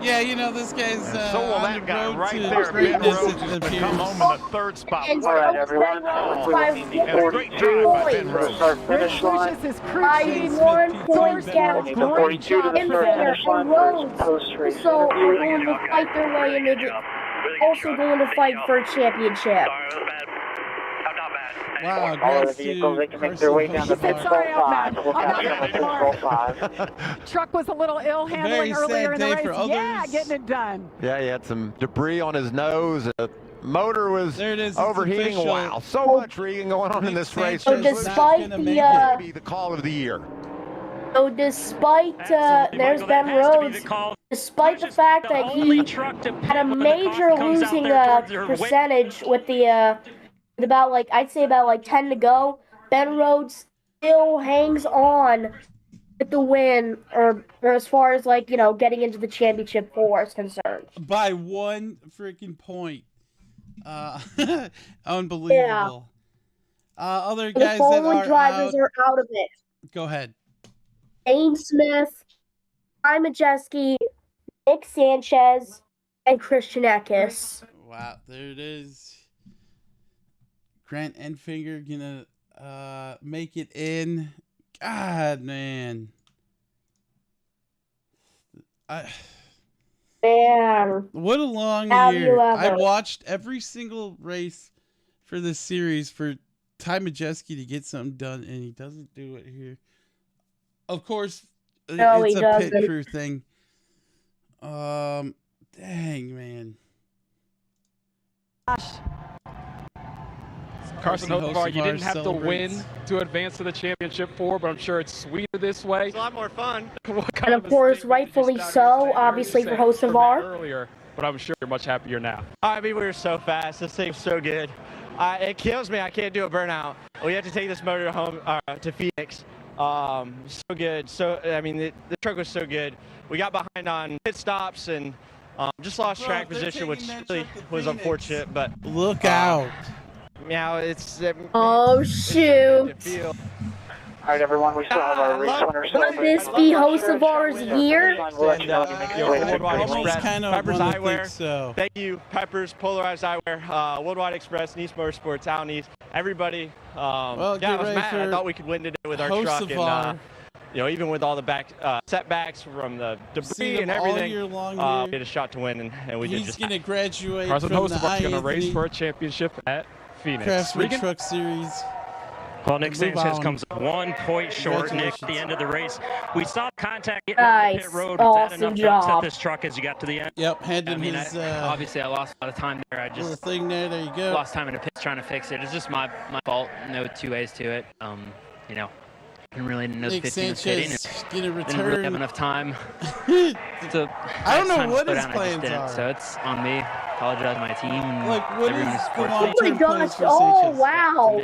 Yeah, this guy's so will that guy right there, Ben Rhodes, is going to come home in the 3rd spot. And All right, everyone. And a great job by Ben Rhodes. Start finish line. By 1 point gap. The 42 to the start finish line for his post-race So interview. we're going to fight their way into also going to fight for a championship. Wow, All of the vehicles, they can make their way down to pit stop 5. We'll catch them at pit stop 5. Truck was a little ill handling earlier in the race. Yeah, getting it done. Yeah, he had some debris on his nose. Motor was overheating. Official. Wow, so much reading going on in this race. So despite the call of the year. So despite there's Ben Rhodes, despite the fact that he had a major losing percentage with the about I'd say about 10 to go, Ben Rhodes still hangs on with the win, or as far as getting into the championship 4 is concerned. By 1 freaking point. Unbelievable. Yeah. Other The guys that following are drivers out. are out of it. Go ahead. Zane Smith, Ty Majeski, Nick Sanchez, and Christian Eckes. Wow, there it is. Grant Enfinger gonna make it in. God, man. Man. What a long year. I watched every single race for this series for Ty Majeski to get something done, and he doesn't do it here. Of course, no, it's a pit crew thing. Dang, man. Gosh. Carson Hocevar, you didn't have to win to advance to the championship 4, but I'm sure it's sweeter this way. It's a lot more fun. And of course, rightfully so, obviously for Hocevar. Earlier, but I'm sure you're much happier now. I mean, we were so fast. This thing's so good. It kills me. I can't do a burnout. We have to take this motor home to Phoenix. So good. So I mean, the truck was so good. We got behind on pit stops and just lost track position, which really was unfortunate. But look out. Yeah, it's. Oh, shoot. All right, everyone, we still have our race winner. Would this be Hocevar's year? Peppers Eyewear. So. Thank you, Peppers, Polarized Eyewear, Worldwide Express, Nice Motorsports, Al Nice, everybody. Well, yeah, I was mad. I thought we could win today with our truck. And, you know, even with all the setbacks from the debris and everything, we had a shot to win, and we did just. He's going to graduate Carson from the Hocevar's going to race for a championship at Phoenix. Craftsman Truck Series. Well, Nick Sanchez comes 1 point short, Nick, at the end of the race. We saw contact getting on the pit road. Was that enough to upset this truck as you got to the end? Yep, handed his... obviously, I lost a lot of time there. I just thing there you go. Lost time in the pits trying to fix it. It's just my fault. No two ways to it. You know, didn't really know the 15 was hitting. Didn't really have enough time to... I don't know what his plans are. So it's on me. Apologize to my team. Like, what is the long-term Oh my gosh, oh wow.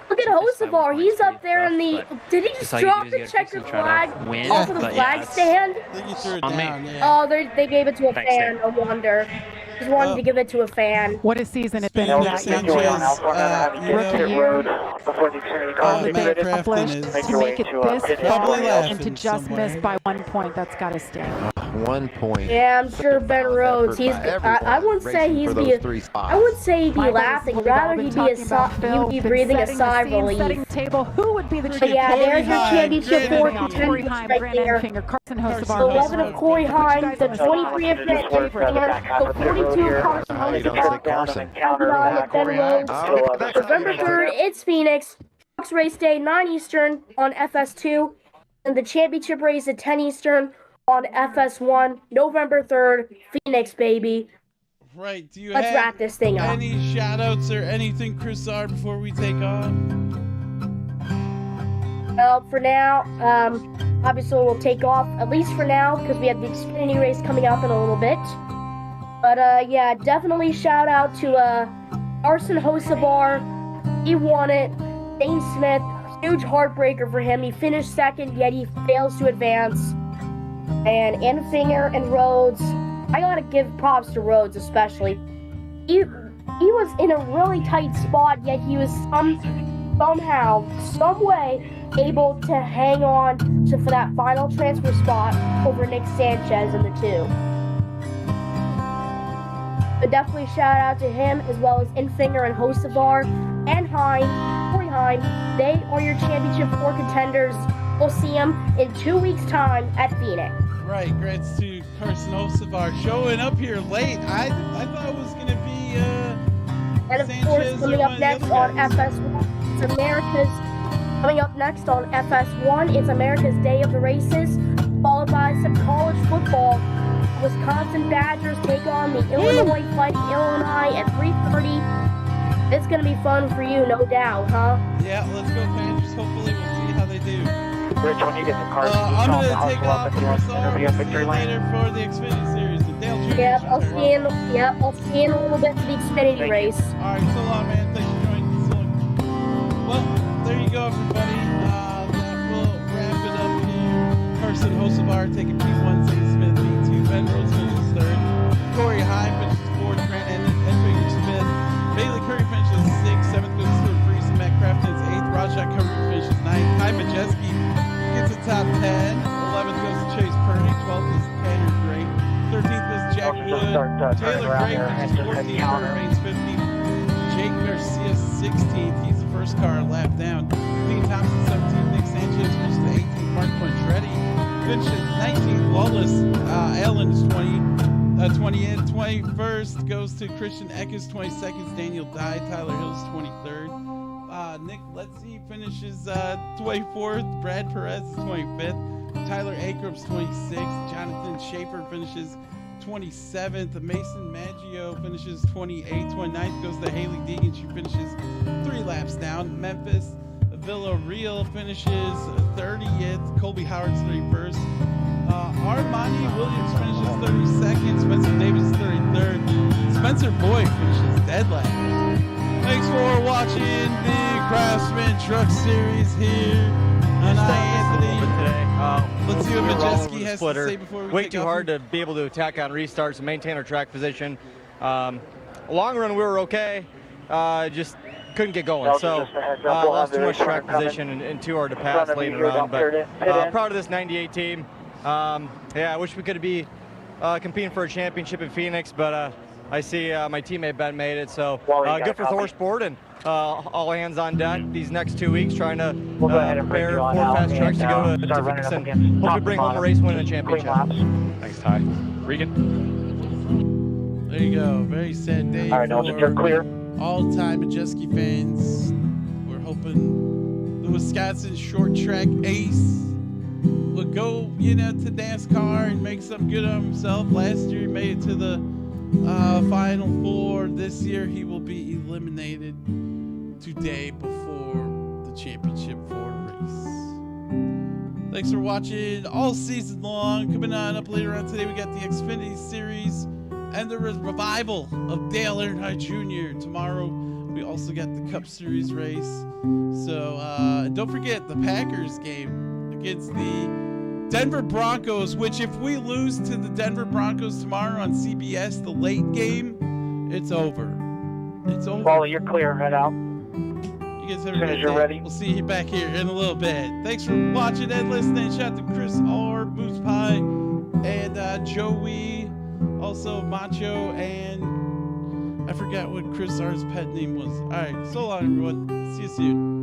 Look at Hocevar, he's up there in the... Did he just drop the checkered flag off of the flag stand? I think he threw it down, yeah. Oh, they gave it to a fan, no wonder. Just wanted to give it to a fan. What a season it's been. All to make it this far and to just miss by 1 point, that's got to sting. 1 point. Yeah, I'm sure Ben Rhodes. I wouldn't say he'd be laughing. Rather, he'd be breathing a sigh of relief. Who would be the champion? Yeah, there's your championship 4 contenders right there. The 11 of Corey Heim, the 23 of Nick Sanchez, the 42 of Carson Hocevar, Ben Rhodes. November 3rd, it's Phoenix. Trucks race day 9 Eastern on FS2, and the championship race at 10 Eastern on FS1, November 3rd, Phoenix, baby. Right. Do you Let's have wrap this thing up. Any shout-outs or anything, Chris R, before we take off? Well, for now, obviously we'll take off, at least for now, because we have the Xfinity race coming up in a little bit. But, yeah, definitely shout-out to Carson Hocevar. He won it. Dane Smith, huge heartbreaker for him. He finished second, yet he fails to advance. And Anfinger and Rhodes, I gotta give props to Rhodes especially. He was in a really tight spot, yet he was somehow, some way, able to hang on for that final transfer spot over Nick Sanchez in the 2. But definitely shout out to him, as well as Anfinger and Hocevar and Corey Heim. They are your championship 4 contenders. We'll see them in 2 weeks' time at Phoenix. Right, congrats to Carson Hocevar showing up here late. I thought it was going to be and of Sanchez course, coming up next on FS1, it's America's Day of the Races, followed by some college football. Wisconsin Badgers take on the Illinois Fighting Illini at 3:30. It's going to be fun for you, no doubt, huh? Yeah, let's go Badgers. Hopefully we'll see how they do. Rich, when you get the car, I'm going to take off for later for the Xfinity Series. The Dale Jr. Yep, I'll see you in a little bit for the Xfinity race. All right, so long, man. Thanks for joining. Well, there you go, everybody. We'll wrap it up here. Carson Hocevar taking P1, Zane Smith, P2, Ben Rhodes finishes 3rd. Corey Heim finishes 4th, Grant Edfinger Smith. Bailey Curry finishes 6th, 7th goes to Freeze, and Matt Crafton's 8th. Rajat Karu finishes 9th. Ty Majeski gets a top 10. 11th goes to Chase Purdy. 12th is Tanner Gray. 13th is Jack Wood. Taylor Gray finishes 14th, remains 15th. Jake Garcia 16th. He's the first car lap down. Dean Thompson 17th. Nick Sanchez finishes 18th. Mark Quintretti finishes 19th. Lawless Allen is 20th. 21st goes to Christian Eckes. 22nd, Daniel Dye. Tyler Hill's 23rd. Nick Letzi finishes 24th. Brad Perez is 25th. Tyler Akrams 26th. Jonathan Schaefer finishes 27th. Mason Maggio finishes 28th. 29th goes to Haley Deegan. She finishes 3 laps down. Memphis Villarreal finishes 30th. Colby Howard's 31st. Armani Williams finishes 32nd. Spencer Davis 33rd. Spencer Boyd finishes dead last. Thanks for watching the Craftsman Truck Series here on iAnthuny. Let's see what Majeski has to say before we Way too hard to be able to attack on restarts and maintain our track position. Long run, we were okay. Just couldn't get going. So lost too much track position and too hard to pass late in the round. But proud of this 98 team. Yeah, I wish we could be competing for a championship in Phoenix, but I see my teammate Ben made it. So good for Thorsport, and all hands on deck these next 2 weeks, trying to prepare 4 fast trucks to go to Phoenix and hopefully bring home a race win and a championship. Thanks, Ty. Regan. There you go. Very sad day. All right, now you're clear. All-time Majeski fans. We're hoping the Wisconsin short track ace will go, to NASCAR and make something good of himself. Last year he made it to the Final 4. This year he will be eliminated today before the championship 4 race. Thanks for watching all season long. Coming on up later on today, we got the Xfinity Series and the revival of Dale Earnhardt Jr. Tomorrow, we also got the Cup Series race. So don't forget the Packers game against the Denver Broncos, which if we lose to the Denver Broncos tomorrow on CBS, the late game, it's over. It's over. Wally, you're clear. Head out. You guys have as soon as you're ready. We'll see you back here in a little bit. Thanks for watching and listening. Shout out to Chris R, Moose Pie, and Joey, also Macho, and I forgot what Chris R's pet name was. All right, so long, everyone. See you soon.